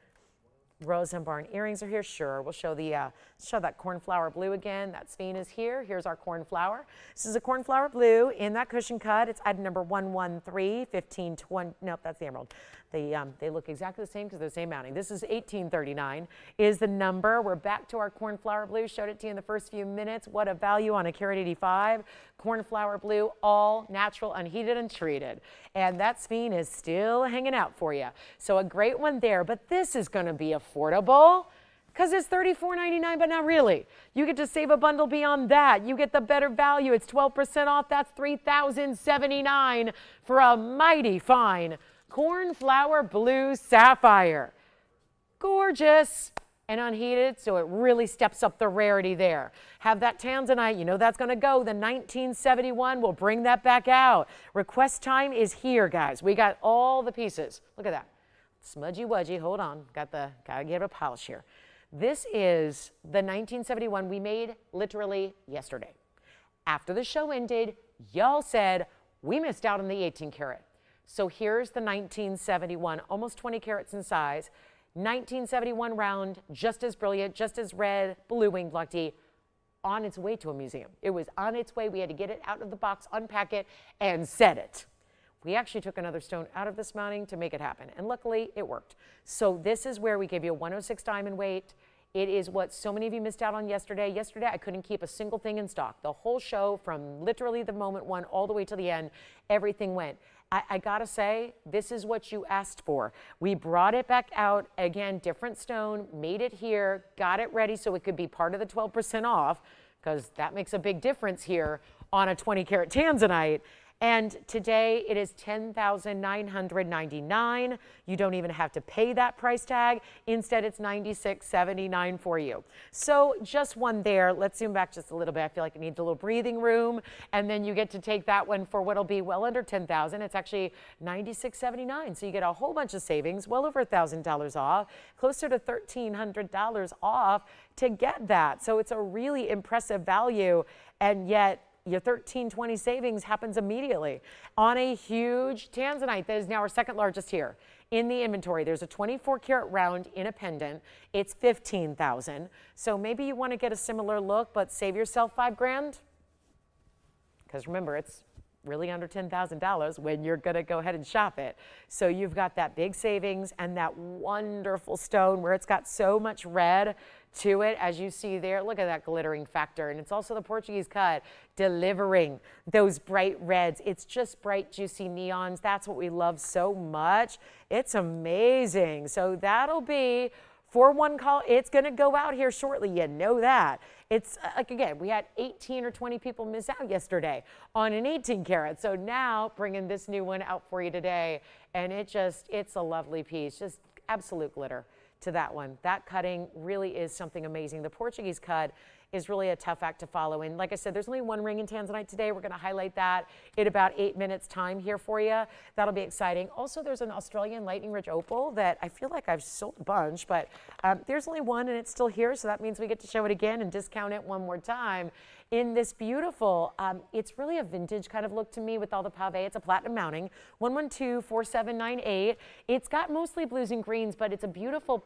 Rose and Barn earrings are here. Sure, we'll show that cornflower blue again. That sphene is here. Here's our cornflower. This is a cornflower blue in that cushion cut. It's item number 113, 1520. Nope, that's the emerald. They look exactly the same because they're the same mounting. This is 1839 is the number. We're back to our cornflower blue. Showed it to you in the first few minutes. What a value on a carat 85. Cornflower blue, all natural, unheated, and treated. And that sphene is still hanging out for you. So a great one there, but this is going to be affordable because it's $34.99, but not really. You get to save a bundle beyond that. You get the better value. It's 12% off. That's $3,079 for a mighty fine cornflower blue sapphire. Gorgeous and unheated, so it really steps up the rarity there. Have that Tanzanite, you know that's going to go. The 1971, we'll bring that back out. Request time is here, guys. We got all the pieces. Look at that. Smudgy wudgy, hold on. Gotta give it a polish here. This is the 1971 we made literally yesterday. After the show ended, y'all said we missed out on the 18 karat. So here's the 1971, almost 20 carats in size. 1971 round, just as brilliant, just as red, blue winged black tea, on its way to a museum. It was on its way. We had to get it out of the box, unpack it, and set it. We actually took another stone out of this mounting to make it happen, and luckily it worked. So this is where we give you a 106 diamond weight. It is what so many of you missed out on yesterday. Yesterday, I couldn't keep a single thing in stock. The whole show, from literally the moment one all the way to the end, everything went. I gotta say, this is what you asked for. We brought it back out, again, different stone, made it here, got it ready so it could be part of the 12% off, because that makes a big difference here on a 20 karat Tanzanite. And today it is $10,999. You don't even have to pay that price tag. Instead, it's $96.79 for you. So just one there. Let's zoom back just a little bit. I feel like it needs a little breathing room. And then you get to take that one for what'll be well under $10,000. It's actually $96.79. So you get a whole bunch of savings, well over $1,000 off, closer to $1,300 off to get that. So it's a really impressive value, and yet your $1,320 savings happens immediately on a huge Tanzanite that is now our second largest here in the inventory. There's a 24 karat round in a pendant. It's $15,000. So maybe you want to get a similar look, but save yourself $5 grand. Because remember, it's really under $10,000 when you're going to go ahead and shop it. So you've got that big savings and that wonderful stone where it's got so much red to it, as you see there. Look at that glittering factor. And it's also the Portuguese cut delivering those bright reds. It's just bright, juicy neons. That's what we love so much. It's amazing. So that'll be for one call. It's going to go out here shortly. You know that. It's like, again, we had 18 or 20 people miss out yesterday on an 18 karat. So now bringing this new one out for you today. And it's a lovely piece. Just absolute glitter to that one. That cutting really is something amazing. The Portuguese cut is really a tough act to follow. And like I said, there's only one ring in tanzanite today. We're going to highlight that in about 8 minutes time here for you. That'll be exciting. Also, there's an Australian lightning ridge opal that I feel like I've sold a bunch, but there's only one and it's still here. So that means we get to show it again and discount it one more time in this beautiful, it's really a vintage kind of look to me with all the pave. It's a platinum mounting, 1124798. It's got mostly blues and greens, but it's a beautiful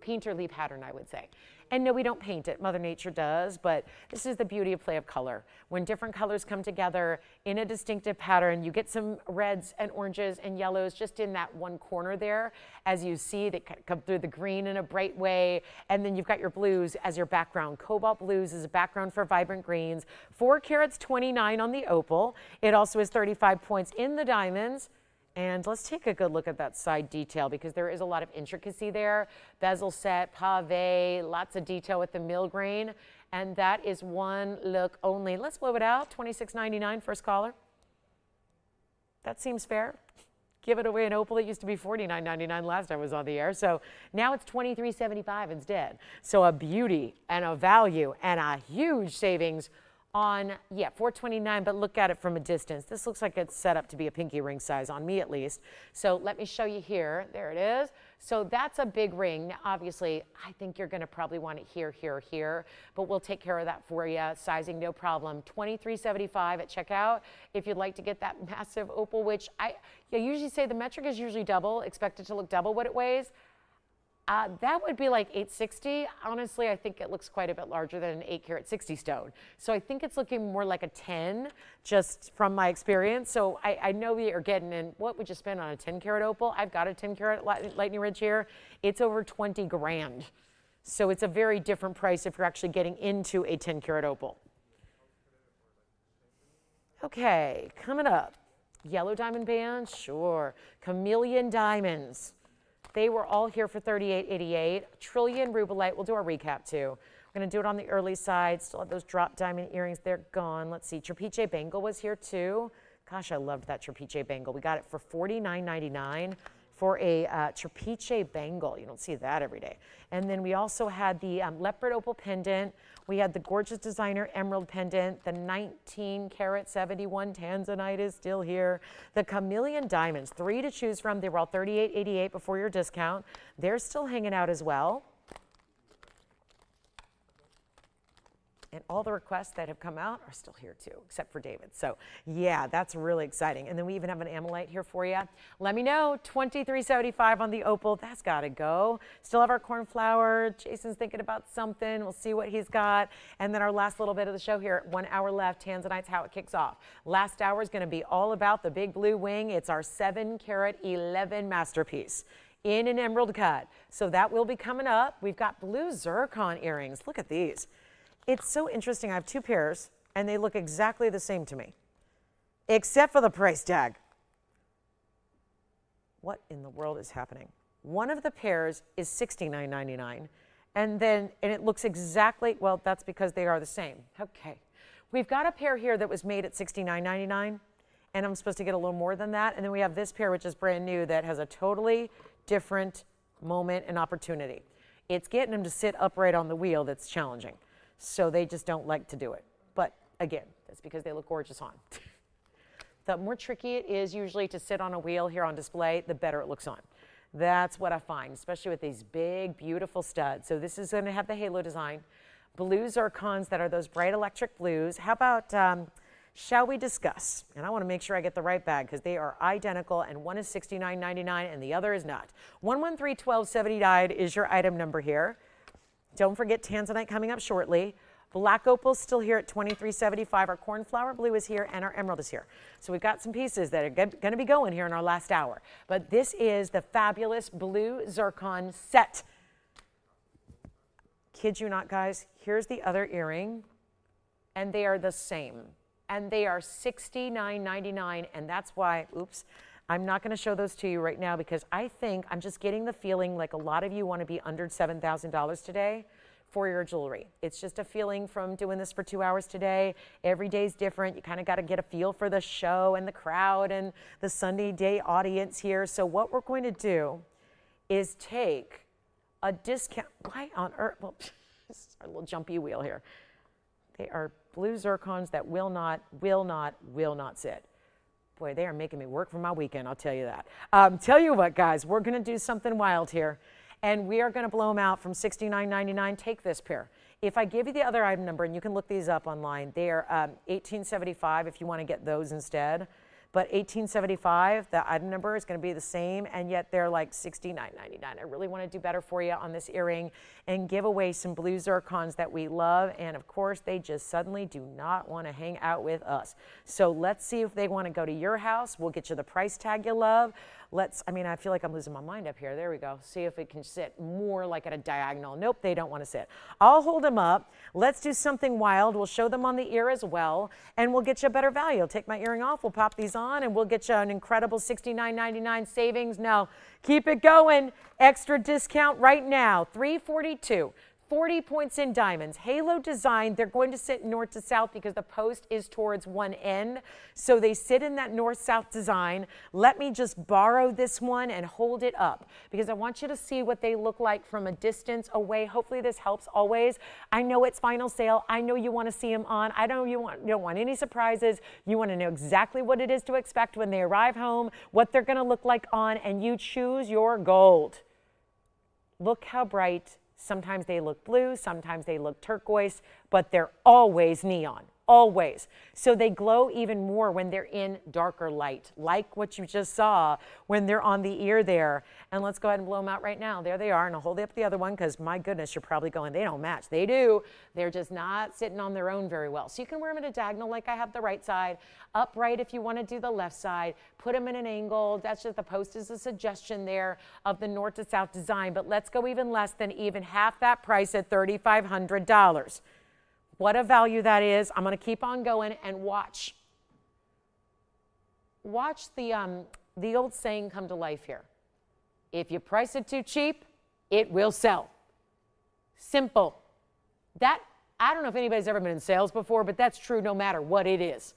painterly pattern, I would say. And no, we don't paint it, Mother Nature does, but this is the beauty of play of color. When different colors come together in a distinctive pattern, you get some reds and oranges and yellows just in that one corner there. As you see, they come through the green in a bright way, and then you've got your blues as your background. Cobalt blues is a background for vibrant greens. 4 carats 29 on the opal. It also is 35 points in the diamonds. And let's take a good look at that side detail because there is a lot of intricacy there. Bezel set, pave, lots of detail with the mill grain. And that is one look only. Let's blow it out, $26.99, first caller. That seems fair. Give it away an opal. It used to be $49.99 last I was on the air. So now it's $23.75 instead. So a beauty and a value and a huge savings on, yeah, $429, but look at it from a distance. This looks like it's set up to be a pinky ring size on me at least. So let me show you here. There it is. So that's a big ring. Now, obviously, I think you're going to probably want it here, here, here, but we'll take care of that for you. Sizing, no problem. $23.75 at checkout. If you'd like to get that massive opal, which I usually say the metric is usually double, expect it to look double what it weighs. That would be like $860. Honestly, I think it looks quite a bit larger than an 8 carat 60 stone. So I think it's looking more like a 10, just from my experience. So I know you're getting in, what would you spend on a 10 carat opal? I've got a 10 carat lightning ridge here. It's over 20 grand. So it's a very different price if you're actually getting into a 10 carat opal. Okay, coming up. Yellow diamond band, sure. Chameleon diamonds. They were all here for $38.88. Trillion rubelite. We'll do our recap too. We're going to do it on the early side. Still have those drop diamond earrings. They're gone. Let's see. Trapiche bangle was here too. Gosh, I loved that Trapiche bangle. We got it for $49.99 for a Trapiche bangle. You don't see that every day. And then we also had the leopard opal pendant. We had the gorgeous designer emerald pendant. The 19 karat 71 tanzanite is still here. The chameleon diamonds, 3 to choose from. They were all $38.88 before your discount. They're still hanging out as well. And all the requests that have come out are still here too, except for David. So yeah, that's really exciting. And then we even have an amylite here for you. Let me know, $23.75 on the opal. That's got to go. Still have our cornflower. Jason's thinking about something. We'll see what he's got. And then our last little bit of the show here, 1 hour left. Tanzanite's how it kicks off. Last hour is going to be all about the big blue wing. It's our 7 carat 11 masterpiece in an emerald cut. So that will be coming up. We've got blue zircon earrings. Look at these. It's so interesting. I have 2 pairs, and they look exactly the same to me, except for the price tag. What in the world is happening? One of the pairs is $69.99, and it looks exactly, well, that's because they are the same. Okay. We've got a pair here that was made at $69.99, and I'm supposed to get a little more than that, and then we have this pair, which is brand new, that has a totally different moment and opportunity. It's getting them to sit upright on the wheel that's challenging. So they just don't like to do it. But again, that's because they look gorgeous on. The more tricky it is usually to sit on a wheel here on display, the better it looks on. That's what I find, especially with these big, beautiful studs. So this is going to have the halo design. Blue zircons that are those bright electric blues. How about, shall we discuss? And I want to make sure I get the right bag because they are identical, and one is $69.99 and the other is not. 113-1279 is your item number here. Don't forget tanzanite coming up shortly. Black opal's still here at $23.75. Our cornflower blue is here and our emerald is here. So we've got some pieces that are going to be going here in our last hour. But this is the fabulous blue zircon set. Kid you not, guys. Here's the other earring, and they are the same. And they are $69.99, and that's why, oops, I'm not going to show those to you right now because I think I'm just getting the feeling like a lot of you want to be under $7,000 today for your jewelry. It's just a feeling from doing this for 2 hours today. Every day's different. You kind of got to get a feel for the show and the crowd and the Sunday day audience here. So what we're going to do is take a discount. Why on earth? Well, this is our little jumpy wheel here. They are blue zircons that will not sit. Boy, they are making me work for my weekend, I'll tell you that. Tell you what, guys, we're going to do something wild here, and we are going to blow them out from $69.99. Take this pair. If I give you the other item number, and you can look these up online, they are $18.75 if you want to get those instead. But $18.75, the item number is going to be the same, and yet they're like $69.99. I really want to do better for you on this earring and give away some blue zircons that we love. And of course, they just suddenly do not want to hang out with us. So let's see if they want to go to your house. We'll get you the price tag you love. I feel like I'm losing my mind up here. There we go. See if it can sit more like at a diagonal. Nope, they don't want to sit. I'll hold them up. Let's do something wild. We'll show them on the ear as well, and we'll get you a better value. I'll take my earring off. We'll pop these on, and we'll get you an incredible $69.99 savings. No, keep it going. Extra discount right now, $342. 40 points in diamonds, halo design. They're going to sit north to south because the post is towards one end. So they sit in that north-south design. Let me just borrow this one and hold it up because I want you to see what they look like from a distance away. Hopefully this helps always. I know it's final sale. I know you want to see them on. I know you don't want any surprises. You want to know exactly what it is to expect when they arrive home, what they're going to look like on, and you choose your gold. Look how bright. Sometimes they look blue, sometimes they look turquoise, but they're always neon, always. So they glow even more when they're in darker light, like what you just saw when they're on the ear there. And let's go ahead and blow them out right now. There they are, and I'll hold up the other one because my goodness, you're probably going, they don't match. They do. They're just not sitting on their own very well. So you can wear them at a diagonal like I have the right side, upright if you want to do the left side, put them in an angle. That's just the post is a suggestion there of the north to south design, but let's go even less than even half that price at $3,500. What a value that is. I'm going to keep on going and watch. Watch the old saying come to life here. If you price it too cheap, it will sell. Simple. I don't know if anybody's ever been in sales before, but that's true no matter what it is.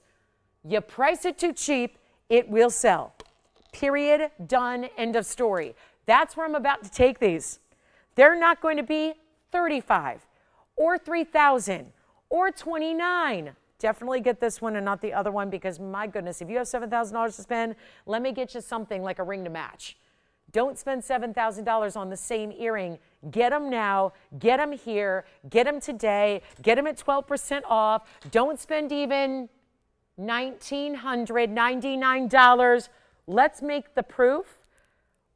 You price it too cheap, it will sell. Period. Done. End of story. That's where I'm about to take these. They're not going to be $35 or $3,000 or $29. Definitely get this one and not the other one because my goodness, if you have $7,000 to spend, let me get you something like a ring to match. Don't spend $7,000 on the same earring. Get them now, get them here, get them today, get them at 12% off. Don't spend even $1,999. Let's make the proof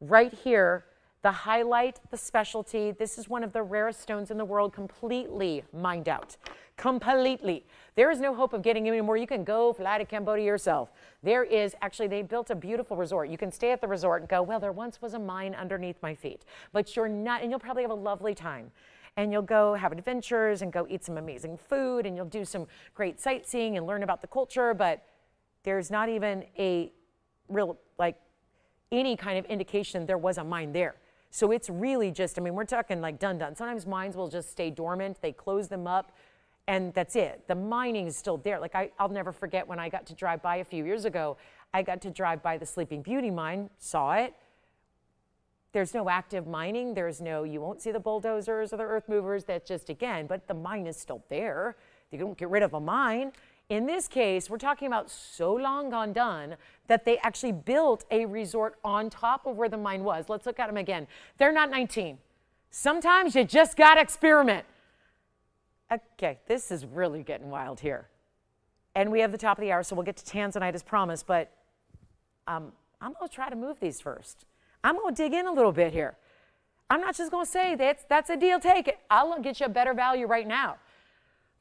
right here. The highlight, the specialty. This is one of the rarest stones in the world, completely mined out. Completely. There is no hope of getting any more. You can go fly to Cambodia yourself. There is, actually, they built a beautiful resort. You can stay at the resort and go, well, there once was a mine underneath my feet. But you're not, and you'll probably have a lovely time. And you'll go have adventures and go eat some amazing food, and you'll do some great sightseeing and learn about the culture, but there's not even a real, any kind of indication there was a mine there. So it's really just, we're talking like done. Sometimes mines will just stay dormant. They close them up, and that's it. The mining is still there. I'll never forget when I got to drive by a few years ago. I got to drive by the Sleeping Beauty mine, saw it. There's no active mining. You won't see the bulldozers or the earth movers. That's just, again, but the mine is still there. You don't get rid of a mine. In this case, we're talking about so long gone done that they actually built a resort on top of where the mine was. Let's look at them again. They're not 19. Sometimes you just got to experiment. Okay, this is really getting wild here. And we have the top of the hour, so we'll get to Tanzanite as promised, but I'm going to try to move these first. I'm going to dig in a little bit here. I'm not just going to say that's a deal, take it. I'll get you a better value right now.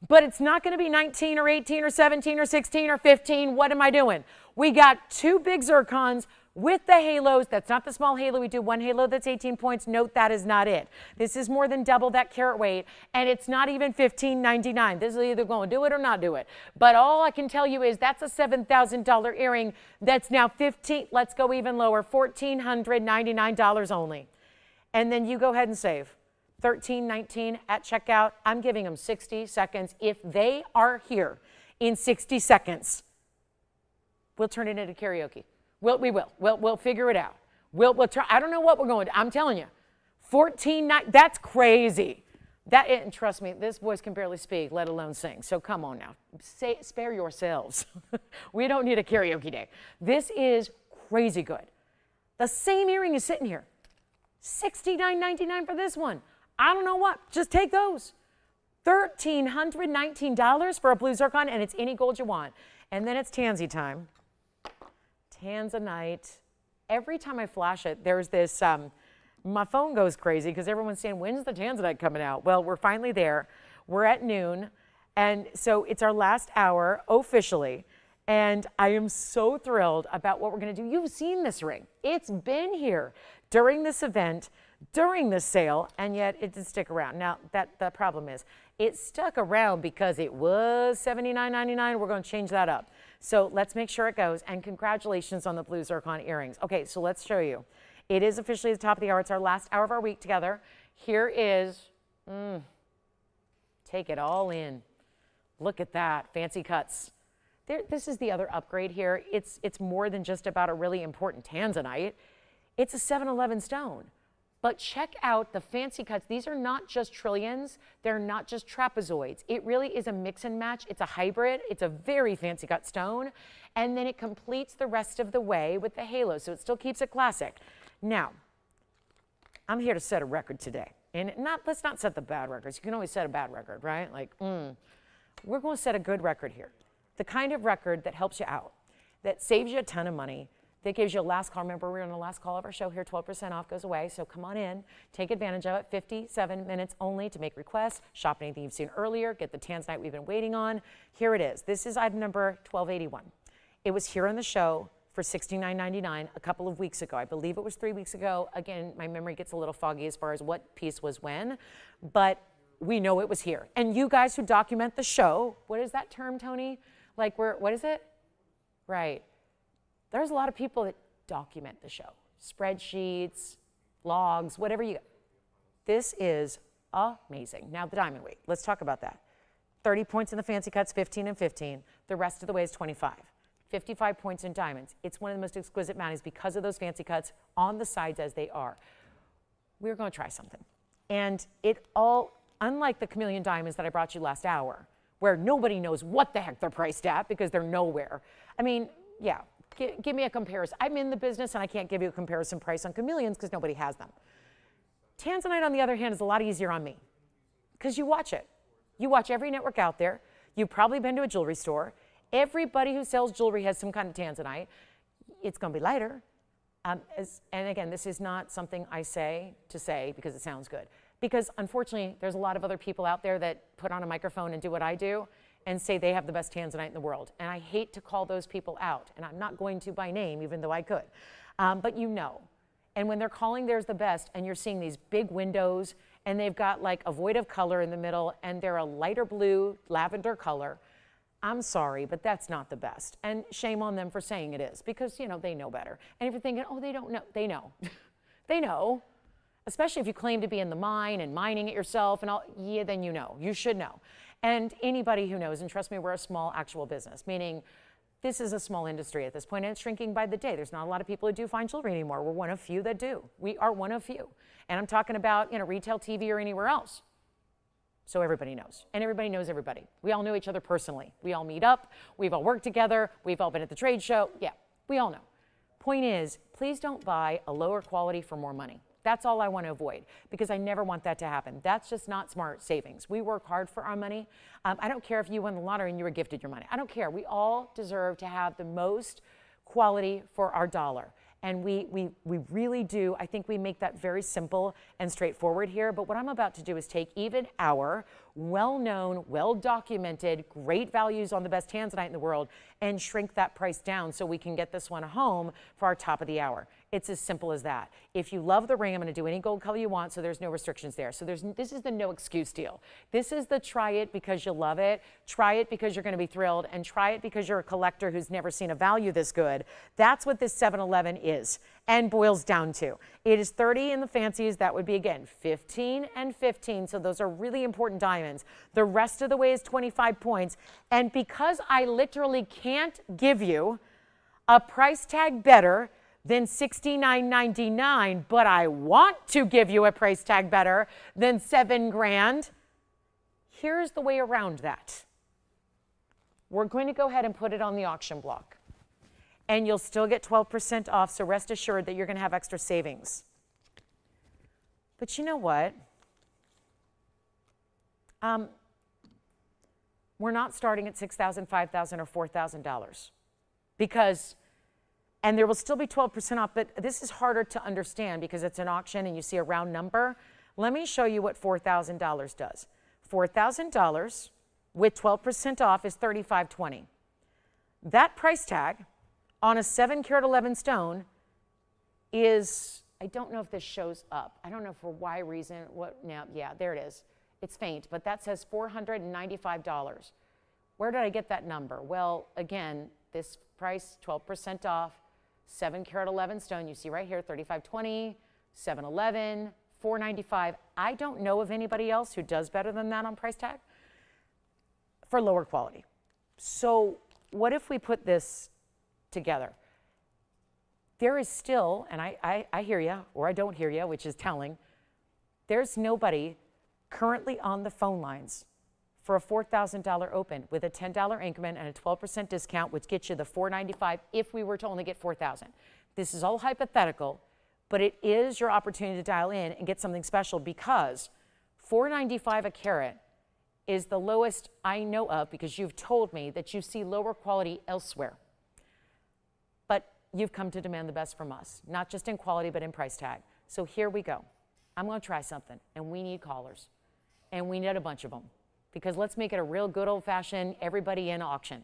But it's not going to be 19 or 18 or 17 or 16 or 15. What am I doing? We got two big zircons with the halos. That's not the small halo. We do one halo that's 18 points. Note that is not it. This is more than double that carat weight, and it's not even $15.99. This is either going to do it or not do it. But all I can tell you is that's a $7,000 earring that's now let's go even lower, $1,499 only. And then you go ahead and save. $13.19 at checkout. I'm giving them 60 seconds. If they are here in 60 seconds, we'll turn it into karaoke. We will. We'll figure it out. We'll try. I don't know what we're going to do. I'm telling you, that's crazy. And trust me, this voice can barely speak, let alone sing. So come on now, spare yourselves. We don't need a karaoke day. This is crazy good. The same earring is sitting here. $69.99 for this one. I don't know what, just take those. $1,319 for a blue zircon, and it's any gold you want. And then it's tansy time. Tanzanite. Every time I flash it, there's this, my phone goes crazy because everyone's saying, when's the Tanzanite coming out? Well, we're finally there. We're at noon. And so it's our last hour officially. And I am so thrilled about what we're going to do. You've seen this ring. It's been here during this event, during this sale, and yet it did stick around. Now, the problem is it stuck around because it was $79.99. We're going to change that up. So let's make sure it goes. And congratulations on the blue zircon earrings. Okay, so let's show you. It is officially the top of the hour. It's our last hour of our week together. Here is, take it all in. Look at that, fancy cuts. This is the other upgrade here. It's more than just about a really important tanzanite. It's a 7-11 stone. But check out the fancy cuts. These are not just trillions. They're not just trapezoids. It really is a mix and match. It's a hybrid. It's a very fancy cut stone. And then it completes the rest of the way with the halo, so it still keeps it classic. Now, I'm here to set a record today. And let's not set the bad records. You can always set a bad record, right? Like, we're going to set a good record here. The kind of record that helps you out, that saves you a ton of money, that gives you a last call. Remember, we're on the last call of our show here. 12% off goes away. So come on in, take advantage of it. 57 minutes only to make requests, shop anything you've seen earlier, get the tanzanite we've been waiting on. Here it is. This is item number 1281. It was here on the show for $69.99 a couple of weeks ago. I believe it was 3 weeks ago. Again, my memory gets a little foggy as far as what piece was when, but we know it was here. And you guys who document the show, what is that term, Tony? Like, what is it? Right. There's a lot of people that document the show. Spreadsheets, logs, whatever you got. This is amazing. Now, the diamond weight. Let's talk about that. 30 points in the fancy cuts, 15 and 15. The rest of the way is 25. 55 points in diamonds. It's one of the most exquisite mounties because of those fancy cuts on the sides as they are. We're going to try something. And it all, unlike the chameleon diamonds that I brought you last hour, where nobody knows what the heck they're priced at because they're nowhere. I mean, yeah, give me a comparison. I'm in the business and I can't give you a comparison price on chameleons because nobody has them. Tanzanite, on the other hand, is a lot easier on me because you watch it. You watch every network out there. You've probably been to a jewelry store. Everybody who sells jewelry has some kind of tanzanite. It's going to be lighter. And again, this is not something I say to say because it sounds good. Because unfortunately, there's a lot of other people out there that put on a microphone and do what I do and say they have the best tanzanite in the world. And I hate to call those people out. And I'm not going to by name, even though I could. But you know. And when they're calling theirs the best and you're seeing these big windows and they've got like a void of color in the middle and they're a lighter blue, lavender color, I'm sorry, but that's not the best. And shame on them for saying it is because, you know, they know better. And if you're thinking, oh, they don't know, they know. They know. Especially if you claim to be in the mine and mining it yourself and all, yeah, then you know. You should know. And anybody who knows, and trust me, we're a small actual business, meaning this is a small industry at this point, and it's shrinking by the day. There's not a lot of people who do fine jewelry anymore. We're one of few that do. We are one of few. And I'm talking about, you know, retail TV or anywhere else. So everybody knows. And everybody knows everybody. We all know each other personally. We all meet up. We've all worked together. We've all been at the trade show. Yeah, we all know. Point is, please don't buy a lower quality for more money. That's all I want to avoid because I never want that to happen. That's just not smart savings. We work hard for our money. I don't care if you won the lottery and you were gifted your money. I don't care. We all deserve to have the most quality for our dollar. And we really do. I think we make that very simple and straightforward here. But what I'm about to do is take even our well-known, well-documented, great values on the best tanzanite in the world and shrink that price down so we can get this one home for our top of the hour. It's as simple as that. If you love the ring, I'm going to do any gold color you want, so there's no restrictions there. So this is the no excuse deal. This is the try it because you love it, try it because you're going to be thrilled, and try it because you're a collector who's never seen a value this good. That's what this 711 is and boils down to. It is 30 in the fancies. That would be, again, 15 and 15, so those are really important diamonds. The rest of the way is 25 points, and because I literally can't give you a price tag better than $69.99, but I want to give you a price tag better than $7 grand. Here's the way around that. We're going to go ahead and put it on the auction block. And you'll still get 12% off, so rest assured that you're going to have extra savings. But you know what? We're not starting at $6,000, $5,000, or $4,000 because, and there will still be 12% off, but this is harder to understand because it's an auction and you see a round number. Let me show you what $4,000 does. $4,000 with 12% off is $3,520. That price tag on a 7 karat 11 stone is, I don't know if this shows up. I don't know for why reason. What now? Yeah, there it is. It's faint, but that says $495. Where did I get that number? Well, again, this price, 12% off, 7 karat 11 stone. You see right here, $3,520, $711, $495. I don't know of anybody else who does better than that on price tag for lower quality. So what if we put this together? There is still, and I hear you, or I don't hear you, which is telling, there's nobody currently on the phone lines for a $4,000 open with a $10 increment and a 12% discount, which gets you the $495 if we were to only get $4,000. This is all hypothetical, but it is your opportunity to dial in and get something special because $495 a carat is the lowest I know of because you've told me that you see lower quality elsewhere. But you've come to demand the best from us, not just in quality, but in price tag. So here we go. I'm going to try something, and we need callers. And we need a bunch of them because let's make it a real good old-fashioned everybody in auction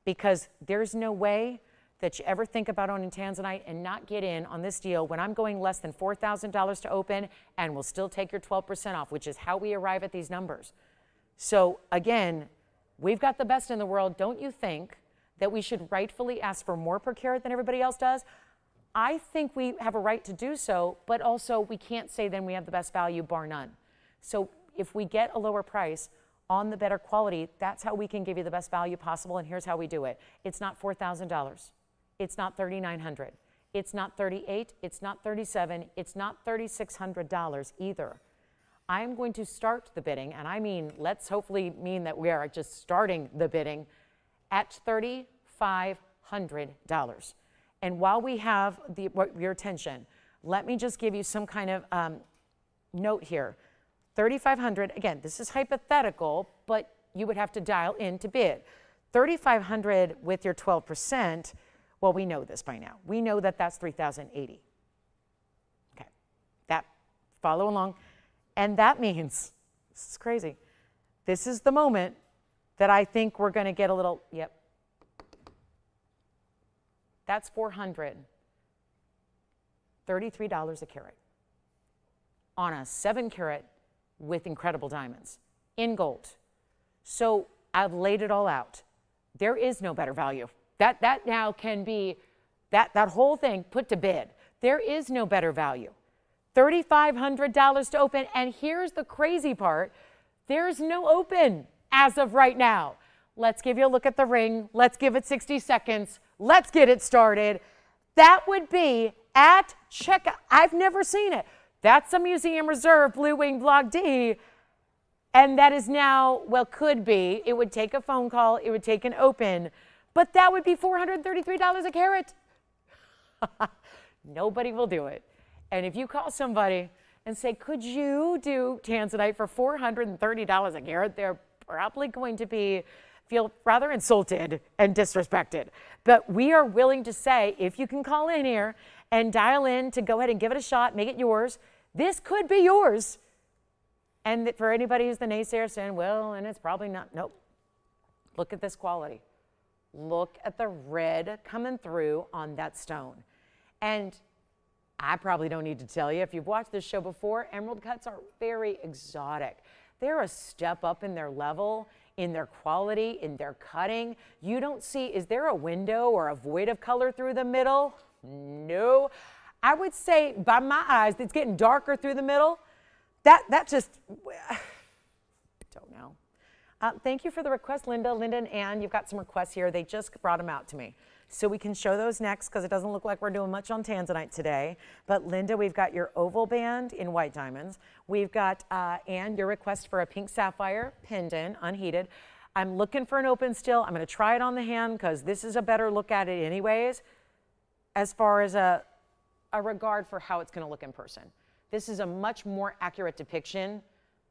because there's no way that you ever think about owning tanzanite and not get in on this deal when I'm going less than $4,000 to open and we'll still take your 12% off, which is how we arrive at these numbers. So again, we've got the best in the world. Don't you think that we should rightfully ask for more per carat than everybody else does? I think we have a right to do so, but also we can't say then we have the best value, bar none. So if we get a lower price on the better quality, that's how we can give you the best value possible, and here's how we do it. It's not $4,000. It's not $3,900. It's not $3,800. It's not $3,700. It's not $3,600 either. I'm going to start the bidding, and I mean, let's hopefully mean that we are just starting the bidding at $3,500. And while we have your attention, let me just give you some kind of note here. $3,500, again, this is hypothetical, but you would have to dial in to bid. $3,500 with your 12%, well, we know this by now. We know that that's $3,080. Okay, that, follow along. And that means, this is crazy, this is the moment that I think we're going to get a little, yep. That's $433 a carat on a 7 carat with incredible diamonds in gold. So I've laid it all out. There is no better value. That now can be, that whole thing put to bid. There is no better value. $3,500 to open, and here's the crazy part. There's no open as of right now. Let's give you a look at the ring. Let's give it 60 seconds. Let's get it started. That would be at checkout. I've never seen it. That's a Museum Reserve Blue Wing Block D. And that is now, well, could be. It would take a phone call. It would take an open. But that would be $433 a carat. Nobody will do it. And if you call somebody and say, could you do tanzanite for $430 a carat, they're probably going to feel rather insulted and disrespected. But we are willing to say, if you can call in here and dial in to go ahead and give it a shot, make it yours, this could be yours. And for anybody who's the naysayer saying, well, and it's probably not, nope. Look at this quality. Look at the red coming through on that stone. And I probably don't need to tell you, if you've watched this show before, emerald cuts are very exotic. They're a step up in their level, in their quality, in their cutting. You don't see, is there a window or a void of color through the middle? No. I would say, by my eyes, it's getting darker through the middle. That just, don't know. Thank you for the request, Linda. Linda and Ann, you've got some requests here. They just brought them out to me. So we can show those next because it doesn't look like we're doing much on tanzanite today. But Linda, we've got your oval band in white diamonds. We've got, Anne, your request for a pink sapphire pendant, unheated. I'm looking for an open still. I'm going to try it on the hand because this is a better look at it anyways, as far as a regard for how it's going to look in person. This is a much more accurate depiction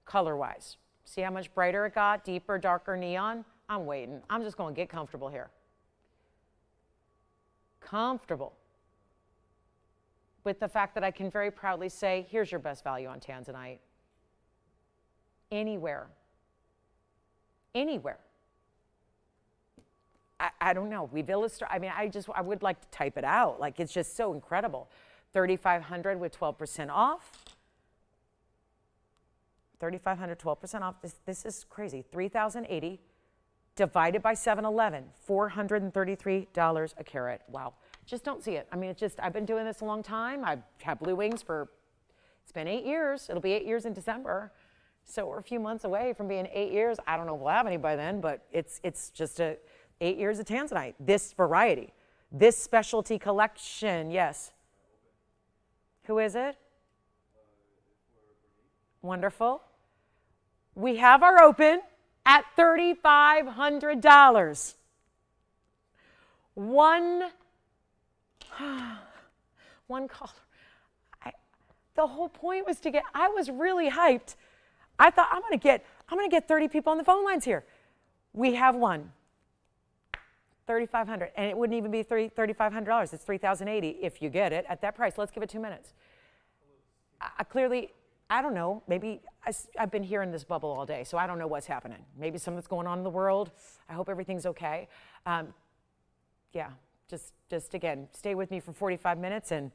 color-wise. See how much brighter it got, deeper, darker neon? I'm waiting. I'm just going to get comfortable here. Comfortable with the fact that I can very proudly say, here's your best value on tanzanite. Anywhere. Anywhere. I don't know. We've illustrated, I mean, I would like to type it out. Like, it's just so incredible. $3,500 with 12% off. $3,500, 12% off. This is crazy. $3,080 divided by 711, $433 a carat. Wow. Just don't see it. I mean, it's just, I've been doing this a long time. I've had Blue Wings for, it's been 8 years. It'll be 8 years in December. So we're a few months away from being 8 years. I don't know if we'll have any by then, but it's just 8 years of tanzanite. This variety, this specialty collection. Yes. Who is it? Wonderful. We have our open at $3,500. One color. The whole point was to get, I was really hyped. I thought I'm going to get 30 people on the phone lines here. We have one. $3,500, and it wouldn't even be $3,500. It's $3,080 if you get it at that price. Let's give it 2 minutes. Clearly, I don't know. Maybe I've been here in this bubble all day, so I don't know what's happening. Maybe something's going on in the world. I hope everything's okay. Yeah, just again, stay with me for 45 minutes, and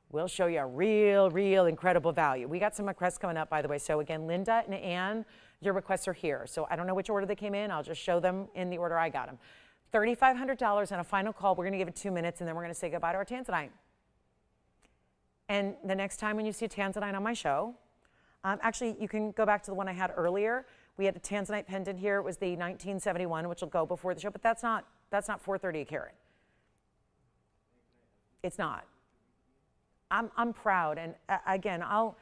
we'll show you a real incredible value. We got some requests coming up, by the way. So again, Linda and Anne, your requests are here. So I don't know which order they came in. I'll just show them in the order I got them. $3,500 and a final call. We're going to give it 2 minutes, and then we're going to say goodbye to our tanzanite. And the next time when you see a tanzanite on my show, actually, you can go back to the one I had earlier. We had a tanzanite pendant here. It was the 1971, which will go before the show, but that's not $430 a carat. It's not. I'm proud, and again, I'll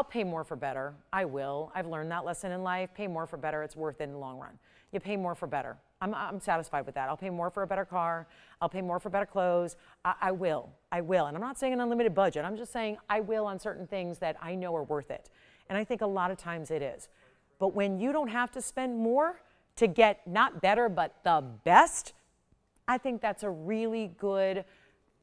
pay more for better. I will. I've learned that lesson in life. Pay more for better. It's worth it in the long run. You pay more for better. I'm satisfied with that. I'll pay more for a better car. I'll pay more for better clothes. I will. And I'm not saying an unlimited budget. I'm just saying I will on certain things that I know are worth it. And I think a lot of times it is. But when you don't have to spend more to get not better, but the best, I think that's a really good,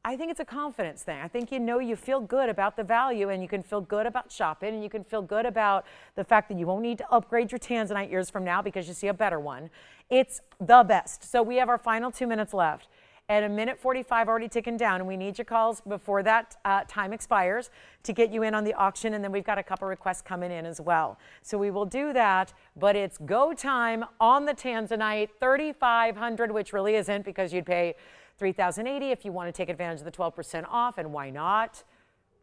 I think it's a confidence thing. I think you feel good about the value, and you can feel good about shopping, and you can feel good about the fact that you won't need to upgrade your tanzanite years from now because you see a better one. It's the best. So we have our final 2 minutes left. At 1:45 already ticking down, and we need your calls before that time expires to get you in on the auction, and then we've got a couple requests coming in as well. So we will do that, but it's go time on the tanzanite, $3,500, which really isn't because you'd pay $3,080 if you want to take advantage of the 12% off, and why not?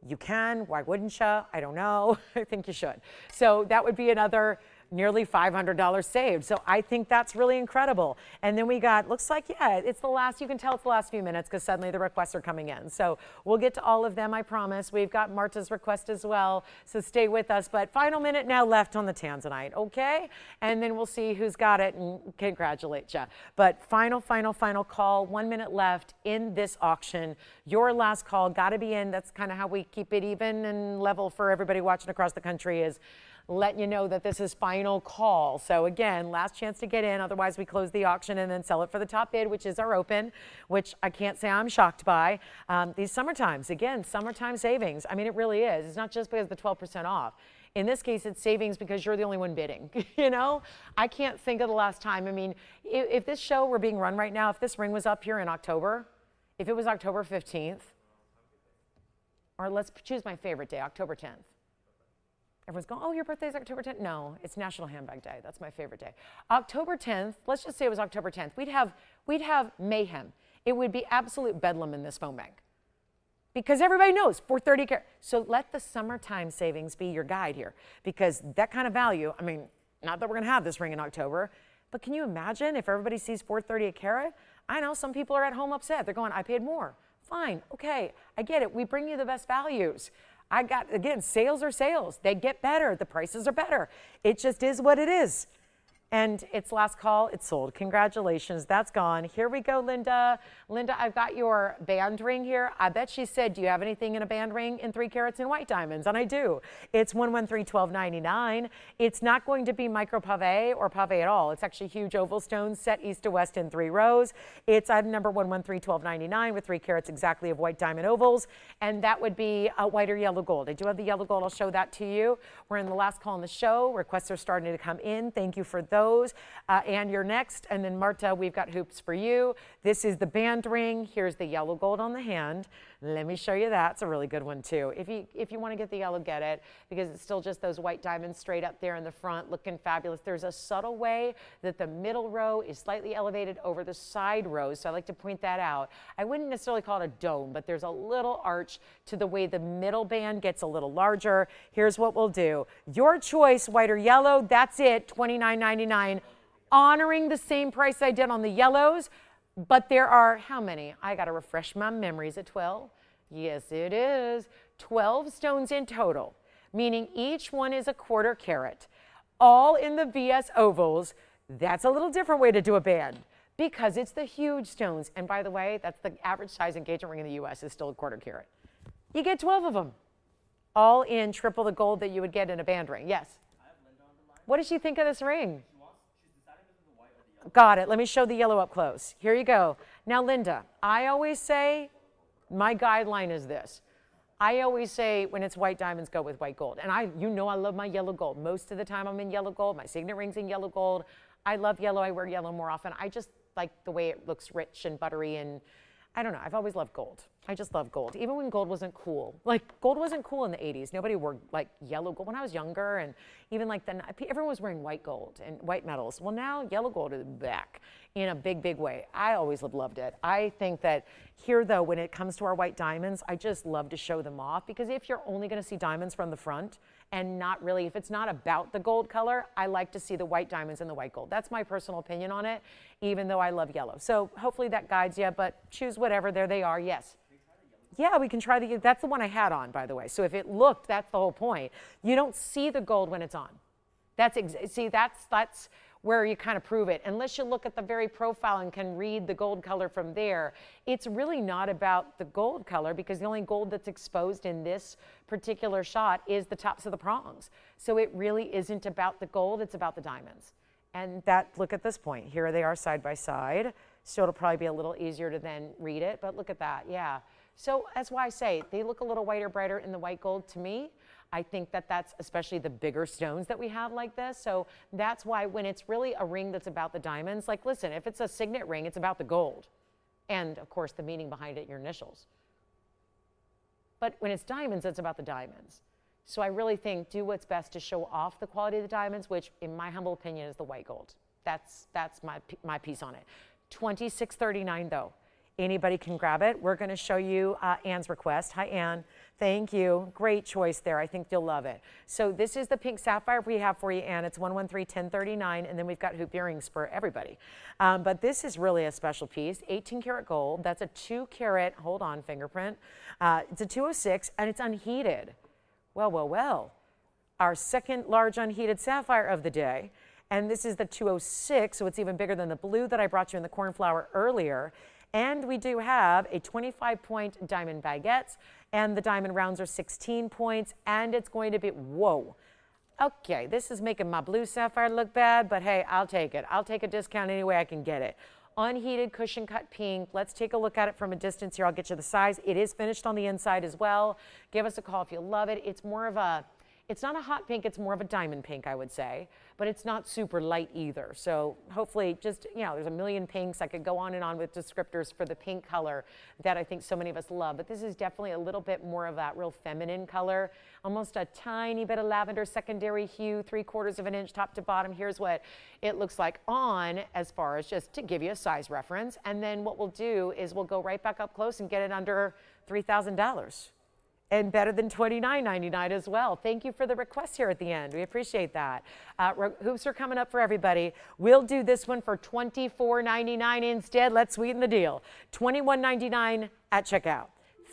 You can. Why wouldn't you? I don't know. I think you should. So that would be another nearly $500 saved. So I think that's really incredible. And then we got, looks like, yeah, it's the last, you can tell it's the last few minutes because suddenly the requests are coming in. So we'll get to all of them, I promise. We've got Marta's request as well, so stay with us. But final minute now left on the tanzanite, okay? And then we'll see who's got it and congratulate you. But final call, 1 minute left in this auction. Your last call, gotta be in. That's kind of how we keep it even and level for everybody watching across the country, is letting you know that this is final call. So again, last chance to get in, otherwise we close the auction and then sell it for the top bid, which is our open, which I can't say I'm shocked by. These summertimes, again, summertime savings. I mean, it really is. It's not just because of the 12% off. In this case, it's savings because you're the only one bidding. You know, I can't think of the last time. I mean, if this show were being run right now, if this ring was up here in October, if it was October 15th, or let's choose my favorite day, October 10th. Everyone's going, oh, your birthday's October 10th? No, it's National Handbag Day. That's my favorite day. October 10th, let's just say it was October 10th. We'd have mayhem. It would be absolute bedlam in this phone bank. Because everybody knows, $430 carat. So let the summertime savings be your guide here. Because that kind of value, I mean, not that we're going to have this ring in October, but can you imagine if everybody sees $430 a carat? I know some people are at home upset. They're going, I paid more. Fine, okay, I get it. We bring you the best values. Again, sales are sales. They get better. The prices are better. It just is what it is. And it's last call, it's sold. Congratulations, that's gone. Here we go, Linda. Linda, I've got your band ring here. I bet she said, do you have anything in a band ring in 3 carats in white diamonds? And I do. It's 113-1299. It's not going to be micro pave or pave at all. It's actually huge oval stones set east to west in 3 rows. It's item number 113-1299 with 3 carats exactly of white diamond ovals. And that would be a white or yellow gold. I do have the yellow gold. I'll show that to you. We're in the last call on the show. Requests are starting to come in. Thank you for those. And you're next. And then Marta, we've got hoops for you. This is the band ring. Here's the yellow gold on the hand. Let me show you that. It's a really good one too. If you want to get the yellow, get it, because it's still just those white diamonds straight up there in the front looking fabulous. There's a subtle way that the middle row is slightly elevated over the side rows. So I like to point that out. I wouldn't necessarily call it a dome, but there's a little arch to the way the middle band gets a little larger. Here's what we'll do. Your choice, white or yellow, that's it, $29.99. Honoring the same price I did on the yellows, but there are, how many? I got to refresh my memories at 12. Yes, it is. 12 stones in total, meaning each one is a 1/4 carat, all in the VS ovals. That's a little different way to do a band because it's the huge stones. And by the way, that's the average size engagement ring in the US is still a 1/4 carat. You get 12 of them, all in triple the gold that you would get in a band ring. Yes? I have Linda on the line. What does she think of this ring? She's deciding if it's the white or the yellow. Got it. Let me show the yellow up close. Here you go. Now, Linda, I always say, my guideline is this. I always say when it's white diamonds, go with white gold. And you know I love my yellow gold. Most of the time I'm in yellow gold. My signet ring's in yellow gold. I love yellow. I wear yellow more often. I just like the way it looks rich and buttery, and I don't know. I've always loved gold. I just love gold. Even when gold wasn't cool. Like, gold wasn't cool in the 80s. Nobody wore, like, yellow gold. When I was younger, and even, like, then everyone was wearing white gold and white metals. Well, now yellow gold is back in a big, big way. I always loved it. I think that here, though, when it comes to our white diamonds, I just love to show them off, because if you're only going to see diamonds from the front and not really, if it's not about the gold color, I like to see the white diamonds and the white gold. That's my personal opinion on it, even though I love yellow. So hopefully that guides you, but choose whatever. There they are. Yes? Yeah, we can try that's the one I had on, by the way. So if it looked, that's the whole point. You don't see the gold when it's on. That's where you kind of prove it. Unless you look at the very profile and can read the gold color from there, it's really not about the gold color, because the only gold that's exposed in this particular shot is the tops of the prongs. So it really isn't about the gold, it's about the diamonds. And look at this point. Here they are side by side. So it'll probably be a little easier to then read it, but look at that, yeah. So that's why I say they look a little whiter, brighter in the white gold to me. I think that's especially the bigger stones that we have like this. So that's why when it's really a ring that's about the diamonds, like, listen, if it's a signet ring, it's about the gold. And of course, the meaning behind it, your initials. But when it's diamonds, it's about the diamonds. So I really think do what's best to show off the quality of the diamonds, which in my humble opinion is the white gold. That's my piece on it. $26.39 though. Anybody can grab it. We're going to show you Ann's request. Hi, Ann. Thank you. Great choice there. I think you'll love it. So this is the pink sapphire we have for you, Ann. It's 113-1039, and then we've got hoop earrings for everybody. But this is really a special piece. 18 karat gold. That's a 2 carat, hold on, fingerprint. It's a 206, and it's unheated. Well, well, well. Our second large unheated sapphire of the day. And this is the 206, so it's even bigger than the blue that I brought you in the cornflower earlier. And we do have a 25-point diamond baguettes, and the diamond rounds are 16 points, and it's going to be, whoa. Okay, this is making my blue sapphire look bad, but hey, I'll take it. I'll take a discount any way I can get it. Unheated cushion cut pink. Let's take a look at it from a distance here. I'll get you the size. It is finished on the inside as well. Give us a call if you love it. It's more of a, it's not a hot pink, it's more of a diamond pink, I would say, but it's not super light either. So hopefully just, you know, there's a million pinks. I could go on and on with descriptors for the pink color that I think so many of us love, but this is definitely a little bit more of that real feminine color, almost a tiny bit of lavender secondary hue, 3/4 of an inch top to bottom. Here's what it looks like on, as far as just to give you a size reference. And then what we'll do is we'll go right back up close and get it under $3,000. And better than $29.99 as well. Thank you for the request here at the end. We appreciate that. Hoops are coming up for everybody. We'll do this one for $24.99 instead. Let's sweeten the deal. $21.99 at checkout.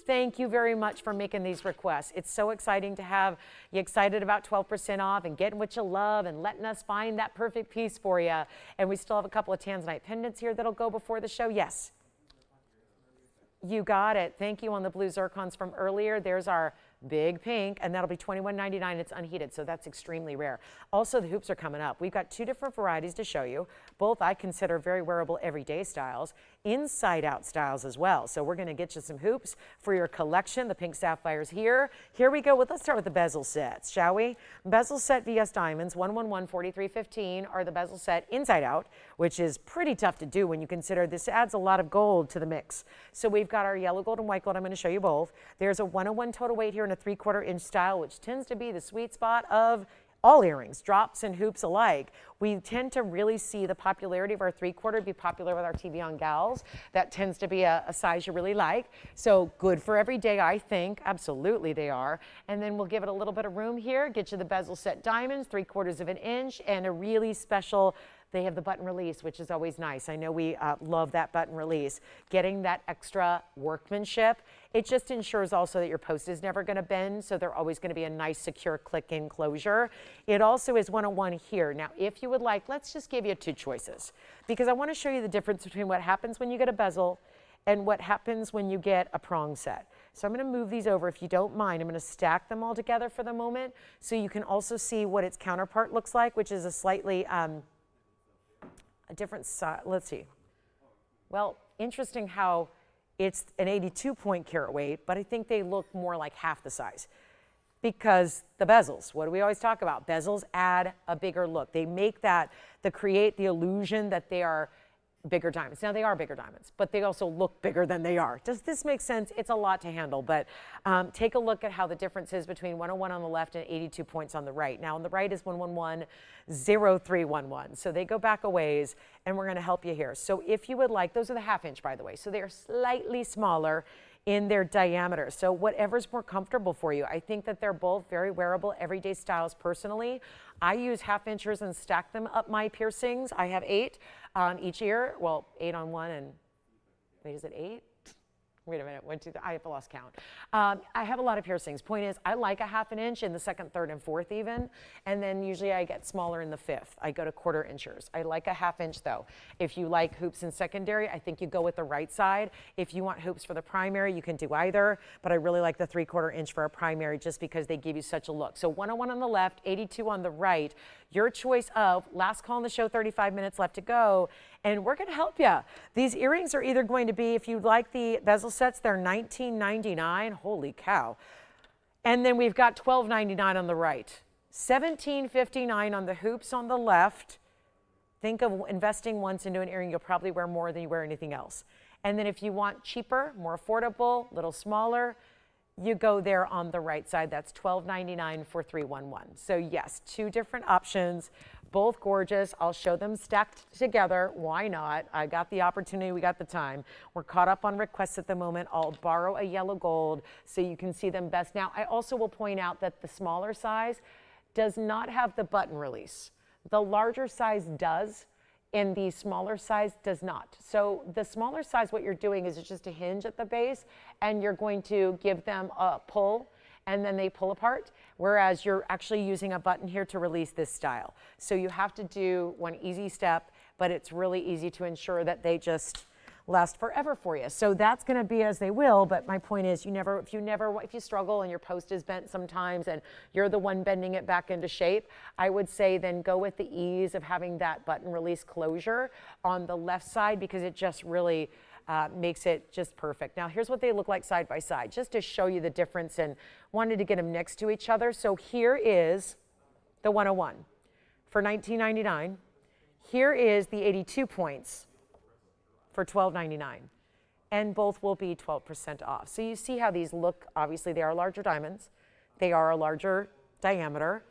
Thank you very much for making these requests. It's so exciting to have you excited about 12% off and getting what you love and letting us find that perfect piece for you. And we still have a couple of Tanzanite pendants here that'll go before the show. Yes. You got it. Thank you on the blue zircons from earlier. There's our big pink, and that'll be $21.99. It's unheated, so that's extremely rare. Also, the hoops are coming up. We've got two different varieties to show you. Both I consider very wearable everyday styles, inside-out styles as well. So we're going to get you some hoops for your collection. The pink sapphires here. Here we go. Let's start with the bezel sets, shall we? Bezel set VS Diamonds 111-4315 are the bezel set inside out, which is pretty tough to do when you consider this adds a lot of gold to the mix. So we've got our yellow gold and white gold. I'm going to show you both. There's a 101 total weight here in a 3/4 inch style, which tends to be the sweet spot of all earrings, drops and hoops alike. We tend to really see the popularity of our 3/4 be popular with our TVON gals. That tends to be a size you really like. So good for every day, I think. Absolutely they are. And then we'll give it a little bit of room here, get you the bezel set diamonds, 3/4 inch, and a really special, they have the button release, which is always nice. I know we love that button release. Getting that extra workmanship, it just ensures also that your post is never going to bend, so they're always going to be a nice, secure click-in closure. It also is 101 here. Now, if you would like, let's just give you two choices, because I want to show you the difference between what happens when you get a bezel and what happens when you get a prong set. So I'm going to move these over, if you don't mind. I'm going to stack them all together for the moment, so you can also see what its counterpart looks like, which is a slightly a different size. Let's see. Well, interesting how it's an 82 carat weight, but I think they look more like half the size because the bezels, what do we always talk about? Bezels add a bigger look. They make that, create the illusion that they are bigger diamonds. Now they are bigger diamonds, but they also look bigger than they are. Does this make sense? It's a lot to handle, but take a look at how the difference is between 101 on the left and 82 points on the right. Now on the right is 111-0311. So they go back a ways, and we're going to help you here. So if you would like, those are the 1/2 inch, by the way. So they are slightly smaller in their diameter. So whatever's more comfortable for you. I think that they're both very wearable everyday styles personally. I use 1/2 inchers and stack them up my piercings. I have 8 on each ear. Well, 8 on one and, wait, is it 8? Wait a minute, 1, 2, 3, I have lost count. I have a lot of piercings. Point is, I like a 1/2 inch in the 2nd, 3rd, and 4th even, and then usually I get smaller in the 5th. I go to 1/4 inchers. I like a 1/2 inch though. If you like hoops in secondary, I think you go with the right side. If you want hoops for the primary, you can do either, but I really like the 3/4 inch for a primary just because they give you such a look. So 101 on the left, 82 on the right. Your choice of, last call on the show, 35 minutes left to go, and we're going to help you. These earrings are either going to be, if you like the bezel sets, they're $19.99. Holy cow. And then we've got $12.99 on the right. $17.59 on the hoops on the left. Think of investing once into an earring, you'll probably wear more than you wear anything else. And then if you want cheaper, more affordable, a little smaller, you go there on the right side. That's $12.99 for 311. So yes, 2 different options, both gorgeous. I'll show them stacked together. Why not? I got the opportunity, we got the time. We're caught up on requests at the moment. I'll borrow a yellow gold so you can see them best. Now, I also will point out that the smaller size does not have the button release. The larger size does, and the smaller size does not. So the smaller size, what you're doing is it's just a hinge at the base, and you're going to give them a pull, and then they pull apart, whereas you're actually using a button here to release this style. So you have to do one easy step, but it's really easy to ensure that they just last forever for you. So that's going to be as they will, but my point is if you struggle and your post is bent sometimes and you're the one bending it back into shape, I would say then go with the ease of having that button release closure on the left side, because it just really makes it just perfect. Now here's what they look like side by side, just to show you the difference, and wanted to get them next to each other. So here is the 101 for $19.99. Here is the 82 points for $12.99, and both will be 12% off. So you see how these look. Obviously they are larger diamonds, they are a larger diameter.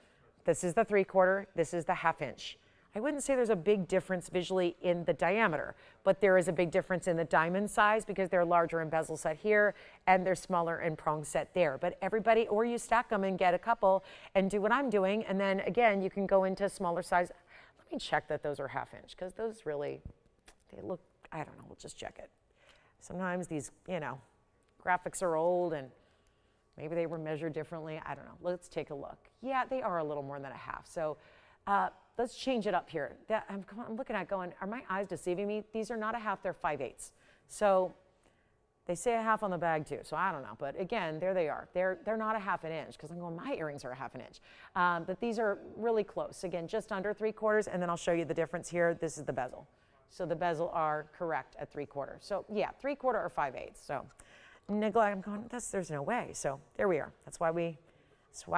This is the 3/4, this is the 1/2 inch. I wouldn't say there's a big difference visually in the diameter, but there is a big difference in the diamond size because they're larger in bezel set here and they're smaller in prong set there. But everybody, or you stack them and get a couple and do what I'm doing. And then again, you can go into smaller size. Let me check that those are 1/2 inch because those really, they look, I don't know, we'll just check it. Sometimes these, graphics are old and maybe they were measured differently. I don't know. Let's take a look. Yeah, they are a little more than 1/2. So let's change it up here. I'm looking at going, are my eyes deceiving me? These are not 1/2, they're 5/8. So they say 1/2 on the bag too, so I don't know. But again, there they are. They're not 1/2 inch because I'm going, my earrings are 1/2 inch. But these are really close. Again, just under 3/4, and then I'll show you the difference here. This is the bezel. So the bezel are correct at 3/4. So yeah, 3/4 or 5/8. So neglect, I'm going, there's no way. So there we are. That's why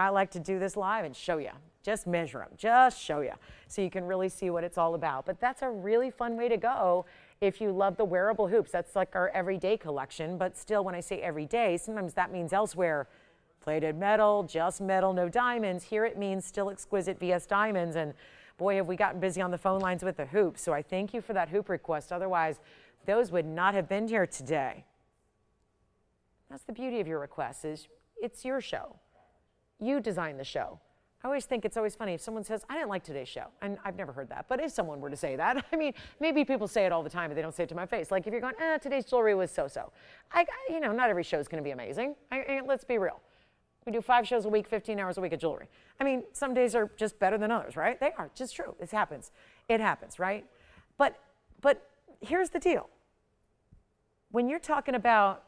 I like to do this live and show you. Just measure them, just show you. So you can really see what it's all about. But that's a really fun way to go if you love the wearable hoops. That's like our everyday collection. But still, when I say everyday, sometimes that means elsewhere. Plated metal, just metal, no diamonds. Here it means still exquisite VS diamonds. And boy, have we gotten busy on the phone lines with the hoops. So I thank you for that hoop request. Otherwise, those would not have been here today. That's the beauty of your request, is it's your show. You design the show. I always think it's always funny if someone says, I didn't like today's show. And I've never heard that. But if someone were to say that, I mean, maybe people say it all the time, but they don't say it to my face. Like if you're going, today's jewelry was so-so. Not every show is going to be amazing. Let's be real. We do 5 shows a week, 15 hours a week of jewelry. I mean, some days are just better than others, right? They are, just true. It happens. It happens, right? But here's the deal. When you're talking about,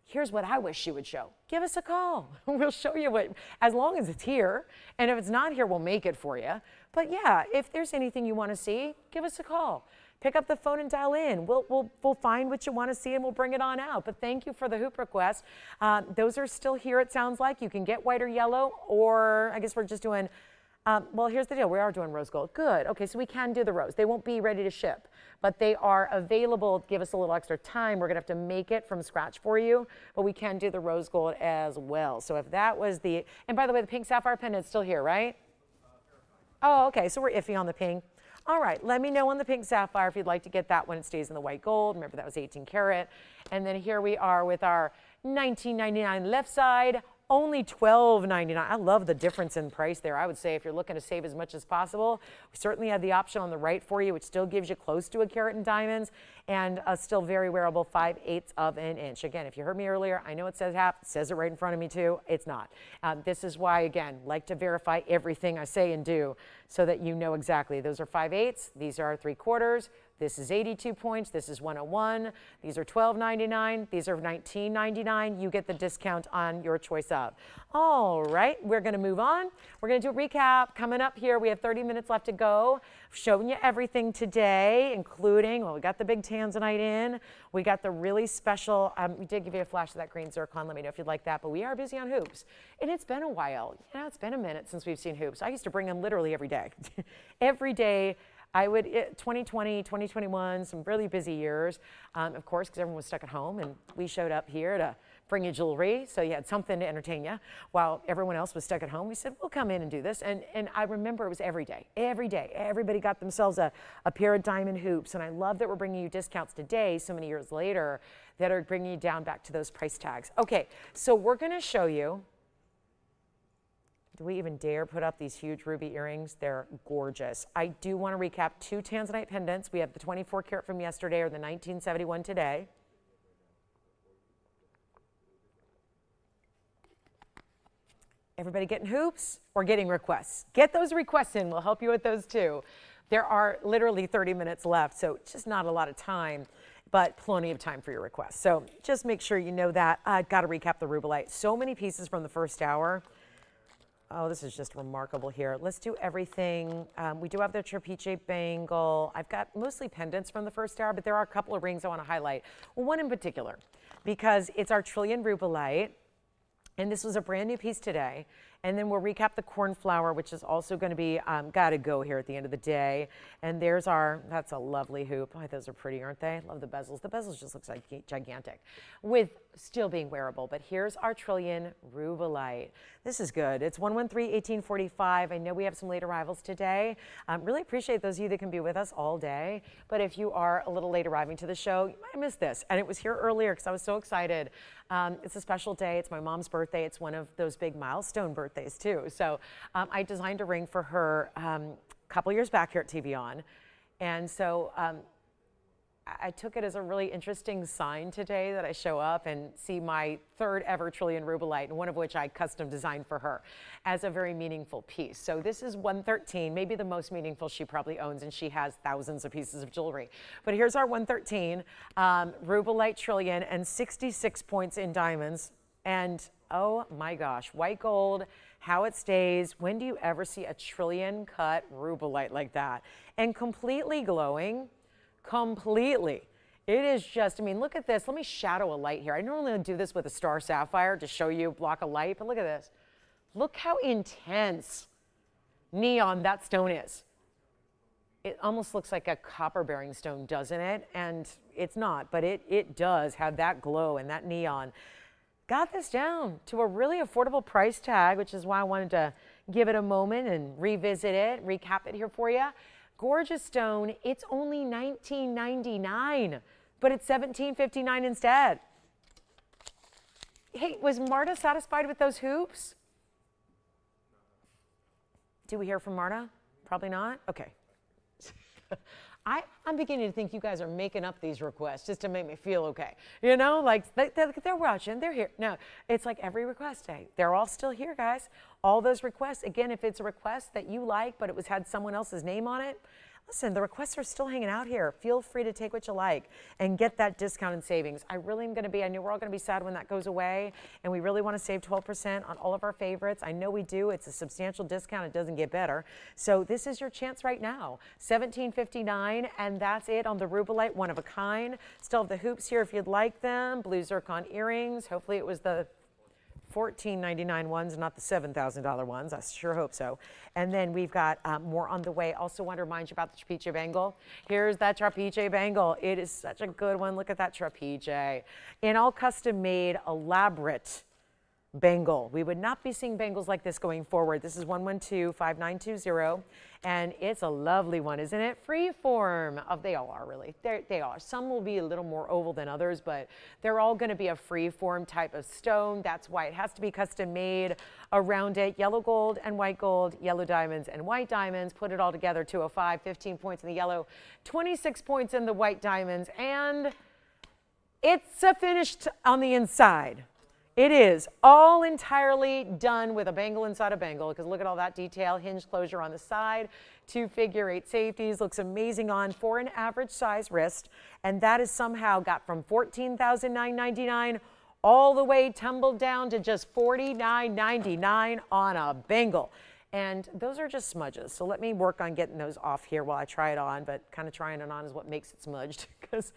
here's what I wish you would show, give us a call. We'll show you what, as long as it's here. And if it's not here, we'll make it for you. But yeah, if there's anything you want to see, give us a call. Pick up the phone and dial in. We'll find what you want to see and we'll bring it on out. But thank you for the hoop request. Those are still here, it sounds like. You can get white or yellow, or I guess we're just doing, well, here's the deal. We are doing rose gold. Good. Okay, so we can do the rose. They won't be ready to ship, but they are available. Give us a little extra time. We're going to have to make it from scratch for you, but we can do the rose gold as well. So if that was the, and by the way, the pink sapphire pendant's still here, right? Oh, okay, so we're iffy on the pink. All right, let me know on the pink sapphire if you'd like to get that when it stays in the white gold. Remember, that was 18 karat. And then here we are with our $19.99 left side, only $12.99. I love the difference in price there. I would say if you're looking to save as much as possible, we certainly have the option on the right for you, which still gives you close to a carat in diamonds and a still very wearable 5/8 of an inch. Again, if you heard me earlier, I know it says half, it says it right in front of me too. It's not. This is why, again, like to verify everything I say and do so that you know exactly. Those are 5/8, these are 3/4. This is 82 points. This is 101. These are $12.99. These are $19.99. You get the discount on your choice of. All right, we're going to move on. We're going to do a recap. Coming up here, we have 30 minutes left to go. Showing you everything today, including, well, we got the big tanzanite in. We got the really special, we did give you a flash of that green zircon. Let me know if you'd like that. But we are busy on hoops. And it's been a while. It's been a minute since we've seen hoops. I used to bring them literally every day. Every day. 2020, 2021, some really busy years, of course, because everyone was stuck at home, and we showed up here to bring you jewelry, so you had something to entertain you. While everyone else was stuck at home, we said, we'll come in and do this. And I remember it was every day. Everybody got themselves a pair of diamond hoops, and I love that we're bringing you discounts today, so many years later, that are bringing you down back to those price tags. Okay, so we're going to show you. Do we even dare put up these huge ruby earrings? They're gorgeous. I do want to recap 2 tanzanite pendants. We have the 24 karat from yesterday or the 1971 today. Everybody getting hoops or getting requests? Get those requests in. We'll help you with those too. There are literally 30 minutes left, so it's just not a lot of time, but plenty of time for your requests. So just make sure you know that. I've got to recap the rubellite. So many pieces from the first hour. Oh, this is just remarkable here. Let's do everything. We do have the trapezius bangle. I've got mostly pendants from the first hour, but there are a couple of rings I want to highlight. Well, one in particular, because it's our trillion rubellite, and this was a brand new piece today. And then we'll recap the cornflower, which is also going to be gotta go here at the end of the day. And there's that's a lovely hoop. Oh, those are pretty, aren't they? Love the bezels. The bezels just looks like gigantic with still being wearable. But here's our Trillion Rubellite. This is good. It's 113-1845. I know we have some late arrivals today. Really appreciate those of you that can be with us all day. But if you are a little late arriving to the show, you might have missed this. And it was here earlier because I was so excited. It's a special day. It's my mom's birthday. It's one of those big milestone birthdays too. So I designed a ring for her a couple years back here at TVON. And so I took it as a really interesting sign today that I show up and see my third ever Trillion Rubellite, one of which I custom designed for her as a very meaningful piece. So this is 113, maybe the most meaningful she probably owns, and she has thousands of pieces of jewelry. But here's our 113 Rubellite Trillion and 66 points in diamonds. And oh my gosh, white gold, how it stays. When do you ever see a Trillion cut Rubellite like that? And completely glowing. Completely. It is just, I mean, look at this. Let me shadow a light here. I normally do this with a star sapphire to show you block a light, but look at this. Look how intense neon that stone is. It almost looks like a copper bearing stone, doesn't it? And it's not, but it does have that glow and that neon. Got this down to a really affordable price tag, which is why I wanted to give it a moment and revisit it, recap it here for you. Gorgeous stone. It's only $19.99, but it's $17.59 instead. Hey, was Marta satisfied with those hoops? Do we hear from Marta? Probably not. Okay. I'm beginning to think you guys are making up these requests just to make me feel okay. You know, like they're watching, they're here. No, it's like every request day. They're all still here, guys. All those requests. Again, if it's a request that you like, but it had someone else's name on it, listen, the requests are still hanging out here. Feel free to take what you like and get that discount and savings. I know we're all going to be sad when that goes away, and we really want to save 12% on all of our favorites. I know we do. It's a substantial discount. It doesn't get better. So this is your chance right now. $17.59, and that's it on the Rubellite, one of a kind. Still have the hoops here if you'd like them. Blue zircon earrings. Hopefully it was the $14.99 ones, not the $7,000 ones. I sure hope so. And then we've got more on the way. Also want to remind you about the trapeche bangle. Here's that trapeche bangle. It is such a good one. Look at that trapeche. In all custom made, elaborate bangle. We would not be seeing bangles like this going forward. This is 112-5920, and it's a lovely one, isn't it? Freeform. They all are, really. They are. Some will be a little more oval than others, but they're all going to be a freeform type of stone. That's why it has to be custom made around it. Yellow gold and white gold, yellow diamonds and white diamonds. Put it all together, 205, 15 points in the yellow, 26 points in the white diamonds, and it's finished on the inside. It is all entirely done with a bangle inside a bangle, because look at all that detail. Hinge closure on the side, 2 figure-8 safeties. Looks amazing on for an average size wrist. And that is somehow got from $14,999 all the way tumbled down to just $49.99 on a bangle. And those are just smudges. So let me work on getting those off here while I try it on, but kind of trying it on is what makes it smudged, because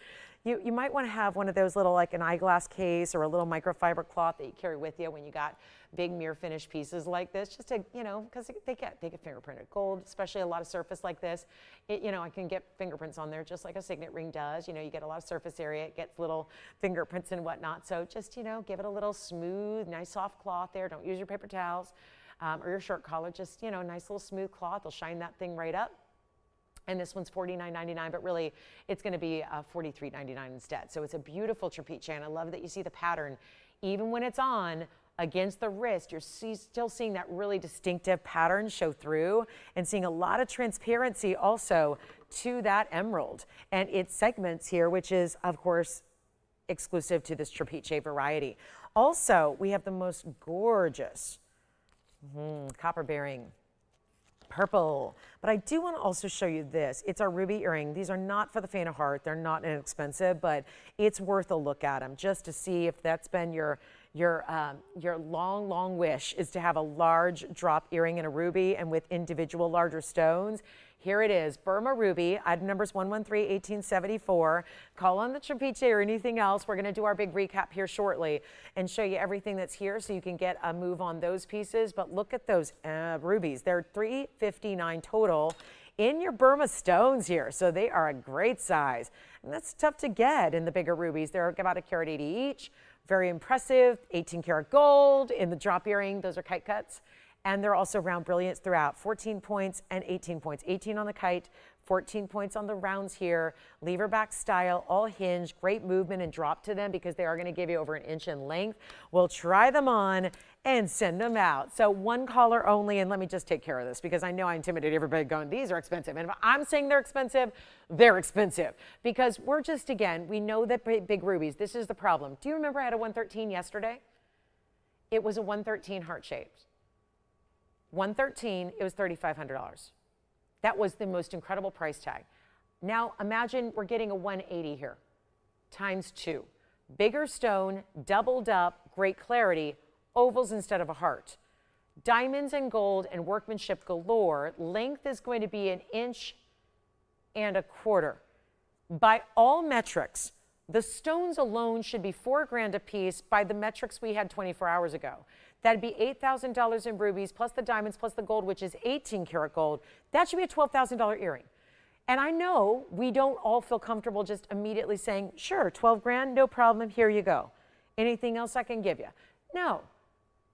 you might want to have one of those little, like an eyeglass case or a little microfiber cloth that you carry with you when you got big mirror finish pieces like this, just to, because they get fingerprinted gold, especially a lot of surface like this. I can get fingerprints on there just like a signet ring does. You get a lot of surface area, it gets little fingerprints and whatnot. So just, give it a little smooth, nice soft cloth there. Don't use your paper towels or your shirt collar, just, nice little smooth cloth. They'll shine that thing right up. And this one's $49.99, but really it's going to be $43.99 instead. So it's a beautiful trapeche, and I love that you see the pattern. Even when it's on against the wrist, you're still seeing that really distinctive pattern show through, and seeing a lot of transparency also to that emerald and its segments here, which is, of course, exclusive to this trapeche variety. Also, we have the most gorgeous copper-bearing purple. But I do want to also show you this. It's our ruby earring. These are not for the faint of heart. They're not inexpensive, but it's worth a look at them just to see if that's been your your long wish is to have a large drop earring and a ruby and with individual larger stones. Here it is, Burma Ruby, item numbers 113-1874. Call on the Trapiche or anything else. We're going to do our big recap here shortly and show you everything that's here so you can get a move on those pieces. But look at those rubies. They're $359 total in your Burma stones here. So they are a great size. And that's tough to get in the bigger rubies. They're about 1.80 carat each. Very impressive, 18 karat gold in the drop earring. Those are kite cuts. And they're also round brilliance throughout, 14 points and 18 points. 18 on the kite, 14 points on the rounds here. Lever back style, all hinged, great movement and drop to them because they are going to give you over 1 inch in length. We'll try them on and send them out. So one caller only, and let me just take care of this because I know I intimidate everybody going, these are expensive. And if I'm saying they're expensive because we're just, again, we know that big rubies, this is the problem. Do you remember I had a 113 yesterday? It was a 113 heart-shaped. 113, it was $3,500. That was the most incredible price tag. Now imagine we're getting a 180 here, times 2. Bigger stone, doubled up, great clarity, ovals instead of a heart. Diamonds and gold and workmanship galore. Length is going to be 1.25 inches. By all metrics, the stones alone should be $4 grand a piece by the metrics we had 24 hours ago. That'd be $8,000 in rubies, plus the diamonds, plus the gold, which is 18 karat gold. That should be a $12,000 earring. And I know we don't all feel comfortable just immediately saying, sure, 12 grand, no problem, here you go. Anything else I can give you? No,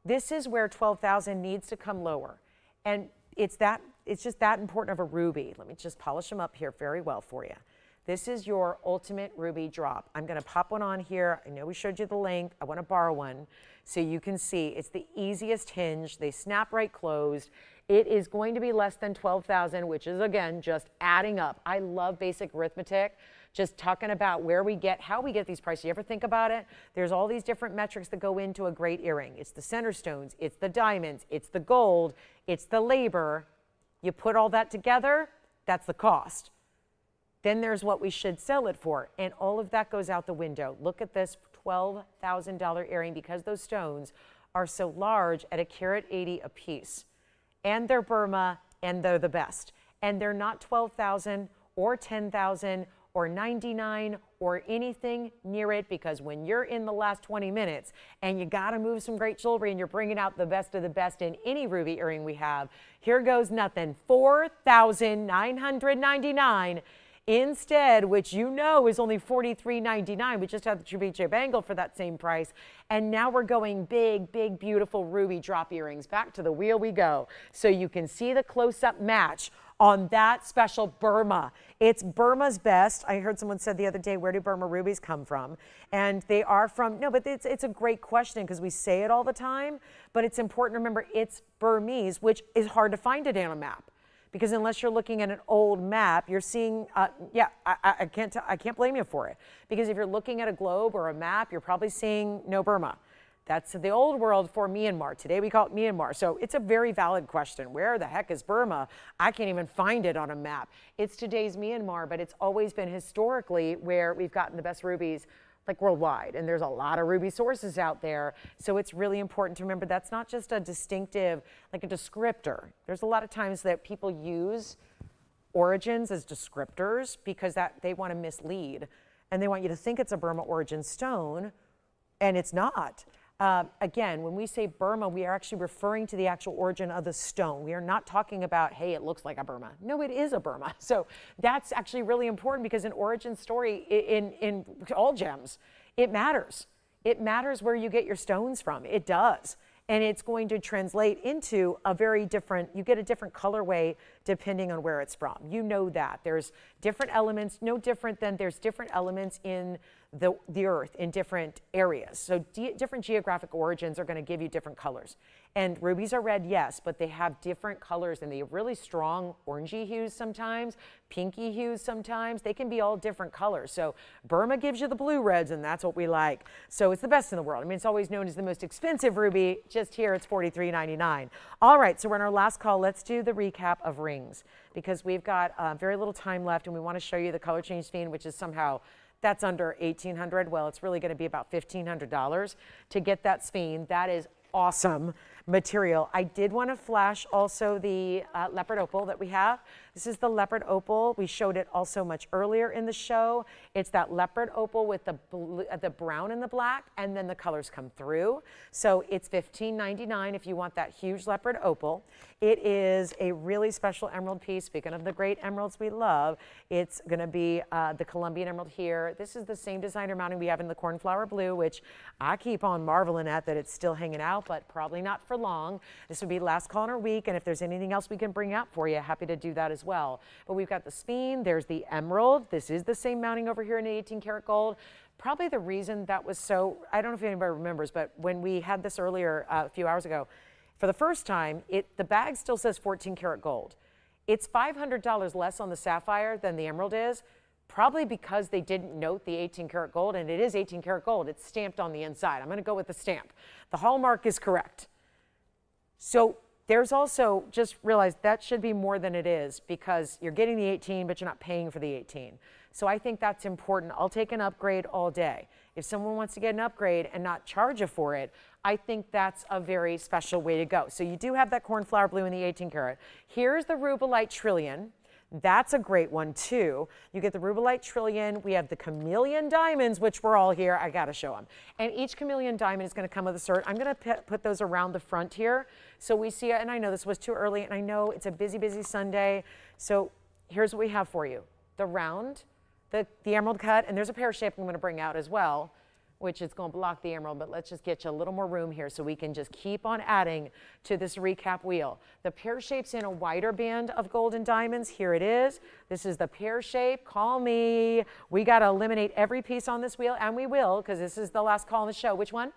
this is where 12,000 needs to come lower. And it's just that important of a ruby. Let me just polish them up here very well for you. This is your ultimate ruby drop. I'm going to pop one on here. I know we showed you the length. I want to borrow one so you can see. It's the easiest hinge. They snap right closed. It is going to be less than 12,000, which is, again, just adding up. I love basic arithmetic, just talking about how we get these prices. You ever think about it? There's all these different metrics that go into a great earring. It's the center stones, it's the diamonds, it's the gold, it's the labor. You put all that together, that's the cost. Then there's what we should sell it for. And all of that goes out the window. Look at this $12,000 earring because those stones are so large at 1.80 carat a piece. And they're Burma and they're the best. And they're not 12,000 or 10,000 or 99 or anything near it because when you're in the last 20 minutes and you got to move some great jewelry and you're bringing out the best of the best in any ruby earring we have, here goes nothing. $4,999 instead, which you know is only $43.99. We just had the Trapiche bangle for that same price. And now we're going big, big, beautiful ruby drop earrings. Back to the wheel we go. So you can see the close-up match on that special Burma. It's Burma's best. I heard someone said the other day, where do Burma rubies come from? And they are from, no, but it's a great question because we say it all the time, but it's important to remember it's Burmese, which is hard to find it on a map. Because unless you're looking at an old map, you're seeing, I can't blame you for it. Because if you're looking at a globe or a map, you're probably seeing no Burma. That's the old world for Myanmar. Today we call it Myanmar. So it's a very valid question. Where the heck is Burma? I can't even find it on a map. It's today's Myanmar, but it's always been historically where we've gotten the best rubies like worldwide. And there's a lot of ruby sources out there. So it's really important to remember that's not just a distinctive, like a descriptor. There's a lot of times that people use origins as descriptors because they want to mislead. And they want you to think it's a Burma origin stone, and it's not. Again, when we say Burma, we are actually referring to the actual origin of the stone. We are not talking about, hey, it looks like a Burma. No, it is a Burma. So that's actually really important because an origin story in all gems, it matters. It matters where you get your stones from. It does. And it's going to translate into a very different, you get a different colorway depending on where it's from. You know that. There's different elements, no different than there's different elements in the earth in different areas. So different geographic origins are going to give you different colors. And rubies are red, yes, but they have different colors and they have really strong orangey hues sometimes, pinky hues sometimes. They can be all different colors. So Burma gives you the blue reds and that's what we like. So it's the best in the world. I mean, it's always known as the most expensive ruby. Just here it's $43.99. All right, so we're in our last call. Let's do the recap of rings because we've got very little time left and we want to show you the color change fiend, which is somehow That's under $1,800. Well, it's really going to be about $1,500 to get that speen. That is awesome material. I did want to flash also the leopard opal that we have. This is the leopard opal. We showed it also much earlier in the show. It's that leopard opal with the brown and the black, and then the colors come through. So it's $15.99 if you want that huge leopard opal. It is a really special emerald piece. Speaking of the great emeralds we love, it's going to be the Colombian emerald here. This is the same designer mounting we have in the cornflower blue, which I keep on marveling at that it's still hanging out, but probably not for long. This would be last call in our week, and if there's anything else we can bring out for you, happy to do that as well. But we've got the speen, there's the emerald. This is the same mounting over here in 18 karat gold. Probably the reason that was so, I don't know if anybody remembers, but when we had this earlier a few hours ago, for the first time, the bag still says 14 karat gold. It's $500 less on the sapphire than the emerald is, probably because they didn't note the 18 karat gold, and it is 18 karat gold. It's stamped on the inside. I'm going to go with the stamp. The hallmark is correct. So there's also, just realize that should be more than it is because you're getting the 18, but you're not paying for the 18. So I think that's important. I'll take an upgrade all day. If someone wants to get an upgrade and not charge you for it, I think that's a very special way to go. So you do have that cornflower blue in the 18 karat. Here's the rubellite trillion. That's a great one too. You get the rubellite trillion. We have the chameleon diamonds, which we're all here. I got to show them. And each chameleon diamond is going to come with a cert. I'm going to put those around the front here so we see it. And I know this was too early, and I know it's a busy, busy Sunday. So here's what we have for you. The round, the emerald cut, and there's a pear shape I'm going to bring out as well, which is going to block the emerald, but let's just get you a little more room here so we can just keep on adding to this recap wheel. The pear shape's in a wider band of gold and diamonds. Here it is. This is the pear shape. Call me. We got to eliminate every piece on this wheel, and we will, because this is the last call in the show. Which one?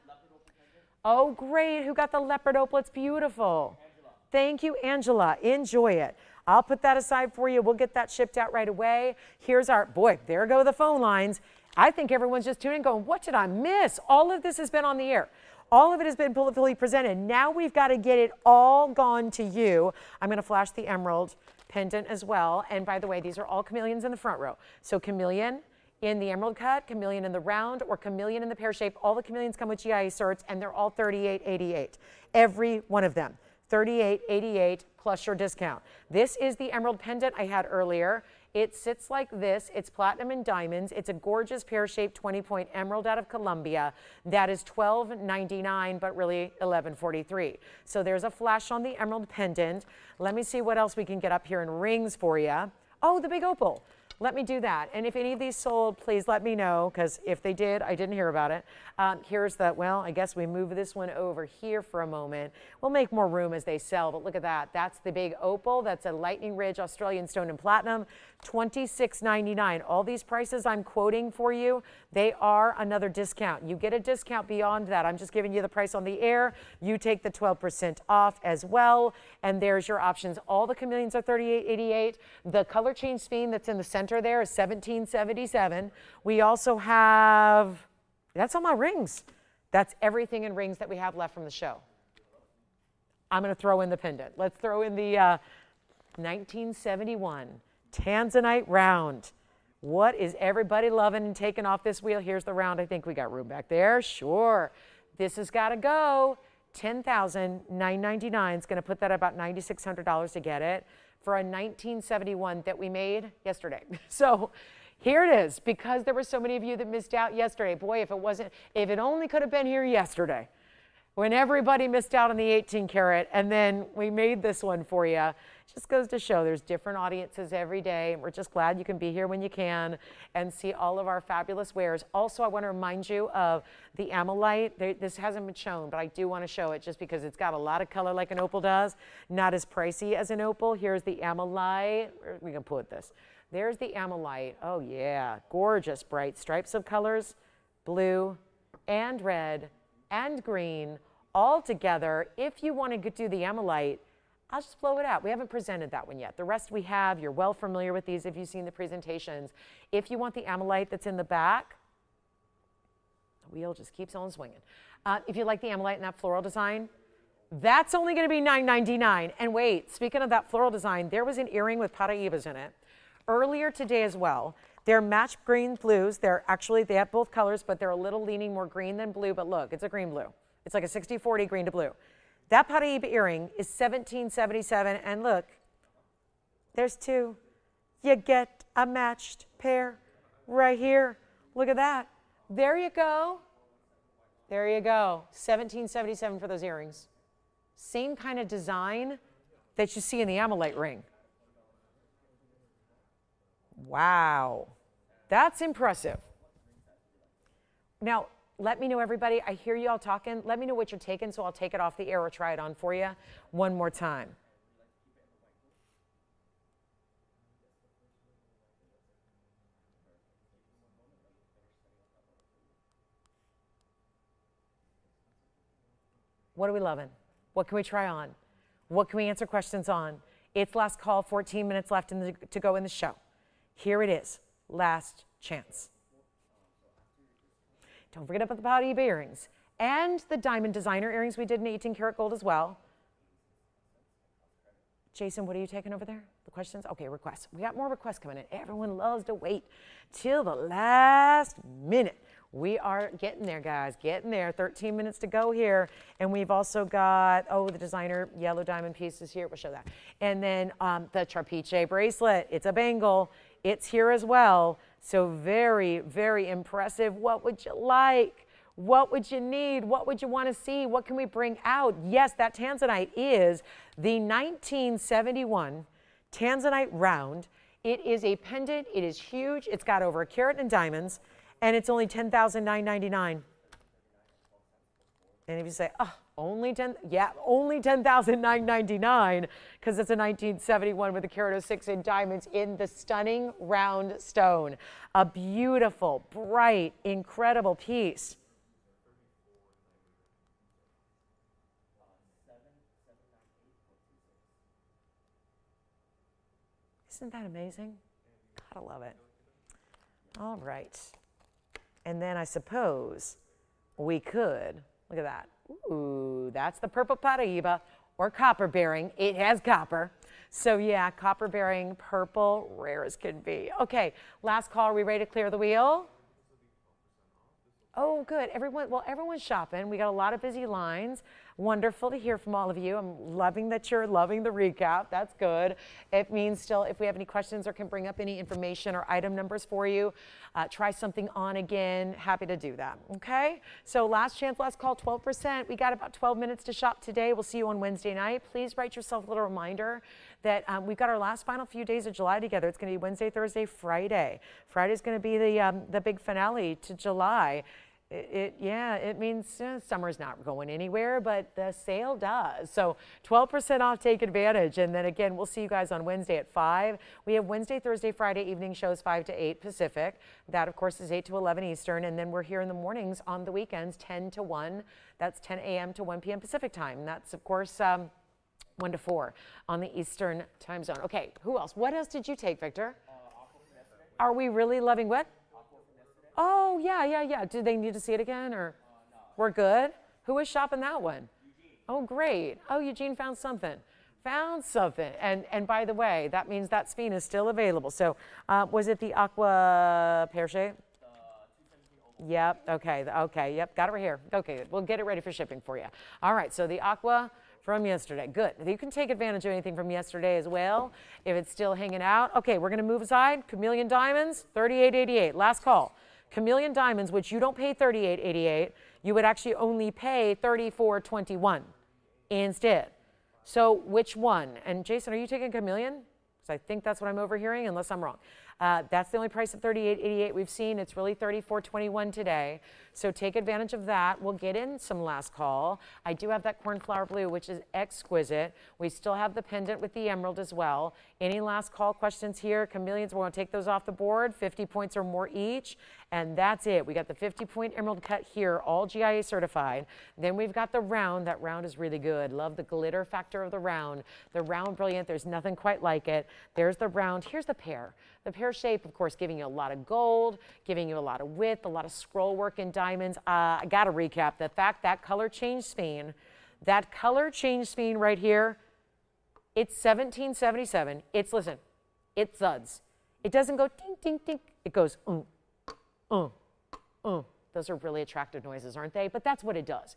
Oh, great. Who got the leopard opal? It's beautiful. Angela. Thank you, Angela. Enjoy it. I'll put that aside for you. We'll get that shipped out right away. Here's our, boy, there go the phone lines. I think everyone's just tuning in going, what did I miss? All of this has been on the air. All of it has been fully presented. Now we've got to get it all gone to you. I'm going to flash the emerald pendant as well. And by the way, these are all chameleons in the front row. So chameleon in the emerald cut, chameleon in the round, or chameleon in the pear shape. All the chameleons come with GIA certs, and they're all $38.88. Every one of them. $38.88 plus your discount. This is the emerald pendant I had earlier. It sits like this. It's platinum and diamonds. It's a gorgeous pear-shaped 20-point emerald out of Colombia. That is $12.99, but really $11.43. So there's a flash on the emerald pendant. Let me see what else we can get up here in rings for you. Oh, the big opal. Let me do that. And if any of these sold, please let me know, because if they did, I didn't hear about it. Here's the, well, I guess we move this one over here for a moment. We'll make more room as they sell, but look at that. That's the big opal. That's a Lightning Ridge Australian stone and platinum, $26.99. All these prices I'm quoting for you, they are another discount. You get a discount beyond that. I'm just giving you the price on the air. You take the 12% off as well, and there's your options. All the chameleons are $38.88. The color change speen that's in the center there is $17.77. We also have, that's all my rings. That's everything in rings that we have left from the show. I'm going to throw in the pendant. Let's throw in the 1971 Tanzanite round. What is everybody loving and taking off this wheel? Here's the round. I think we got room back there. Sure. This has got to go. $10,999 is going to put that at about $9,600 to get it for a 1971 that we made yesterday. So here it is, because there were so many of you that missed out yesterday. Boy, if it only could have been here yesterday when everybody missed out on the 18 karat, and then we made this one for you. Just goes to show there's different audiences every day. We're just glad you can be here when you can and see all of our fabulous wares. Also, I want to remind you of the amylite. This hasn't been shown, but I do want to show it just because it's got a lot of color like an opal does. Not as pricey as an opal. Here's the amylite. Where we can put this. There's the amylite. Oh yeah, gorgeous bright stripes of colors, blue and red and green all together. If you want to do the amylite, I'll just blow it out. We haven't presented that one yet. The rest we have. You're well familiar with these if you've seen the presentations. If you want the amylite that's in the back, the wheel just keeps on swinging. If you like the amylite in that floral design, that's only going to be $9.99. And wait, speaking of that floral design, there was an earring with Paraibas in it earlier today as well. They're match green blues. They have both colors, but they're a little leaning more green than blue. But look, it's a green blue. It's like a 60-40 green to blue. That Paraíba earring is $17.77. And look, there's two. You get a matched pair right here. Look at that. There you go. There you go. $17.77 for those earrings. Same kind of design that you see in the Amolite ring. Wow. That's impressive. Now, let me know, everybody. I hear you all talking. Let me know what you're taking, so I'll take it off the air or try it on for you one more time. What are we loving? What can we try on? What can we answer questions on? It's last call, 14 minutes left to go in the show. Here it is, last chance. Don't forget about the Paraíba earrings and the diamond designer earrings we did in 18 karat gold as well. Jason, what are you taking over there? The questions? Okay, requests. We got more requests coming in. Everyone loves to wait till the last minute. We are getting there, guys, getting there. 13 minutes to go here. And we've also got, the designer yellow diamond pieces here. We'll show that. And then the Trapiche bracelet. It's a bangle. It's here as well. So very, very impressive. What would you like? What would you need? What would you want to see? What can we bring out? Yes, that tanzanite is the 1971 tanzanite round. It is a pendant. It is huge. It's got over a carat in diamonds. And it's only $10,999. And if you say, only $10,999, because it's a 1971 with a carat 06 in diamonds in the stunning round stone. A beautiful, bright, incredible piece. Isn't that amazing? Gotta love it. All right. And then I suppose we could, look at that. Ooh, that's the purple Paraíba or copper bearing. It has copper. So yeah, copper bearing, purple, rare as can be. Okay, last call. Are we ready to clear the wheel? Oh, good. Everyone's shopping. We got a lot of busy lines. Wonderful to hear from all of you. I'm loving that you're loving the recap. That's good. It means still, if we have any questions or can bring up any information or item numbers for you, try something on again. Happy to do that. Okay? So last chance, last call, 12%. We got about 12 minutes to shop today. We'll see you on Wednesday night. Please write yourself a little reminder that we've got our last final few days of July together. It's going to be Wednesday, Thursday, Friday. Friday's going to be the big finale to July. It means summer's not going anywhere, but the sale does. So 12% off, take advantage. And then again, we'll see you guys on Wednesday at 5. We have Wednesday, Thursday, Friday evening shows 5 to 8 Pacific. That, of course, is 8 to 11 Eastern. And then we're here in the mornings on the weekends, 10 to 1. That's 10 a.m. to 1 p.m. Pacific time. And that's, of course, 1 to 4 on the Eastern time zone. Okay, who else? What else did you take, Victor? Are we really loving what? Oh, yeah. Do they need to see it again, or we're good? Who was shopping that one? Eugene. Oh, great. Oh, Eugene found something. And by the way, that means that spin is still available. So was it the Aqua pear shape? Yep. Okay. Yep. Got it right here. Okay. We'll get it ready for shipping for you. All right. So the Aqua from yesterday. Good. You can take advantage of anything from yesterday as well if it's still hanging out. Okay. We're going to move aside. Chameleon Diamonds, $38.88. Last call. Chameleon Diamonds, which you don't pay $38.88, you would actually only pay $34.21 instead. So which one? And Jason, are you taking Chameleon? Because I think that's what I'm overhearing, unless I'm wrong. That's the only price of $38.88 we've seen. It's really $34.21 today. So take advantage of that. We'll get in some last call. I do have that cornflower blue, which is exquisite. We still have the pendant with the emerald as well. Any last call questions here? Chameleons, we're going to take those off the board, 50 points or more each. And that's it. We got the 50-point emerald cut here, all GIA certified. Then we've got the round. That round is really good. Love the glitter factor of the round. The round, brilliant. There's nothing quite like it. There's the round. Here's the pear. The pear shape, of course, giving you a lot of gold, giving you a lot of width, a lot of scroll work in diamonds. I got to recap the fact that color change spin right here, it's $17.77. It's, listen, it's Zuds. It doesn't go ding, ding, ding. It goes, uh. Those are really attractive noises, aren't they? But that's what it does.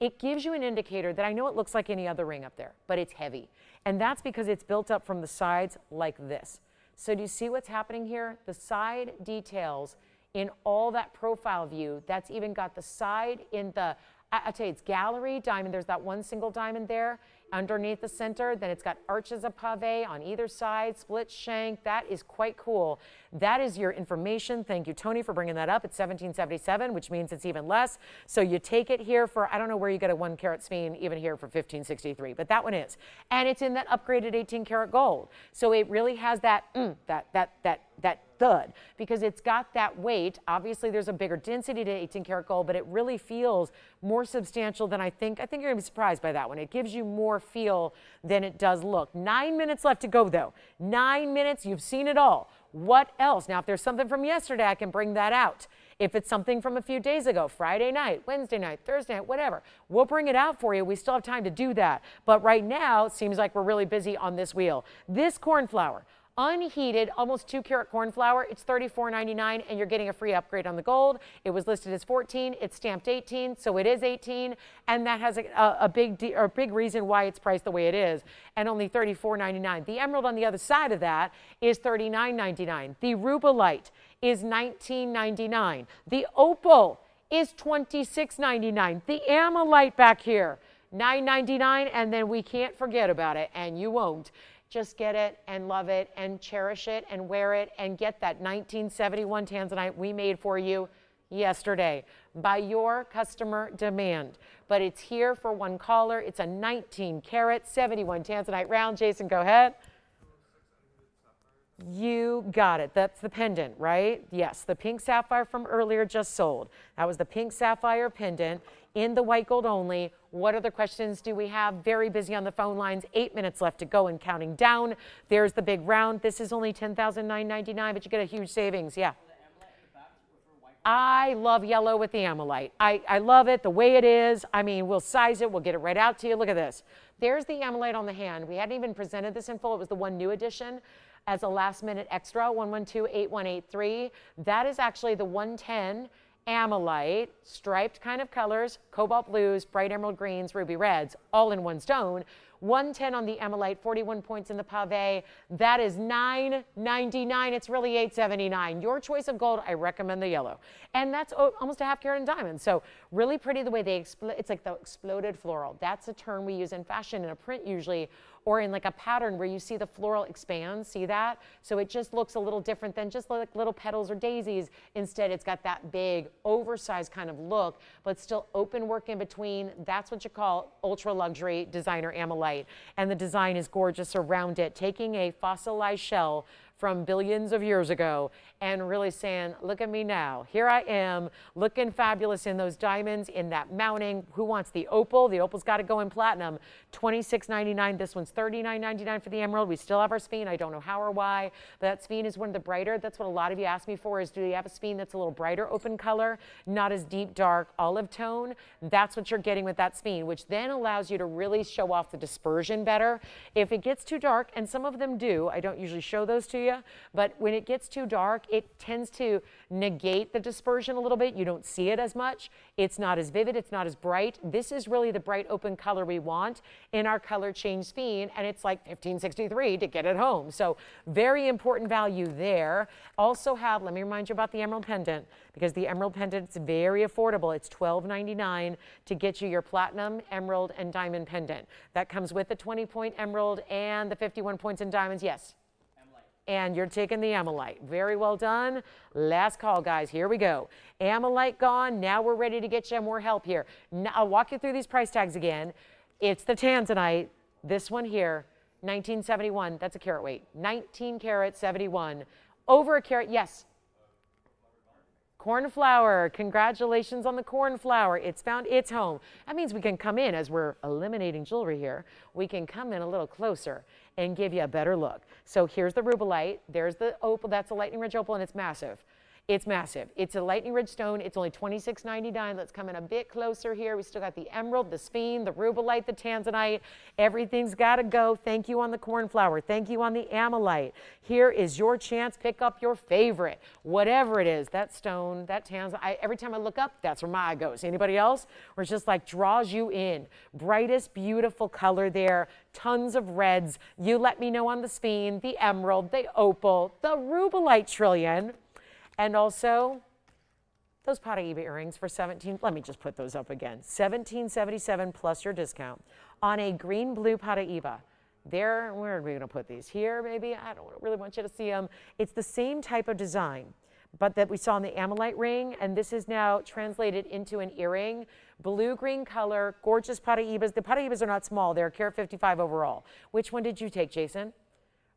It gives you an indicator that I know it looks like any other ring up there, but it's heavy. And that's because it's built up from the sides like this. So do you see what's happening here? The side details in all that profile view, that's even got the side in the, I'll tell you, it's gallery diamond. There's that one single diamond there underneath the center. Then it's got arches of pave on either side, split shank. That is quite cool. That is your information. Thank you, Tony, for bringing that up. It's $17.77, which means it's even less. So you take it here for, I don't know where you get a 1 carat speen, even here for $15.63, but that one is. And it's in that upgraded 18 karat gold. So it really has that, that thud, because it's got that weight. Obviously, there's a bigger density to 18 karat gold, but it really feels more substantial than I think. I think you're gonna be surprised by that one. It gives you more feel than it does look. 9 minutes left to go, though. 9 minutes, you've seen it all. What else? Now, if there's something from yesterday, I can bring that out. If it's something from a few days ago, Friday night, Wednesday night, Thursday night, whatever, we'll bring it out for you. We still have time to do that. But right now, it seems like we're really busy on this wheel. This cornflower, unheated, almost 2 carat cornflower, it's $34.99, and you're getting a free upgrade on the gold. It was listed as 14, it's stamped 18, so it is 18, and that has a big reason why it's priced the way it is, and only $34.99. The emerald on the other side of that is $39.99. The rubellite is $19.99. The opal is $26.99. The ammolite back here, $9.99, and then we can't forget about it, and you won't. Just get it and love it and cherish it and wear it and get that 1971 tanzanite we made for you yesterday by your customer demand. But it's here for one caller. It's a 19 karat 71 tanzanite round. Jason, go ahead. You got it. That's the pendant, right? Yes, the pink sapphire from earlier just sold. That was the pink sapphire pendant in the white gold only. What other questions do we have? Very busy on the phone lines. 8 minutes left to go and counting down. There's the big round. This is only $10,999, but you get a huge savings. Yeah. I love yellow with the ammolite. I love it the way it is. I mean, we'll size it. We'll get it right out to you. Look at this. There's the ammolite on the hand. We hadn't even presented this in full. It was the one new edition as a last minute extra, 112-8183. That is actually the 110 ammolite, striped kind of colors, cobalt blues, bright emerald greens, ruby reds, all in one stone. 110 on the ammolite, 41 points in the pave. That is $9.99. It's really $8.79. Your choice of gold, I recommend the yellow. And that's almost a half carat in diamond. So really pretty the way they it's like the exploded floral. That's a term we use in fashion, in a print usually, or in like a pattern where you see the floral expand, see that? So it just looks a little different than just like little petals or daisies. Instead, it's got that big, oversized kind of look, but still open work in between. That's what you call ultra luxury designer ammolite. And the design is gorgeous around it, taking a fossilized shell from billions of years ago and really saying, look at me now. Here I am looking fabulous in those diamonds, in that mounting. Who wants the opal? The opal's got to go in platinum. $26.99. This one's $39.99 for the emerald. We still have our speen. I don't know how or why, but that speen is one of the brighter. That's what a lot of you ask me for, is do you have a speen that's a little brighter open color, not as deep, dark olive tone? That's what you're getting with that speen, which then allows you to really show off the dispersion better. If it gets too dark, and some of them do, I don't usually show those to you, but when it gets too dark, it tends to negate the dispersion a little bit. You don't see it as much. It's not as vivid. It's not as bright. This is really the bright open color we want in our color change speen, and it's like $15.63 to get it home. So very important value there. Also have, let me remind you about the emerald pendant, because the emerald pendant is very affordable. It's $12.99 to get you your platinum, emerald, and diamond pendant. That comes with the 20-point emerald and the 51 points in diamonds. Yes. And you're taking the ammolite. Very well done. Last call, guys. Here we go. Ammolite gone. Now we're ready to get you more help here. Now, I'll walk you through these price tags again. It's the tanzanite. This one here, 1971. That's a carat weight. 19 karat 71. Over a carat. Yes. Cornflower. Congratulations on the cornflower. It's found its home. That means we can come in, as we're eliminating jewelry here, we can come in a little closer and give you a better look. So here's the rubellite. There's the opal. That's a lightning ridge opal, and it's massive. It's massive. It's a lightning ridge stone. It's only $26.99. Let's come in a bit closer here. We still got the emerald, the sphene, the rubellite, the tanzanite. Everything's got to go. Thank you on the cornflower. Thank you on the amylite. Here is your chance. Pick up your favorite, whatever it is. That stone, that tanzanite. Every time I look up, that's where my eye goes. Anybody else? Where it's just like draws you in. Brightest, beautiful color there. Tons of reds. You let me know on the sphene, the emerald, the opal, the rubellite trillion. And also, those Paraíba earrings for let me just put those up again. $17.77 plus your discount on a green-blue Paraíba. Where are we going to put these? Here, maybe? I don't really want you to see them. It's the same type of design, but that we saw in the amylite ring, and this is now translated into an earring. Blue-green color, gorgeous Paraíbas. The Paraíbas are not small. They're carat 55 overall. Which one did you take, Jason?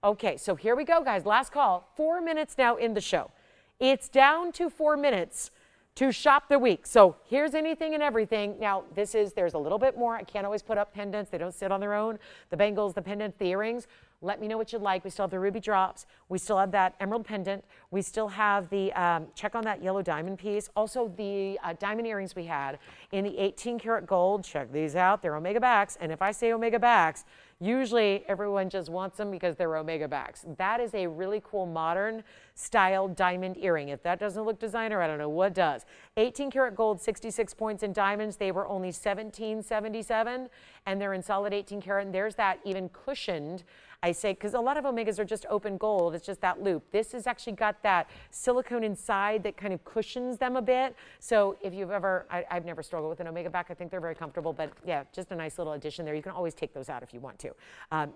Okay, so here we go, guys. Last call. 4 minutes now in the show. It's down to 4 minutes to shop the week. So here's anything and everything. Now, there's a little bit more. I can't always put up pendants. They don't sit on their own. The bangles, the pendants, the earrings. Let me know what you'd like. We still have the ruby drops. We still have that emerald pendant. We still have the, check on that yellow diamond piece. Also, the diamond earrings we had in the 18 karat gold. Check these out. They're omega backs. And if I say omega backs, usually everyone just wants them because they're omega backs. That is a really cool modern style diamond earring. If that doesn't look designer, I don't know what does. 18 karat gold, 66 points in diamonds. They were only $17.77, and they're in solid 18 karat. And there's that even cushioned, I say, because a lot of omegas are just open gold. It's just that loop. This has actually got that silicone inside that kind of cushions them a bit. So if you've ever, I've never struggled with an omega back. I think they're very comfortable, but yeah, just a nice little addition there. You can always take those out if you want to,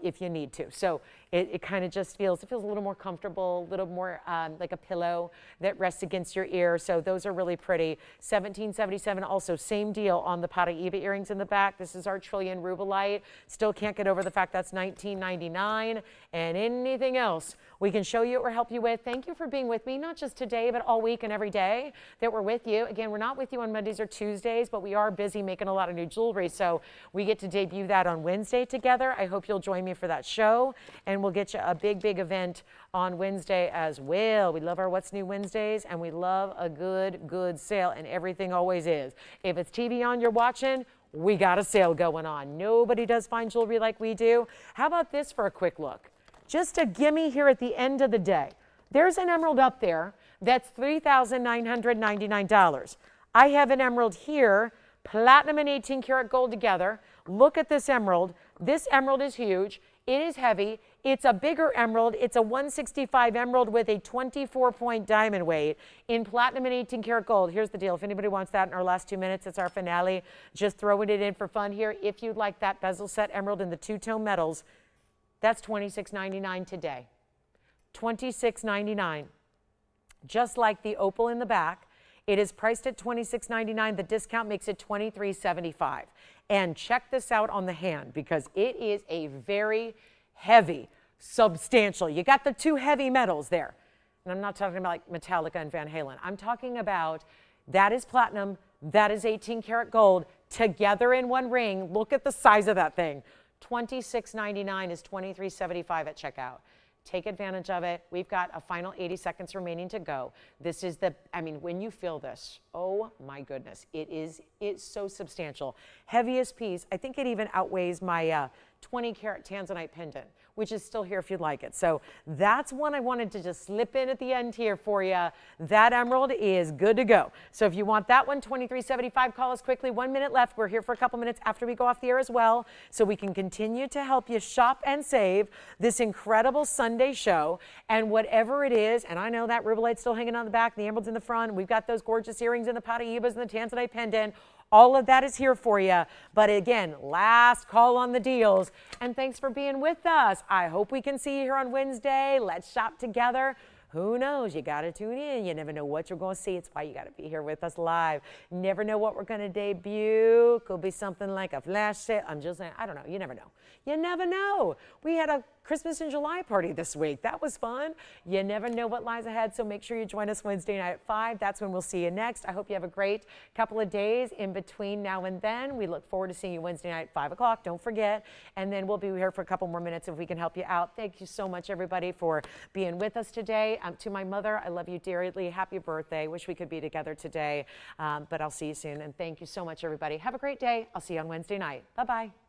if you need to. So it kind of just feels a little more comfortable, a little more like a pillow that rests against your ear. So those are really pretty. $17.77. Also, same deal on the Paraíba earrings in the back. This is our trillion rubellite. Still can't get over the fact that's $19.99. And anything else we can show you or help you with. Thank you for being with me, not just today, but all week and every day that we're with you. Again, we're not with you on Mondays or Tuesdays, but we are busy making a lot of new jewelry. So we get to debut that on Wednesday together. I hope you'll join me for that show. And we'll get you a big, big event on Wednesday as well. We love our What's New Wednesdays, and we love a good sale, and everything always is. If it's TVON you're watching, we got a sale going on. Nobody does fine jewelry like we do. How about this for a quick look? Just a gimme here at the end of the day. There's an emerald up there that's $3,999. I have an emerald here, platinum and 18 karat gold together. Look at this emerald. This emerald is huge. It is heavy. It's a bigger emerald. It's a 165 emerald with a 24-point diamond weight in platinum and 18 karat gold. Here's the deal. If anybody wants that in our last 2 minutes, it's our finale. Just throwing it in for fun here. If you'd like that bezel set emerald in the two-tone metals, that's $26.99 today. $26.99. Just like the opal in the back, it is priced at $26.99. The discount makes it $23.75. And check this out on the hand, because it is a very heavy, substantial. You got the two heavy metals there. And I'm not talking about like Metallica and Van Halen. I'm talking about that is platinum, that is 18 karat gold, together in one ring. Look at the size of that thing. $26.99 is $23.75 at checkout. Take advantage of it. We've got a final 80 seconds remaining to go. This is when you feel this, oh my goodness, it's so substantial. Heaviest piece, I think it even outweighs my 20 karat tanzanite pendant, which is still here if you'd like it. So that's one I wanted to just slip in at the end here for you. That emerald is good to go. So if you want that one, $23.75, call us quickly. 1 minute left. We're here for a couple minutes after we go off the air as well, so we can continue to help you shop and save this incredible Sunday show. And whatever it is, and I know that rubellite's still hanging on the back, the emerald's in the front, we've got those gorgeous earrings and the Paraíbas and the tanzanite pendant. All of that is here for you. But again, last call on the deals. And thanks for being with us. I hope we can see you here on Wednesday. Let's shop together. Who knows? You got to tune in. You never know what you're going to see. It's why you got to be here with us live. Never know what we're going to debut. Could be something like a flash sale. I'm just saying, I don't know. You never know. You never know. We had a Christmas in July party this week. That was fun. You never know what lies ahead, so make sure you join us Wednesday night at 5. That's when we'll see you next. I hope you have a great couple of days in between now and then. We look forward to seeing you Wednesday night at 5 o'clock. Don't forget. And then we'll be here for a couple more minutes if we can help you out. Thank you so much, everybody, for being with us today. To my mother, I love you dearly. Happy birthday. Wish we could be together today, but I'll see you soon. And thank you so much, everybody. Have a great day. I'll see you on Wednesday night. Bye-bye.